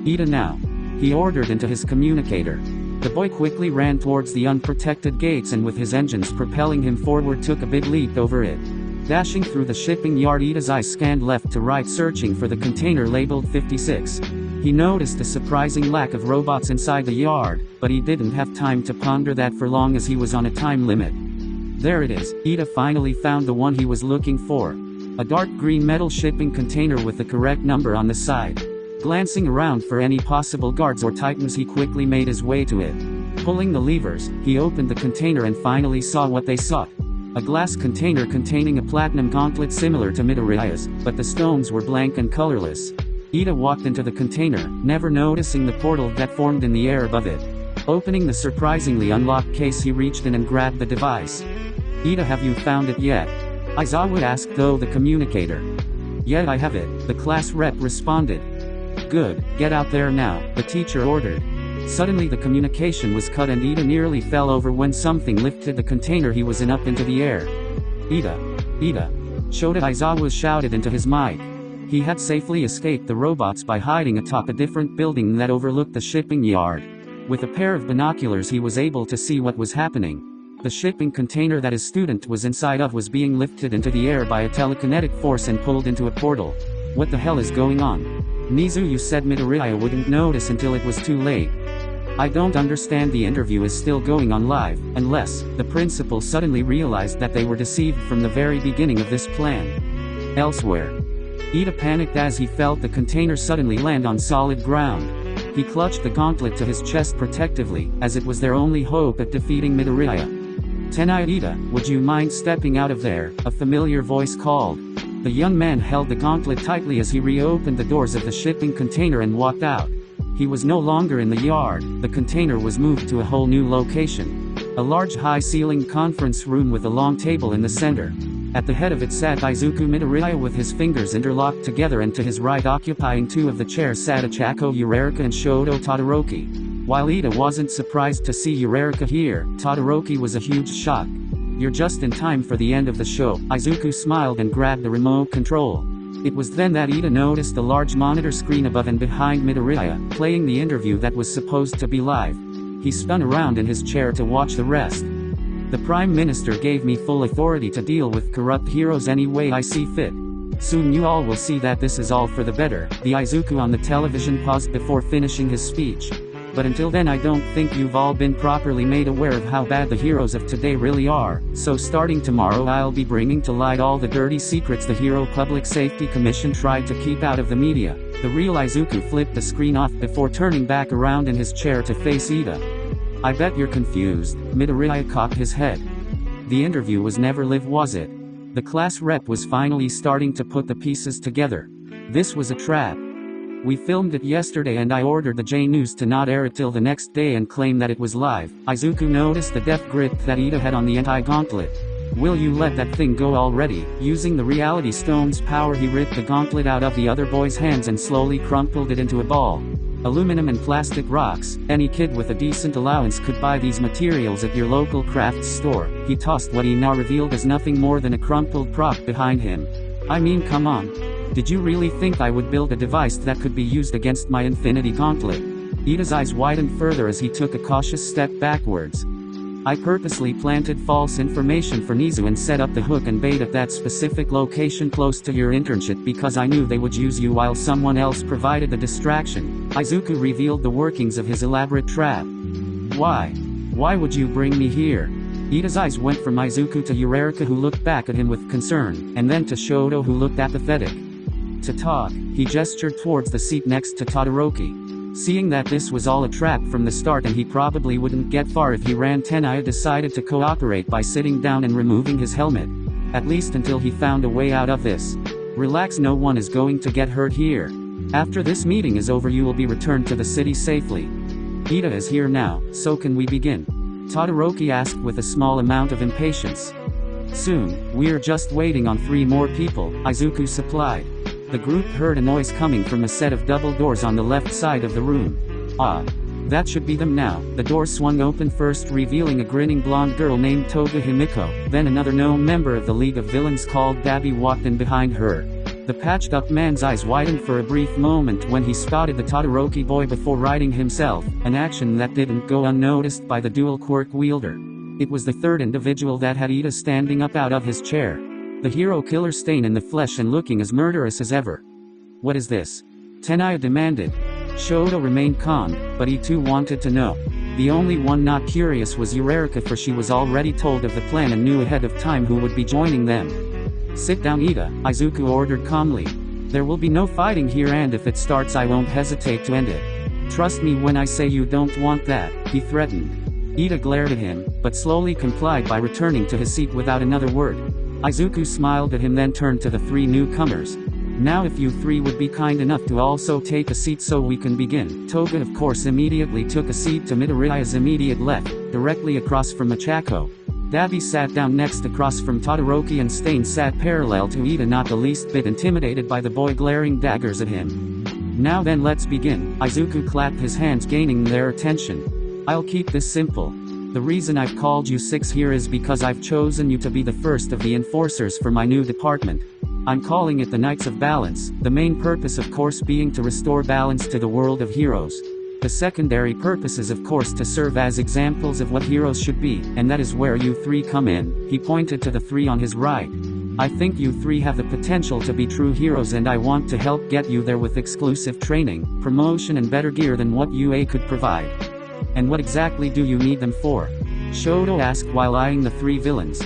Ida now. He ordered into his communicator. The boy quickly ran towards the unprotected gates and with his engines propelling him forward took a big leap over it. Dashing through the shipping yard, Ida's eyes scanned left to right searching for the container labeled 56. He noticed a surprising lack of robots inside the yard, but he didn't have time to ponder that for long as he was on a time limit. There it is. Ida finally found the one he was looking for. A dark green metal shipping container with the correct number on the side. Glancing around for any possible guards or titans, he quickly made his way to it. Pulling the levers, he opened the container and finally saw what they sought. A glass container containing a platinum gauntlet similar to Midoriya's, but the stones were blank and colorless. Ida walked into the container, never noticing the portal that formed in the air above it. Opening the surprisingly unlocked case, he reached in and grabbed the device. Ida, have you found it yet? Aizawa asked though the communicator. Yeah, I have it, the class rep responded. Good, get out there now, the teacher ordered. Suddenly the communication was cut and Ida nearly fell over when something lifted the container he was in up into the air. Ida! Ida! Shoto, Aizawa shouted into his mic. He had safely escaped the robots by hiding atop a different building that overlooked the shipping yard. With a pair of binoculars he was able to see what was happening. The shipping container that his student was inside of was being lifted into the air by a telekinetic force and pulled into a portal. What the hell is going on? Nezu, you said Midoriya wouldn't notice until it was too late. I don't understand. The interview is still going on live, unless the principal suddenly realized that they were deceived from the very beginning of this plan. Elsewhere, Ida panicked as he felt the container suddenly land on solid ground. He clutched the gauntlet to his chest protectively, as it was their only hope at defeating Midoriya. "Tenai Ida, would you mind stepping out of there?" a familiar voice called. The young man held the gauntlet tightly as he reopened the doors of the shipping container and walked out. He was no longer in the yard. The container was moved to a whole new location. A large high-ceilinged conference room with a long table in the center. At the head of it sat Izuku Midoriya with his fingers interlocked together, and to his right, occupying two of the chairs, sat Ochako Uraraka and Shoto Todoroki. While Ida wasn't surprised to see Uraraka here, Todoroki was a huge shock. "You're just in time for the end of the show." Izuku smiled and grabbed the remote control. It was then that Ida noticed the large monitor screen above and behind Midoriya, playing the interview that was supposed to be live. He spun around in his chair to watch the rest. "The Prime Minister gave me full authority to deal with corrupt heroes any way I see fit. Soon you all will see that this is all for the better." The Izuku on the television paused before finishing his speech. "But until then, I don't think you've all been properly made aware of how bad the heroes of today really are, so starting tomorrow I'll be bringing to light all the dirty secrets the Hero Public Safety Commission tried to keep out of the media." The real Izuku flipped the screen off before turning back around in his chair to face Ida. "I bet you're confused." Midoriya cocked his head. "The interview was never live, was it?" The class rep was finally starting to put the pieces together. "This was a trap. We filmed it yesterday and I ordered the J News to not air it till the next day and claim that it was live." Izuku noticed the death grip that Ida had on the anti-gauntlet. "Will you let that thing go already?" Using the reality stone's power, he ripped the gauntlet out of the other boy's hands and slowly crumpled it into a ball. "Aluminum and plastic rocks. Any kid with a decent allowance could buy these materials at your local crafts store." He tossed what he now revealed as nothing more than a crumpled prop behind him. "I mean, come on. Did you really think I would build a device that could be used against my infinity gauntlet?" Ida's eyes widened further as he took a cautious step backwards. "I purposely planted false information for Nezu and set up the hook and bait at that specific location close to your internship because I knew they would use you while someone else provided the distraction." Izuku revealed the workings of his elaborate trap. "Why? Why would you bring me here?" Ida's eyes went from Izuku to Uraraka, who looked back at him with concern, and then to Shoto, who looked apathetic. "To talk." He gestured towards the seat next to Todoroki. Seeing that this was all a trap from the start and he probably wouldn't get far if he ran, Tenaya decided to cooperate by sitting down and removing his helmet. At least until he found a way out of this. "Relax, no one is going to get hurt here. After this meeting is over you will be returned to the city safely. Ida is here now, so can we begin?" Todoroki asked with a small amount of impatience. "Soon, we're just waiting on 3 more people," Izuku supplied. The group heard a noise coming from a set of double doors on the left side of the room. "Ah. That should be them now." The door swung open first, revealing a grinning blonde girl named Toga Himiko, then another known member of the League of Villains called Dabi walked in behind her. The patched-up man's eyes widened for a brief moment when he spotted the Todoroki boy before righting himself, an action that didn't go unnoticed by the dual quirk wielder. It was the third individual that had Ida standing up out of his chair. The hero killer stain in the flesh and looking as murderous as ever. "What is this?" Tenaya demanded. Shoto remained calm, but he too wanted to know. The only one not curious was Uraraka, for she was already told of the plan and knew ahead of time who would be joining them. "Sit down, Ida," Izuku ordered calmly. "There will be no fighting here, and if it starts I won't hesitate to end it. Trust me when I say you don't want that," he threatened. Ida glared at him, but slowly complied by returning to his seat without another word. Izuku smiled at him, then turned to the 3 newcomers. "Now if you 3 would be kind enough to also take a seat so we can begin." Toga of course immediately took a seat to Midoriya's immediate left, directly across from Ochako. Dabi sat down next across from Todoroki, and Stain sat parallel to Ida, not the least bit intimidated by the boy glaring daggers at him. "Now then, let's begin." Izuku clapped his hands, gaining their attention. "I'll keep this simple. The reason I've called you 6 here is because I've chosen you to be the first of the enforcers for my new department. I'm calling it the Knights of Balance, the main purpose of course being to restore balance to the world of heroes. The secondary purpose is of course to serve as examples of what heroes should be, and that is where you 3 come in." He pointed to the 3 on his right. "I think you 3 have the potential to be true heroes, and I want to help get you there with exclusive training, promotion and better gear than what UA could provide. And what exactly do you need them for? Shoto asked while eyeing the 3 villains.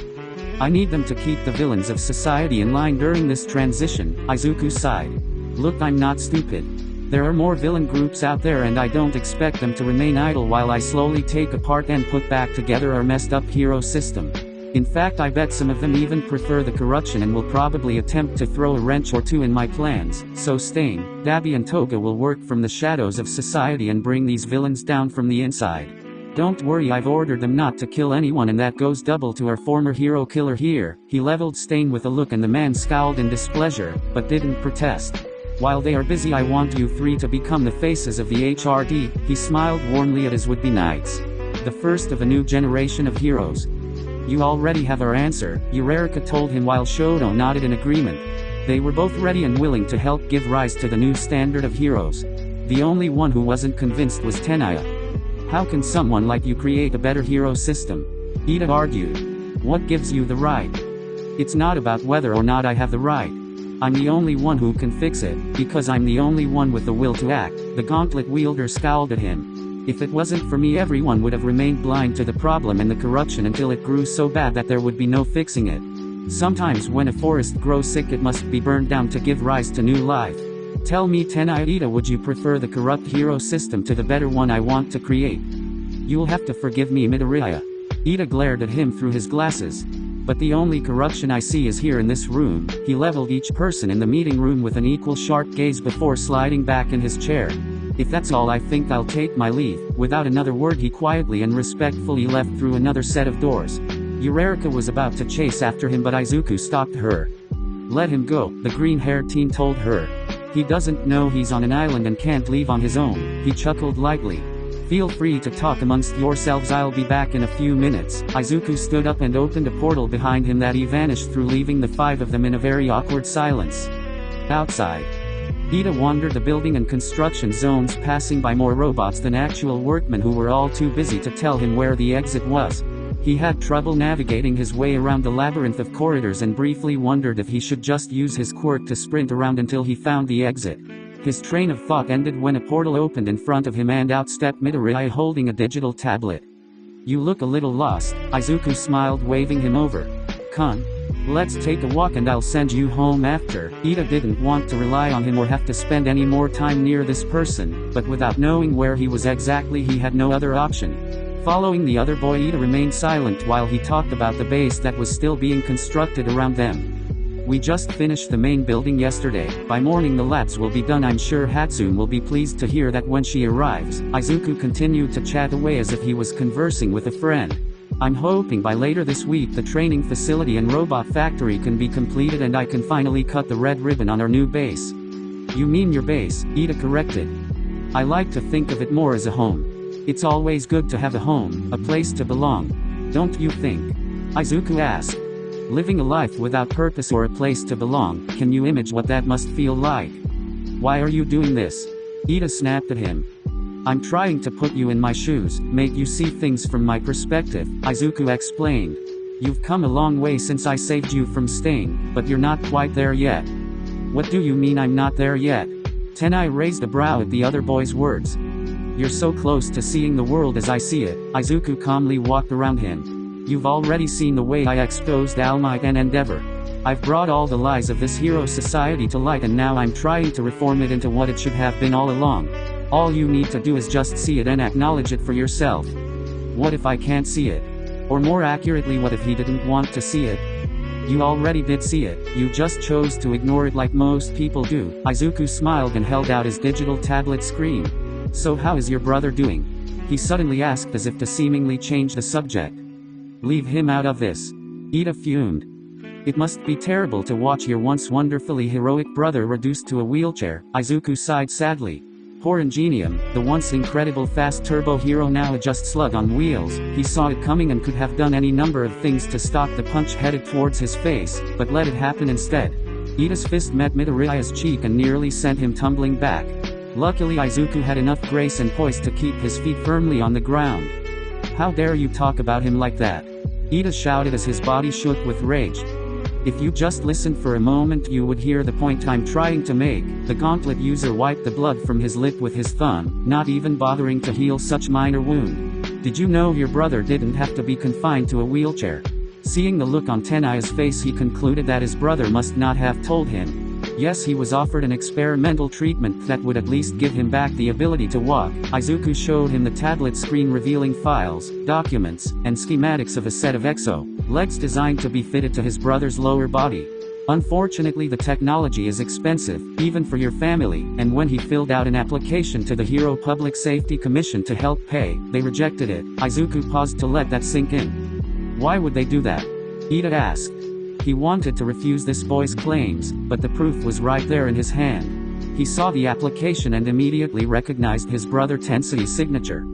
I need them to keep the villains of society in line during this transition, Izuku sighed. Look, I'm not stupid. There are more villain groups out there and I don't expect them to remain idle while I slowly take apart and put back together our messed up hero system. In fact, I bet some of them even prefer the corruption and will probably attempt to throw a wrench or two in my plans, so Stain, Dabi and Toga will work from the shadows of society and bring these villains down from the inside. Don't worry, I've ordered them not to kill anyone, and that goes double to our former hero killer here. He leveled Stain with a look and the man scowled in displeasure, but didn't protest. While they are busy, I want you 3 to become the faces of the HRD, he smiled warmly at his would-be knights. The first of a new generation of heroes. You already have our answer, Urarika told him while Shoto nodded in agreement. They were both ready and willing to help give rise to the new standard of heroes. The only one who wasn't convinced was Tenaya. How can someone like you create a better hero system? Ida argued. What gives you the right? It's not about whether or not I have the right. I'm the only one who can fix it, because I'm the only one with the will to act. The gauntlet wielder scowled at him. If it wasn't for me, everyone would have remained blind to the problem and the corruption until it grew so bad that there would be no fixing it. Sometimes when a forest grows sick, it must be burned down to give rise to new life. Tell me, Tenaya, would you prefer the corrupt hero system to the better one I want to create? You'll have to forgive me, Midoriya. Ida glared at him through his glasses. But the only corruption I see is here in this room. He leveled each person in the meeting room with an equal sharp gaze before sliding back in his chair. If that's all, I think I'll take my leave. Without another word, he quietly and respectfully left through another set of doors. Urarika was about to chase after him, but Izuku stopped her. Let him go, the green-haired teen told her. He doesn't know he's on an island and can't leave on his own. He chuckled lightly. Feel free to talk amongst yourselves, I'll be back in a few minutes. Izuku stood up and opened a portal behind him that he vanished through, leaving the 5 of them in a very awkward silence. Outside, Ida wandered the building and construction zones, passing by more robots than actual workmen who were all too busy to tell him where the exit was. He had trouble navigating his way around the labyrinth of corridors and briefly wondered if he should just use his quirk to sprint around until he found the exit. His train of thought ended when a portal opened in front of him and out stepped Midoriya holding a digital tablet. You look a little lost, Izuku smiled, waving him over. Come. Let's take a walk and I'll send you home after. Ida didn't want to rely on him or have to spend any more time near this person, but without knowing where he was exactly, he had no other option. Following the other boy, Ida remained silent while he talked about the base that was still being constructed around them. We just finished the main building yesterday. By morning the labs will be done. I'm sure Hatsume will be pleased to hear that when she arrives. Izuku continued to chat away as if he was conversing with a friend. I'm hoping by later this week the training facility and robot factory can be completed and I can finally cut the red ribbon on our new base. You mean your base, Ida corrected. I like to think of it more as a home. It's always good to have a home, a place to belong. Don't you think? Izuku asked. Living a life without purpose or a place to belong, can you imagine what that must feel like? Why are you doing this? Ida snapped at him. I'm trying to put you in my shoes, make you see things from my perspective, Izuku explained. You've come a long way since I saved you from Stain, but you're not quite there yet. What do you mean I'm not there yet? Tenai raised a brow at the other boy's words. You're so close to seeing the world as I see it. Izuku calmly walked around him. You've already seen the way I exposed All Might and Endeavor. I've brought all the lies of this hero society to light and now I'm trying to reform it into what it should have been all along. All you need to do is just see it and acknowledge it for yourself. What if I can't see it? Or more accurately, what if he didn't want to see it? You already did see it, you just chose to ignore it like most people do. Izuku smiled and held out his digital tablet screen. So how is your brother doing? He suddenly asked as if to seemingly change the subject. Leave him out of this. Ida fumed. It must be terrible to watch your once wonderfully heroic brother reduced to a wheelchair, Izuku sighed sadly. Poor Ingenium, the once incredible fast turbo hero, now a just slug on wheels. He saw it coming and could have done any number of things to stop the punch headed towards his face, but let it happen instead. Ida's fist met Midoriya's cheek and nearly sent him tumbling back. Luckily Izuku had enough grace and poise to keep his feet firmly on the ground. How dare you talk about him like that? Ida shouted as his body shook with rage. If you just listened for a moment you would hear the point I'm trying to make. The gauntlet user wiped the blood from his lip with his thumb, not even bothering to heal such minor wound. Did you know your brother didn't have to be confined to a wheelchair? Seeing the look on Tenaya's face he concluded that his brother must not have told him. Yes, he was offered an experimental treatment that would at least give him back the ability to walk. Izuku showed him the tablet screen revealing files, documents, and schematics of a set of exo legs designed to be fitted to his brother's lower body. Unfortunately the technology is expensive, even for your family, and when he filled out an application to the Hero Public Safety Commission to help pay, they rejected it. Izuku paused to let that sink in. Why would they do that? Ida asked. He wanted to refuse this boy's claims, but the proof was right there in his hand. He saw the application and immediately recognized his brother Tensei's signature.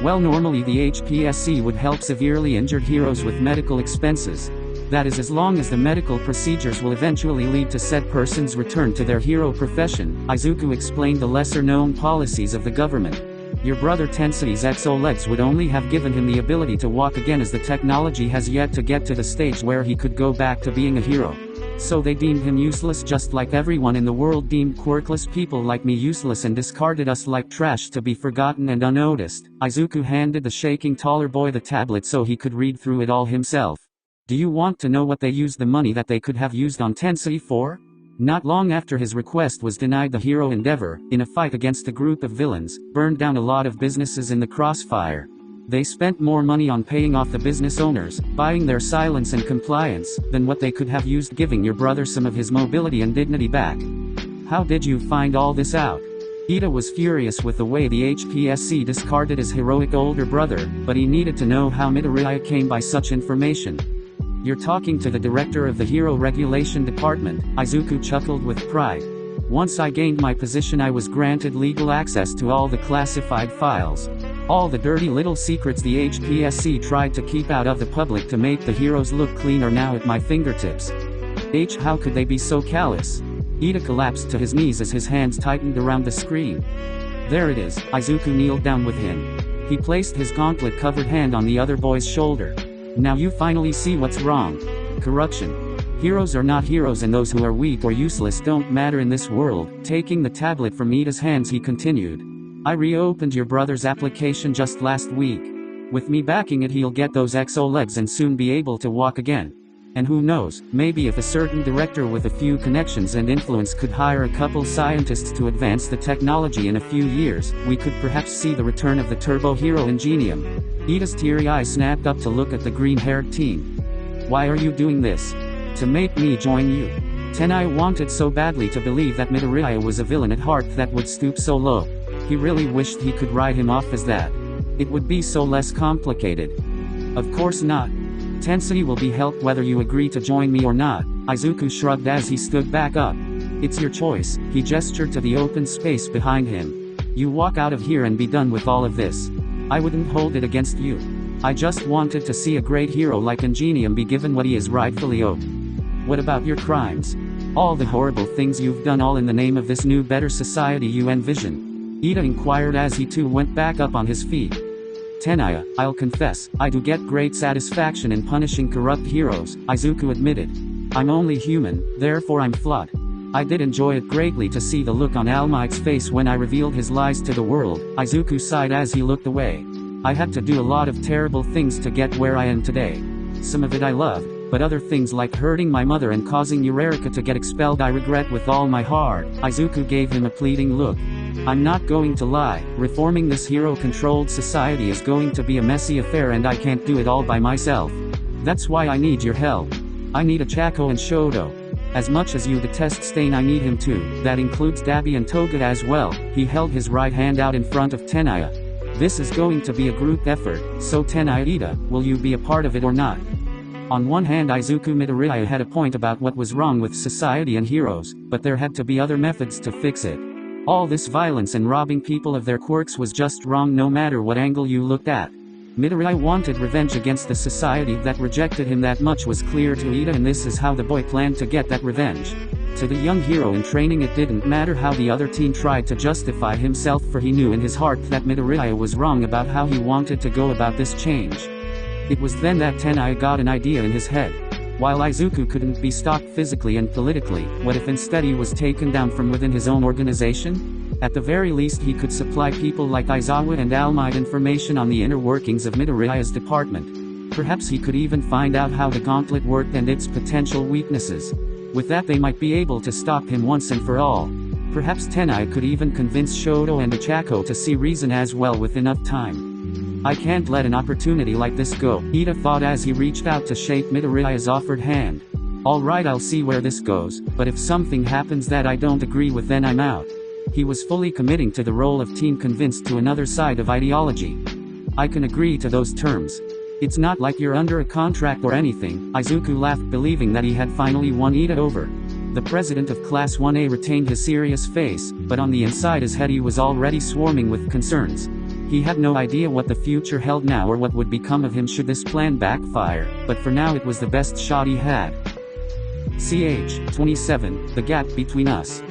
Well, normally the HPSC would help severely injured heroes with medical expenses. That is, as long as the medical procedures will eventually lead to said person's return to their hero profession. Izuku explained the lesser-known policies of the government. Your brother Tensei's exo legs would only have given him the ability to walk again, as the technology has yet to get to the stage where he could go back to being a hero. So they deemed him useless, just like everyone in the world deemed quirkless people like me useless and discarded us like trash to be forgotten and unnoticed. Izuku handed the shaking taller boy the tablet so he could read through it all himself. Do you want to know what they used the money that they could have used on Tensei for? Not long after his request was denied, the hero Endeavor, in a fight against a group of villains, burned down a lot of businesses in the crossfire. They spent more money on paying off the business owners, buying their silence and compliance, than what they could have used giving your brother some of his mobility and dignity back. How did you find all this out? Ida was furious with the way the HPSC discarded his heroic older brother, but he needed to know how Midoriya came by such information. You're talking to the director of the Hero Regulation Department, Izuku chuckled with pride. Once I gained my position I was granted legal access to all the classified files. All the dirty little secrets the HPSC tried to keep out of the public to make the heroes look clean are now at my fingertips. How could they be so callous? Ida collapsed to his knees as his hands tightened around the screen. There it is. Izuku kneeled down with him. He placed his gauntlet-covered hand on the other boy's shoulder. Now you finally see what's wrong. Corruption. Heroes are not heroes, and those who are weak or useless don't matter in this world. Taking the tablet from Ida's hands he continued. I reopened your brother's application just last week. With me backing it he'll get those exo legs and soon be able to walk again. And who knows, maybe if a certain director with a few connections and influence could hire a couple scientists to advance the technology in a few years, we could perhaps see the return of the turbo hero Ingenium. Ida's teary eyes snapped up to look at the green-haired teen. Why are you doing this? To make me join you. Tenai wanted so badly to believe that Midoriya was a villain at heart that would stoop so low. He really wished he could write him off as that. It would be so less complicated. Of course not. Tensei will be helped whether you agree to join me or not. Izuku shrugged as he stood back up. It's your choice. He gestured to the open space behind him. You walk out of here and be done with all of this. I wouldn't hold it against you. I just wanted to see a great hero like Ingenium be given what he is rightfully owed. What about your crimes? All the horrible things you've done, all in the name of this new better society you envision? Ida inquired as he too went back up on his feet. Tenaya, I'll confess, I do get great satisfaction in punishing corrupt heroes, Izuku admitted. I'm only human, therefore I'm flawed. I did enjoy it greatly to see the look on All Might's face when I revealed his lies to the world. Izuku sighed as he looked away. I had to do a lot of terrible things to get where I am today. Some of it I loved, but other things like hurting my mother and causing Eureka to get expelled I regret with all my heart. Izuku gave him a pleading look. I'm not going to lie, reforming this hero-controlled society is going to be a messy affair and I can't do it all by myself. That's why I need your help. I need a Chako and Shoto. As much as you detest Stain I need him too, that includes Dabi and Toga as well. He held his right hand out in front of Tenaya. This is going to be a group effort, so Tenaya Ida, will you be a part of it or not? On one hand Izuku Midoriya had a point about what was wrong with society and heroes, but there had to be other methods to fix it. All this violence and robbing people of their quirks was just wrong no matter what angle you looked at. Midoriya wanted revenge against the society that rejected him, that much was clear to Ida, and this is how the boy planned to get that revenge. To the young hero in training it didn't matter how the other teen tried to justify himself, for he knew in his heart that Midoriya was wrong about how he wanted to go about this change. It was then that Tenai got an idea in his head. While Izuku couldn't be stopped physically and politically, what if instead he was taken down from within his own organization? At the very least he could supply people like Aizawa and All Might information on the inner workings of Midoriya's department. Perhaps he could even find out how the gauntlet worked and its potential weaknesses. With that they might be able to stop him once and for all. Perhaps Tenai could even convince Shoto and Ichako to see reason as well with enough time. I can't let an opportunity like this go, Ida thought as he reached out to shake Midoriya's offered hand. Alright, I'll see where this goes, but if something happens that I don't agree with then I'm out. He was fully committing to the role of teen convinced to another side of ideology. I can agree to those terms. It's not like you're under a contract or anything, Izuku laughed, believing that he had finally won Ida over. The president of Class 1A retained his serious face, but on the inside his head he was already swarming with concerns. He had no idea what the future held now or what would become of him should this plan backfire, but for now it was the best shot he had. Ch. 27, The Gap Between Us.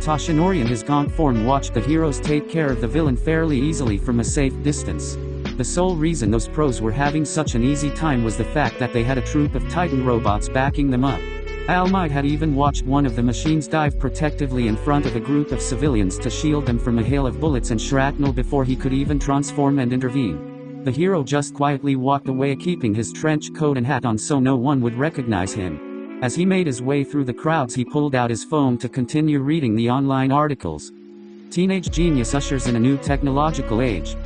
Toshinori in his gaunt form watched the heroes take care of the villain fairly easily from a safe distance. The sole reason those pros were having such an easy time was the fact that they had a troop of Titan robots backing them up. All Might had even watched one of the machines dive protectively in front of a group of civilians to shield them from a hail of bullets and shrapnel before he could even transform and intervene. The hero just quietly walked away, keeping his trench coat and hat on so no one would recognize him. As he made his way through the crowds he pulled out his phone to continue reading the online articles. Teenage genius ushers in a new technological age.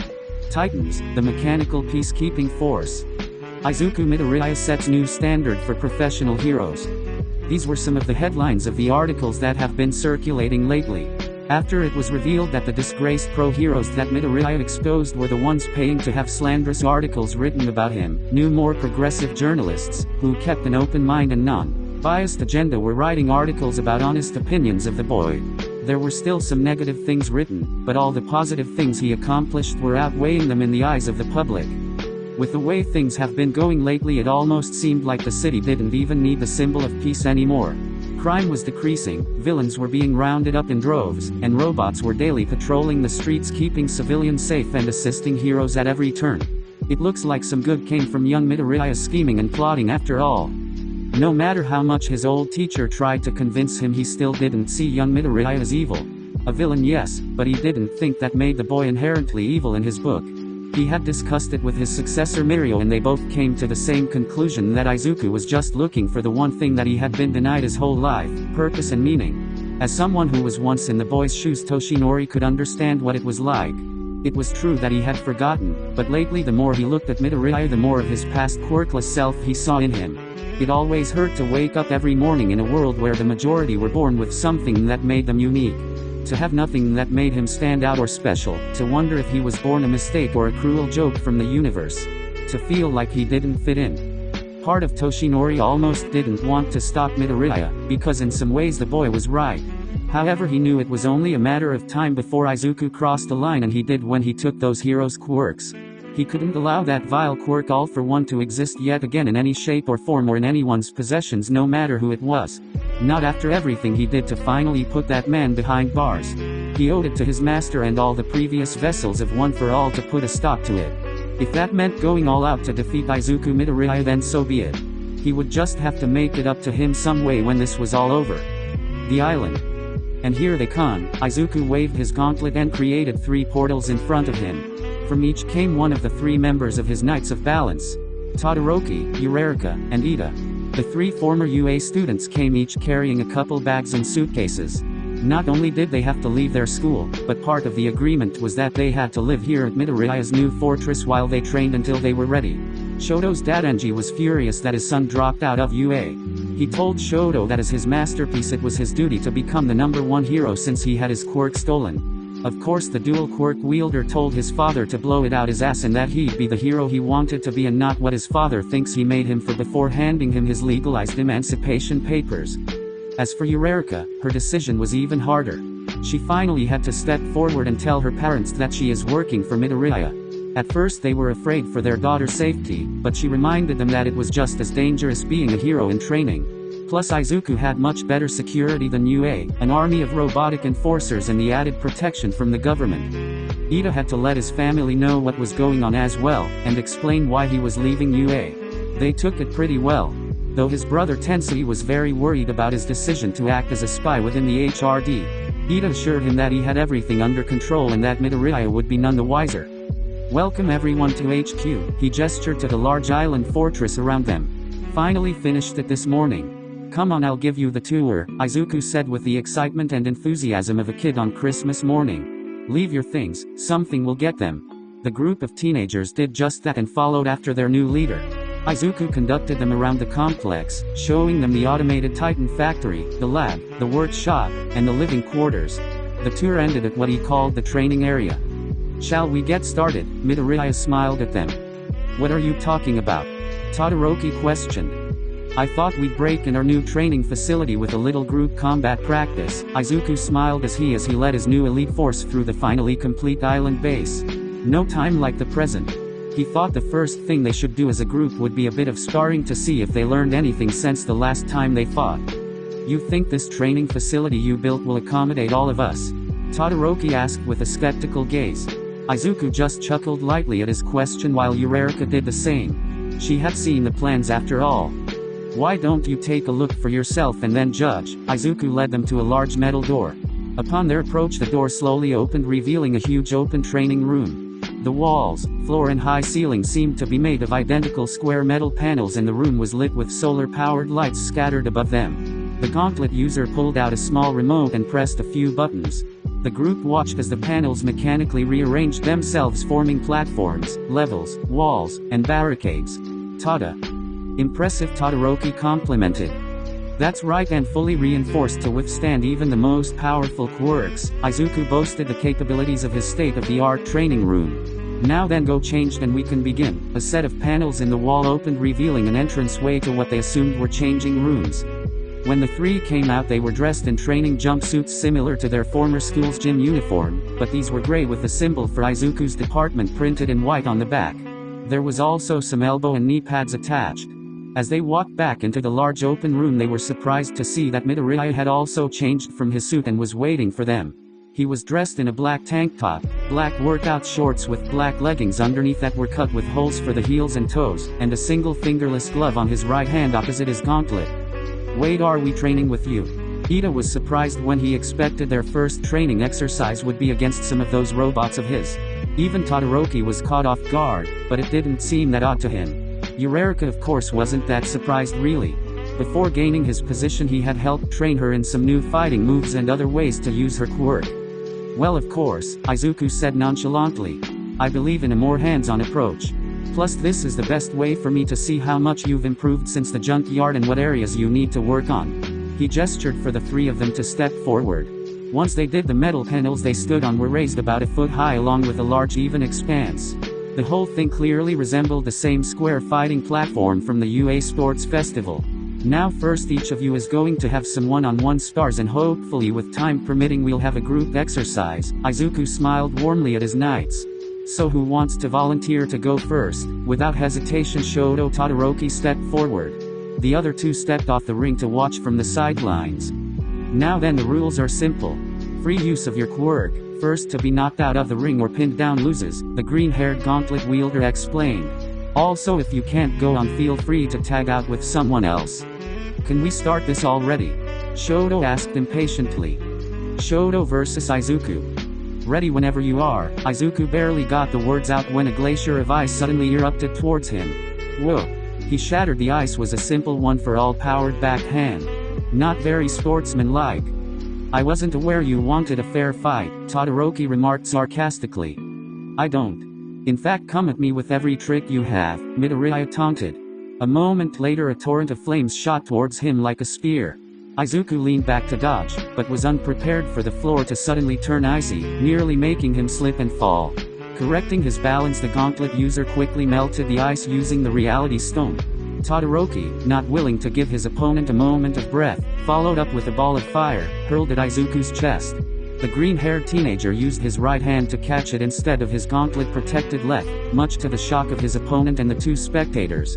Titans, the mechanical peacekeeping force. Izuku Midoriya sets new standard for professional heroes. These were some of the headlines of the articles that have been circulating lately. After it was revealed that the disgraced pro-heroes that Midoriya exposed were the ones paying to have slanderous articles written about him, new more progressive journalists, who kept an open mind and non-biased agenda, were writing articles about honest opinions of the boy. There were still some negative things written, but all the positive things he accomplished were outweighing them in the eyes of the public. With the way things have been going lately, it almost seemed like the city didn't even need the symbol of peace anymore. Crime was decreasing, villains were being rounded up in droves, and robots were daily patrolling the streets, keeping civilians safe and assisting heroes at every turn. It looks like some good came from young Midoriya's scheming and plotting after all. No matter how much his old teacher tried to convince him, he still didn't see young Midoriya as evil. A villain, yes, but he didn't think that made the boy inherently evil in his book. He had discussed it with his successor Mirio, and they both came to the same conclusion, that Izuku was just looking for the one thing that he had been denied his whole life: purpose and meaning. As someone who was once in the boy's shoes, Toshinori could understand what it was like. It was true that he had forgotten, but lately the more he looked at Midoriya, the more of his past quirkless self he saw in him. It always hurt to wake up every morning in a world where the majority were born with something that made them unique. To have nothing that made him stand out or special, to wonder if he was born a mistake or a cruel joke from the universe. To feel like he didn't fit in. Part of Toshinori almost didn't want to stop Midoriya, because in some ways the boy was right. However, he knew it was only a matter of time before Izuku crossed the line, and he did when he took those heroes' quirks. He couldn't allow that vile quirk All for One to exist yet again in any shape or form or in anyone's possessions, no matter who it was. Not after everything he did to finally put that man behind bars. He owed it to his master and all the previous vessels of One for All to put a stop to it. If that meant going all out to defeat Izuku Midoriya, then so be it. He would just have to make it up to him some way when this was all over. The island. And here they come. Izuku waved his gauntlet and created 3 portals in front of him. From each came one of the 3 members of his Knights of Balance: Todoroki, Eureka, and Ida. The 3 former UA students came each carrying a couple bags and suitcases. Not only did they have to leave their school, but part of the agreement was that they had to live here at Midoriya's new fortress while they trained until they were ready. Shoto's dad Enji was furious that his son dropped out of UA. He told Shoto that as his masterpiece it was his duty to become the #1 hero since he had his quirk stolen. Of course, the dual quirk wielder told his father to blow it out his ass and that he'd be the hero he wanted to be and not what his father thinks he made him for, before handing him his legalized emancipation papers. As for Eureka, her decision was even harder. She finally had to step forward and tell her parents that she is working for Midoriya. At first they were afraid for their daughter's safety, but she reminded them that it was just as dangerous being a hero in training. Plus Izuku had much better security than UA, an army of robotic enforcers and the added protection from the government. Ida had to let his family know what was going on as well, and explain why he was leaving UA. They took it pretty well. though his brother Tensei was very worried about his decision to act as a spy within the HRD. Ida assured him that he had everything under control and that Midoriya would be none the wiser. Welcome everyone to HQ, he gestured to the large island fortress around them. Finally finished it this morning. Come on, I'll give you the tour, Izuku said with the excitement and enthusiasm of a kid on Christmas morning. Leave your things, something will get them. The group of teenagers did just that and followed after their new leader. Izuku conducted them around the complex, showing them the automated Titan factory, the lab, the workshop, and the living quarters. The tour ended at what he called the training area. Shall we get started? Midoriya smiled at them. What are you talking about? Todoroki questioned. I thought we'd break in our new training facility with a little group combat practice. Izuku smiled as he led his new elite force through the finally complete island base. No time like the present. He thought the first thing they should do as a group would be a bit of sparring to see if they learned anything since the last time they fought. You think this training facility you built will accommodate all of us? Todoroki asked with a skeptical gaze. Izuku just chuckled lightly at his question while Eureka did the same. She had seen the plans after all. Why don't you take a look for yourself and then judge? Izuku led them to a large metal door. Upon their approach, the door slowly opened, revealing a huge open training room. The walls, floor and high ceiling seemed to be made of identical square metal panels, and the room was lit with solar-powered lights scattered above them. The Gauntlet user pulled out a small remote and pressed a few buttons. The group watched as the panels mechanically rearranged themselves, forming platforms, levels, walls, and barricades. Tada! Impressive, Todoroki complimented. That's right, and fully reinforced to withstand even the most powerful quirks. Izuku boasted the capabilities of his state-of-the-art training room. Now then, go changed and we can begin. A set of panels in the wall opened, revealing an entranceway to what they assumed were changing rooms. When the three came out, they were dressed in training jumpsuits similar to their former school's gym uniform, but these were gray with the symbol for Izuku's department printed in white on the back. There was also some elbow and knee pads attached. As they walked back into the large open room, they were surprised to see that Midoriya had also changed from his suit and was waiting for them. He was dressed in a black tank top, black workout shorts with black leggings underneath that were cut with holes for the heels and toes, and a single fingerless glove on his right hand opposite his gauntlet. Wait, are we training with you? Ida was surprised when he expected their first training exercise would be against some of those robots of his. Even Todoroki was caught off guard, but it didn't seem that odd to him. Eureka of course wasn't that surprised really. Before gaining his position, he had helped train her in some new fighting moves and other ways to use her quirk. Well, of course, Izuku said nonchalantly. I believe in a more hands-on approach. Plus this is the best way for me to see how much you've improved since the junkyard and what areas you need to work on. He gestured for the three of them to step forward. Once they did, the metal panels they stood on were raised about a foot high along with a large even expanse. The whole thing clearly resembled the same square fighting platform from the UA Sports Festival. Now first, each of you is going to have some one-on-one spars, and hopefully with time permitting we'll have a group exercise. Izuku smiled warmly at his knights. So who wants to volunteer to go first? Without hesitation, Shoto Todoroki stepped forward. The other two stepped off the ring to watch from the sidelines. Now then, the rules are simple. Free use of your quirk. First to be knocked out of the ring or pinned down loses, the green-haired gauntlet wielder explained. Also, if you can't go on, feel free to tag out with someone else. Can we start this already? Shoto asked impatiently. Shoto versus Izuku. Ready whenever you are. Izuku barely got the words out when a glacier of ice suddenly erupted towards him. Whoa. He shattered the ice was a simple one for all-powered backhand. Not very sportsmanlike. I wasn't aware you wanted a fair fight, Todoroki remarked sarcastically. I don't. In fact, come at me with every trick you have, Midoriya taunted. A moment later, a torrent of flames shot towards him like a spear. Izuku leaned back to dodge, but was unprepared for the floor to suddenly turn icy, nearly making him slip and fall. Correcting his balance, the gauntlet user quickly melted the ice using the reality stone. Todoroki, not willing to give his opponent a moment of breath, followed up with a ball of fire, hurled at Izuku's chest. The green-haired teenager used his right hand to catch it instead of his gauntlet-protected left, much to the shock of his opponent and the two spectators.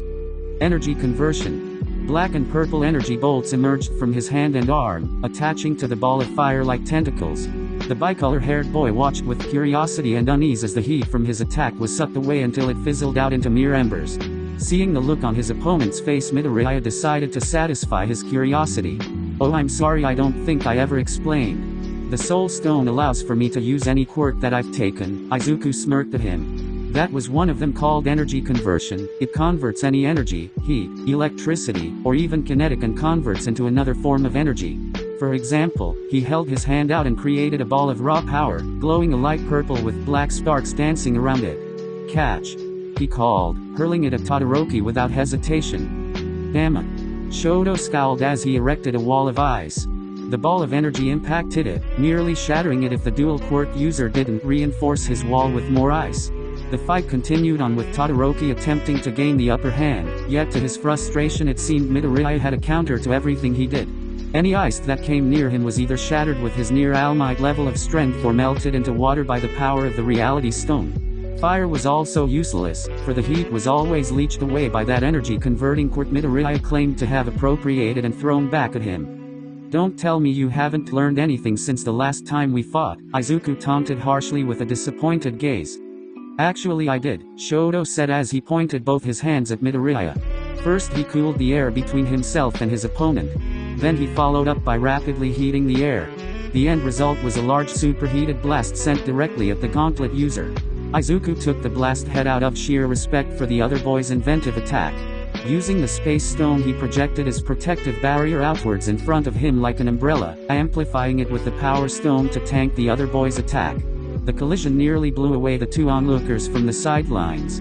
Energy conversion. Black and purple energy bolts emerged from his hand and arm, attaching to the ball of fire like tentacles. The bicolor-haired boy watched with curiosity and unease as the heat from his attack was sucked away until it fizzled out into mere embers. Seeing the look on his opponent's face, Midoriya decided to satisfy his curiosity. "Oh, I'm sorry, I don't think I ever explained. The Soul Stone allows for me to use any quirk that I've taken." Izuku smirked at him. "That was one of them, called energy conversion. It converts any energy, heat, electricity, or even kinetic, and converts into another form of energy. For example, he held his hand out and created a ball of raw power, glowing a light purple with black sparks dancing around it. Catch!" he called, hurling it at Todoroki without hesitation. "Damn it!" Shoto scowled as he erected a wall of ice. The ball of energy impacted it, nearly shattering it if the dual quirk user didn't reinforce his wall with more ice. The fight continued on, with Todoroki attempting to gain the upper hand, yet to his frustration it seemed Midoriya had a counter to everything he did. Any ice that came near him was either shattered with his near All-Might level of strength or melted into water by the power of the Reality Stone. Fire was also useless, for the heat was always leached away by that energy-converting quirk Midoriya claimed to have appropriated and thrown back at him. "Don't tell me you haven't learned anything since the last time we fought," Izuku taunted harshly with a disappointed gaze. "Actually I did," Shoto said as he pointed both his hands at Midoriya. First he cooled the air between himself and his opponent. Then he followed up by rapidly heating the air. The end result was a large superheated blast sent directly at the Gauntlet user. Izuku took the blast head out of sheer respect for the other boy's inventive attack. Using the Space Stone, he projected his protective barrier outwards in front of him like an umbrella, amplifying it with the Power Stone to tank the other boy's attack. The collision nearly blew away the two onlookers from the sidelines.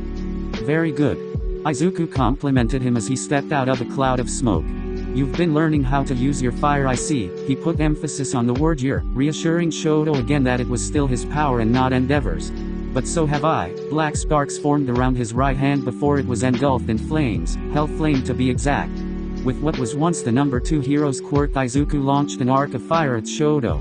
"Very good," Izuku complimented him as he stepped out of a cloud of smoke. "You've been learning how to use your fire, I see." He put emphasis on the word "your," reassuring Shoto again that it was still his power and not Endeavor's. "But so have I." Black sparks formed around his right hand before it was engulfed in flames, hell flame to be exact. With what was once the number 2 hero's quirk, Izuku launched an arc of fire at Shoto.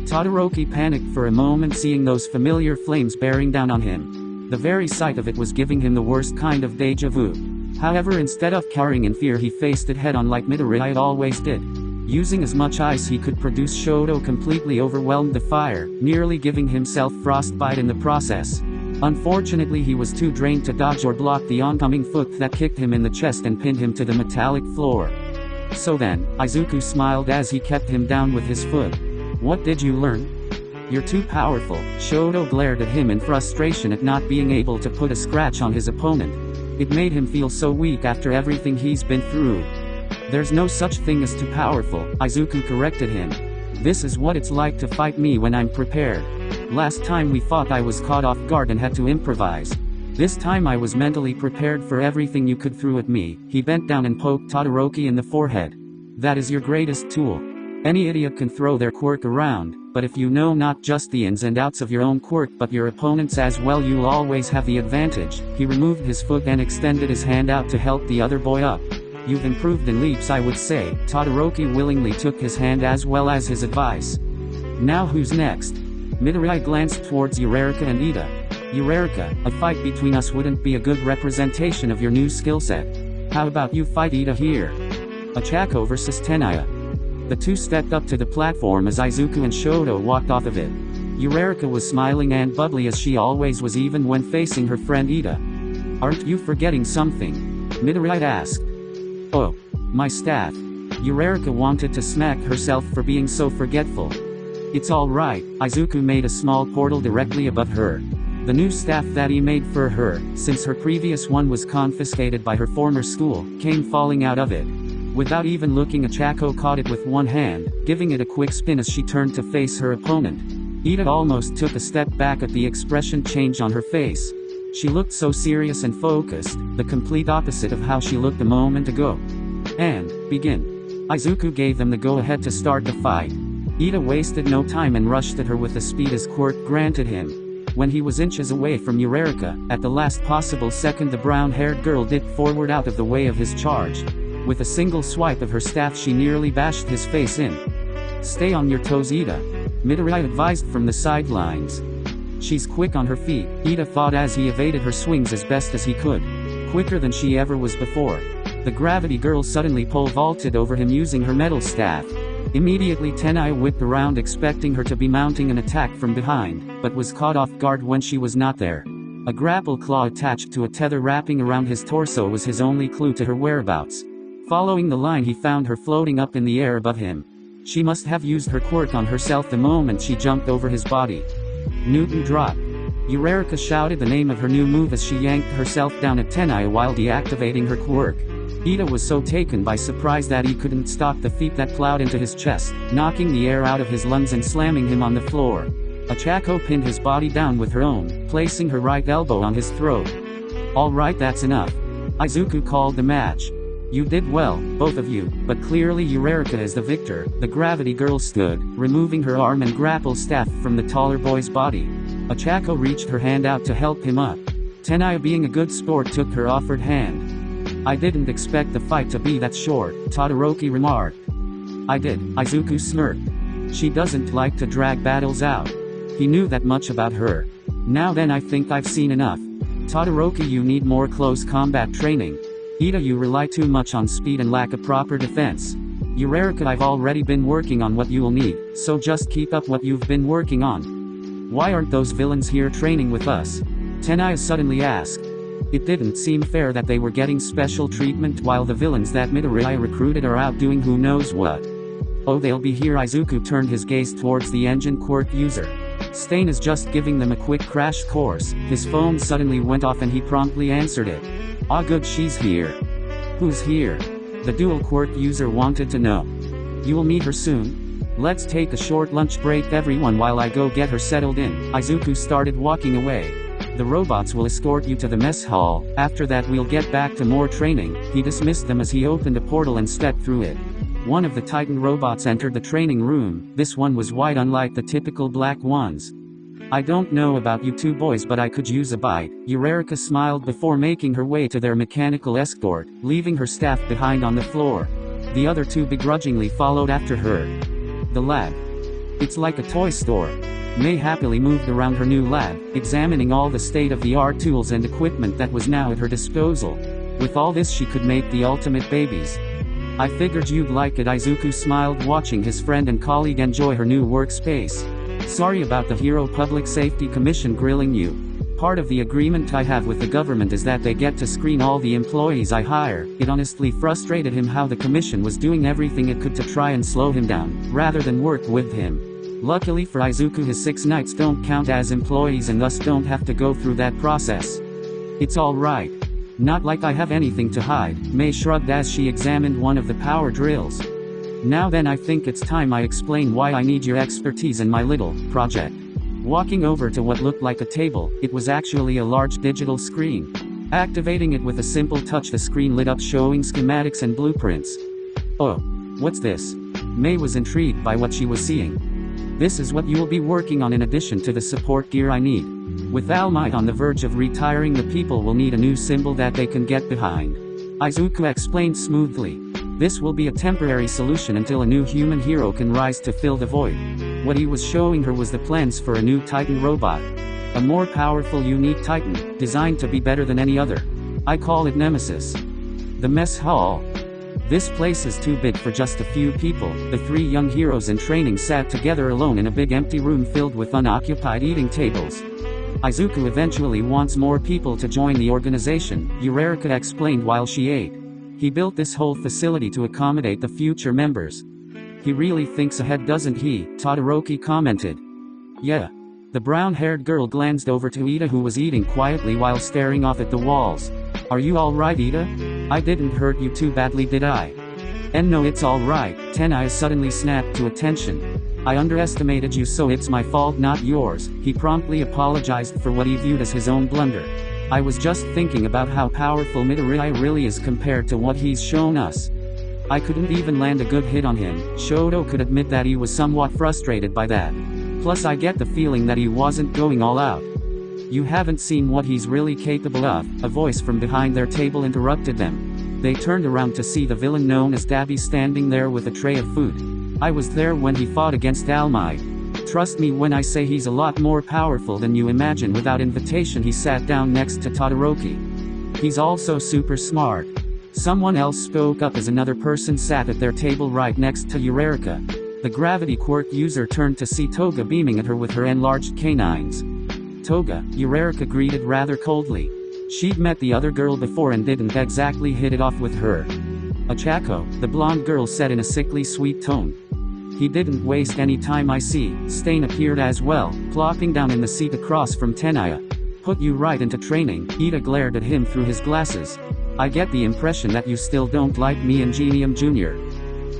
Todoroki panicked for a moment, seeing those familiar flames bearing down on him. The very sight of it was giving him the worst kind of deja vu. However, instead of cowering in fear, he faced it head on like Midoriya always did. Using as much ice he could produce, Shoto completely overwhelmed the fire, nearly giving himself frostbite in the process. Unfortunately, he was too drained to dodge or block the oncoming foot that kicked him in the chest and pinned him to the metallic floor. So then, Izuku smiled as he kept him down with his foot. "What did you learn?" "You're too powerful." Shoto glared at him in frustration at not being able to put a scratch on his opponent. It made him feel so weak after everything he's been through. "There's no such thing as too powerful," Izuku corrected him. "This is what it's like to fight me when I'm prepared. Last time we fought I was caught off guard and had to improvise. This time I was mentally prepared for everything you could throw at me." He bent down and poked Todoroki in the forehead. "That is your greatest tool. Any idiot can throw their quirk around, but if you know not just the ins and outs of your own quirk but your opponent's as well, you'll always have the advantage." He removed his foot and extended his hand out to help the other boy up. "You've improved in leaps, I would say." Todoroki willingly took his hand as well as his advice. "Now who's next?" Midoriya glanced towards Uraraka and Ida. "Uraraka, a fight between us wouldn't be a good representation of your new skill set. How about you fight Ida here? A Chako versus Tenaya." The two stepped up to the platform as Izuku and Shoto walked off of it. Uraraka was smiling and bubbly as she always was, even when facing her friend Ida. "Aren't you forgetting something?" Midoriya asked. "Oh, my staff." Uraraka wanted to smack herself for being so forgetful. "It's all right." Izuku made a small portal directly above her. The new staff that he made for her, since her previous one was confiscated by her former school, came falling out of it. Without even looking, Chako caught it with one hand, giving it a quick spin as she turned to face her opponent. Ida almost took a step back at the expression change on her face. She looked so serious and focused, the complete opposite of how she looked a moment ago. "And, begin." Izuku gave them the go-ahead to start the fight. Ida wasted no time and rushed at her with the speed his quirk granted him. When he was inches away from Uraraka, at the last possible second the brown-haired girl dipped forward out of the way of his charge. With a single swipe of her staff she nearly bashed his face in. "Stay on your toes, Ida," Midoriya advised from the sidelines. "She's quick on her feet," Ida thought as he evaded her swings as best as he could. Quicker than she ever was before. The gravity girl suddenly pole vaulted over him using her metal staff. Immediately Tenaya whipped around expecting her to be mounting an attack from behind, but was caught off guard when she was not there. A grapple claw attached to a tether wrapping around his torso was his only clue to her whereabouts. Following the line, he found her floating up in the air above him. She must have used her quirk on herself the moment she jumped over his body. Newton dropped. Eureka shouted the name of her new move as she yanked herself down at Tenai while deactivating her quirk. Ida was so taken by surprise that he couldn't stop the feet that plowed into his chest, knocking the air out of his lungs and slamming him on the floor. Achako pinned his body down with her own, placing her right elbow on his throat. "Alright, that's enough." Izuku called the match. "You did well, both of you, but clearly Eureka is the victor." The gravity girl stood, removing her arm and grapple staff from the taller boy's body. Achako reached her hand out to help him up. Tenai, being a good sport, took her offered hand. "I didn't expect the fight to be that short," Todoroki remarked. "I did," Izuku smirked. "She doesn't like to drag battles out." He knew that much about her. "Now then, I think I've seen enough. Todoroki, you need more close combat training. Ida, you rely too much on speed and lack a proper defense. Eureka, I've already been working on what you'll need, so just keep up what you've been working on." "Why aren't those villains here training with us?" Tenai suddenly asked. It didn't seem fair that they were getting special treatment while the villains that Midoriya recruited are out doing who knows what. "Oh, they'll be here." Izuku turned his gaze towards the engine quirk user. "Stain is just giving them a quick crash course." His phone suddenly went off and he promptly answered it. "Ah, good, she's here." "Who's here?" the dual quirk user wanted to know. "You'll meet her soon. Let's take a short lunch break everyone while I go get her settled in." Izuku started walking away. "The robots will escort you to the mess hall, after that we'll get back to more training." He dismissed them as he opened a portal and stepped through it. One of the Titan robots entered the training room. This one was white, unlike the typical black ones. "I don't know about you two boys, but I could use a bite." Eureka smiled before making her way to their mechanical escort, leaving her staff behind on the floor. The other two begrudgingly followed after her. The lab. It's like a toy store. Mei happily moved around her new lab, examining all the state-of-the-art tools and equipment that was now at her disposal. With all this, she could make the ultimate babies. "I figured you'd like it." Izuku smiled, watching his friend and colleague enjoy her new workspace. "Sorry about the Hero Public Safety Commission grilling you. Part of the agreement I have with the government is that they get to screen all the employees I hire." It honestly frustrated him how the commission was doing everything it could to try and slow him down, rather than work with him. Luckily for Izuku, his 6 knights don't count as employees and thus don't have to go through that process. "It's all right. Not like I have anything to hide." Mei shrugged as she examined one of the power drills. "Now then, I think it's time I explain why I need your expertise in my little project." Walking over to what looked like a table, it was actually a large digital screen. Activating it with a simple touch, the screen lit up, showing schematics and blueprints. "Oh, what's this?" Mei was intrigued by what she was seeing. "This is what you'll be working on in addition to the support gear I need. With All Might on the verge of retiring, the people will need a new symbol that they can get behind." Izuku explained smoothly. "This will be a temporary solution until a new human hero can rise to fill the void." What he was showing her was the plans for a new Titan robot. A more powerful, unique Titan, designed to be better than any other. "I call it Nemesis." The mess hall. "This place is too big for just a few people." The 3 young heroes in training sat together alone in a big empty room filled with unoccupied eating tables. "Izuku eventually wants more people to join the organization," Eureka explained while she ate. "He built this whole facility to accommodate the future members." "He really thinks ahead, doesn't he?" Todoroki commented. "Yeah." The brown-haired girl glanced over to Ida, who was eating quietly while staring off at the walls. "Are you alright, Ida? I didn't hurt you too badly, did I?" "And no, it's alright." Tenai suddenly snapped to attention. "I underestimated you, so it's my fault, not yours." He promptly apologized for what he viewed as his own blunder. "I was just thinking about how powerful Midoriya really is compared to what he's shown us. I couldn't even land a good hit on him." Shoto could admit that he was somewhat frustrated by that. "Plus, I get the feeling that he wasn't going all out." "You haven't seen what he's really capable of," a voice from behind their table interrupted them. They turned around to see the villain known as Dabi standing there with a tray of food. "I was there when he fought against All Might. Trust me when I say he's a lot more powerful than you imagine." Without invitation, he sat down next to Todoroki. "He's also super smart." Someone else spoke up as another person sat at their table right next to Eureka. The gravity quirk user turned to see Toga beaming at her with her enlarged canines. Toga, Eureka greeted rather coldly. She'd met the other girl before and didn't exactly hit it off with her. Ochako, the blonde girl said in a sickly sweet tone. He didn't waste any time. I see. Stain appeared as well, plopping down in the seat across from Tenaya. Put you right into training. Ida glared at him through his glasses. I get the impression that you still don't like me and Genium Jr.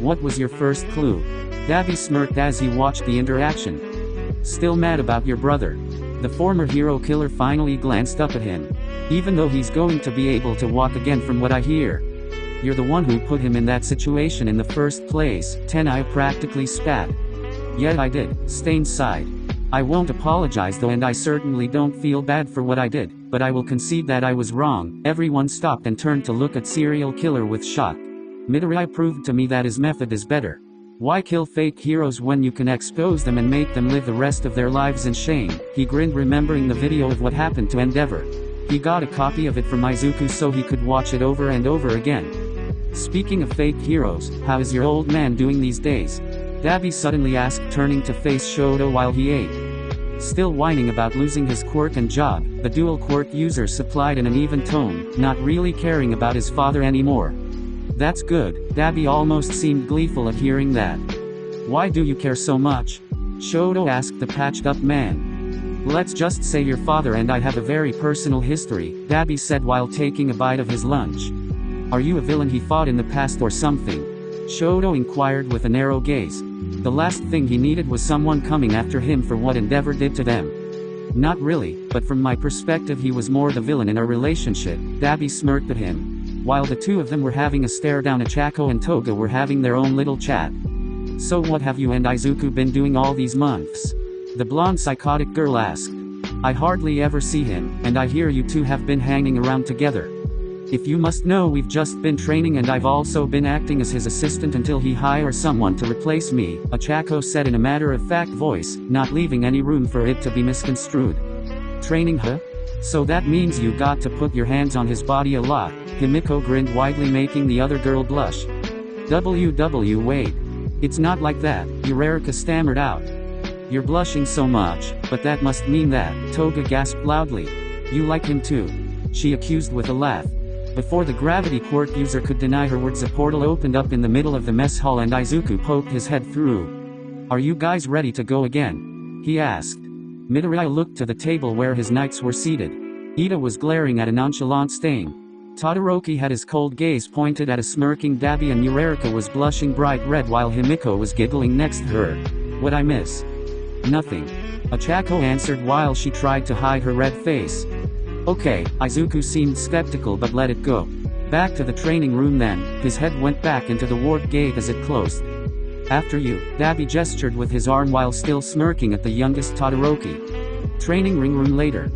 What was your first clue? Dabi smirked as he watched the interaction. Still mad about your brother? The former hero killer finally glanced up at him. Even though he's going to be able to walk again from what I hear. You're the one who put him in that situation in the first place, Tenaya practically spat. Yeah, I did, Stain sighed. I won't apologize though, and I certainly don't feel bad for what I did, but I will concede that I was wrong. Everyone stopped and turned to look at serial killer with shock. Midoriya proved to me that his method is better. Why kill fake heroes when you can expose them and make them live the rest of their lives in shame? He grinned, remembering the video of what happened to Endeavor. He got a copy of it from Izuku so he could watch it over and over again. Speaking of fake heroes, how is your old man doing these days? Dabi suddenly asked, turning to face Shoto while he ate. Still whining about losing his quirk and job, the dual quirk user supplied in an even tone, not really caring about his father anymore. That's good. Dabi almost seemed gleeful at hearing that. Why do you care so much? Shoto asked the patched up man. Let's just say your father and I have a very personal history, Dabi said while taking a bite of his lunch. Are you a villain he fought in the past or something? Shoto inquired with a narrow gaze. The last thing he needed was someone coming after him for what Endeavor did to them. Not really, but from my perspective he was more the villain in our relationship, Dabi smirked at him. While the two of them were having a stare down, Ochako and Toga were having their own little chat. So what have you and Izuku been doing all these months? The blonde psychotic girl asked. I hardly ever see him, and I hear you two have been hanging around together. If you must know, we've just been training and I've also been acting as his assistant until he hires someone to replace me, Ochako said in a matter-of-fact voice, not leaving any room for it to be misconstrued. Training, huh? So that means you got to put your hands on his body a lot. Himiko grinned widely, making the other girl blush. Wait. It's not like that, Eureka stammered out. You're blushing so much, but that must mean that, Toga gasped loudly. You like him too? She accused with a laugh. Before the gravity quirk user could deny her words, a portal opened up in the middle of the mess hall and Izuku poked his head through. Are you guys ready to go again? He asked. Midoriya looked to the table where his knights were seated. Ida was glaring at a nonchalant Stain. Todoroki had his cold gaze pointed at a smirking Dabi and Eureka was blushing bright red while Himiko was giggling next to her. What'd I miss? Nothing. Ochako answered while she tried to hide her red face. Okay, Izuku seemed skeptical but let it go. Back to the training room then, his head went back into the warp gate as it closed. After you, Dabi gestured with his arm while still smirking at the youngest Todoroki. Training ring room later.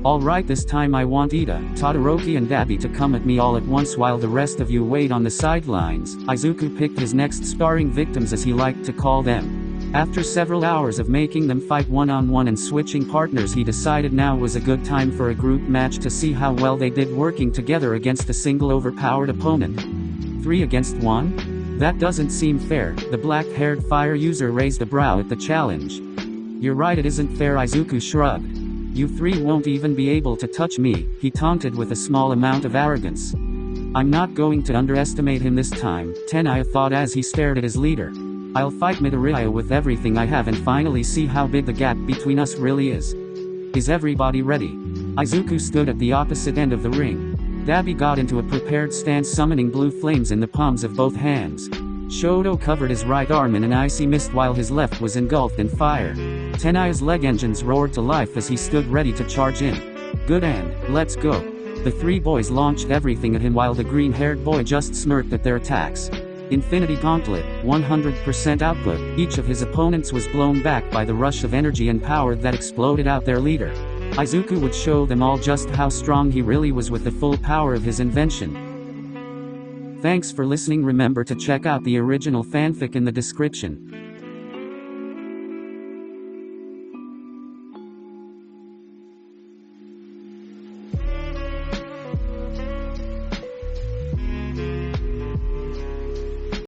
Alright, this time I want Ida, Todoroki and Dabi to come at me all at once while the rest of you wait on the sidelines. Izuku picked his next sparring victims, as he liked to call them. After several hours of making them fight one-on-one and switching partners, he decided now was a good time for a group match to see how well they did working together against a single overpowered opponent. 3 against 1? That doesn't seem fair, the black-haired fire user raised a brow at the challenge. You're right, it isn't fair, Izuku shrugged. You 3 won't even be able to touch me, he taunted with a small amount of arrogance. I'm not going to underestimate him this time, Tenaya thought as he stared at his leader. I'll fight Midoriya with everything I have and finally see how big the gap between us really is. Is everybody ready? Izuku stood at the opposite end of the ring. Dabi got into a prepared stance, summoning blue flames in the palms of both hands. Shoto covered his right arm in an icy mist while his left was engulfed in fire. Tenaya's leg engines roared to life as he stood ready to charge in. Good, and let's go. The 3 boys launched everything at him while the green-haired boy just smirked at their attacks. Infinity Gauntlet, 100% output. Each of his opponents was blown back by the rush of energy and power that exploded out their leader. Izuku would show them all just how strong he really was with the full power of his invention. Thanks for listening. Remember to check out the original fanfic in the description.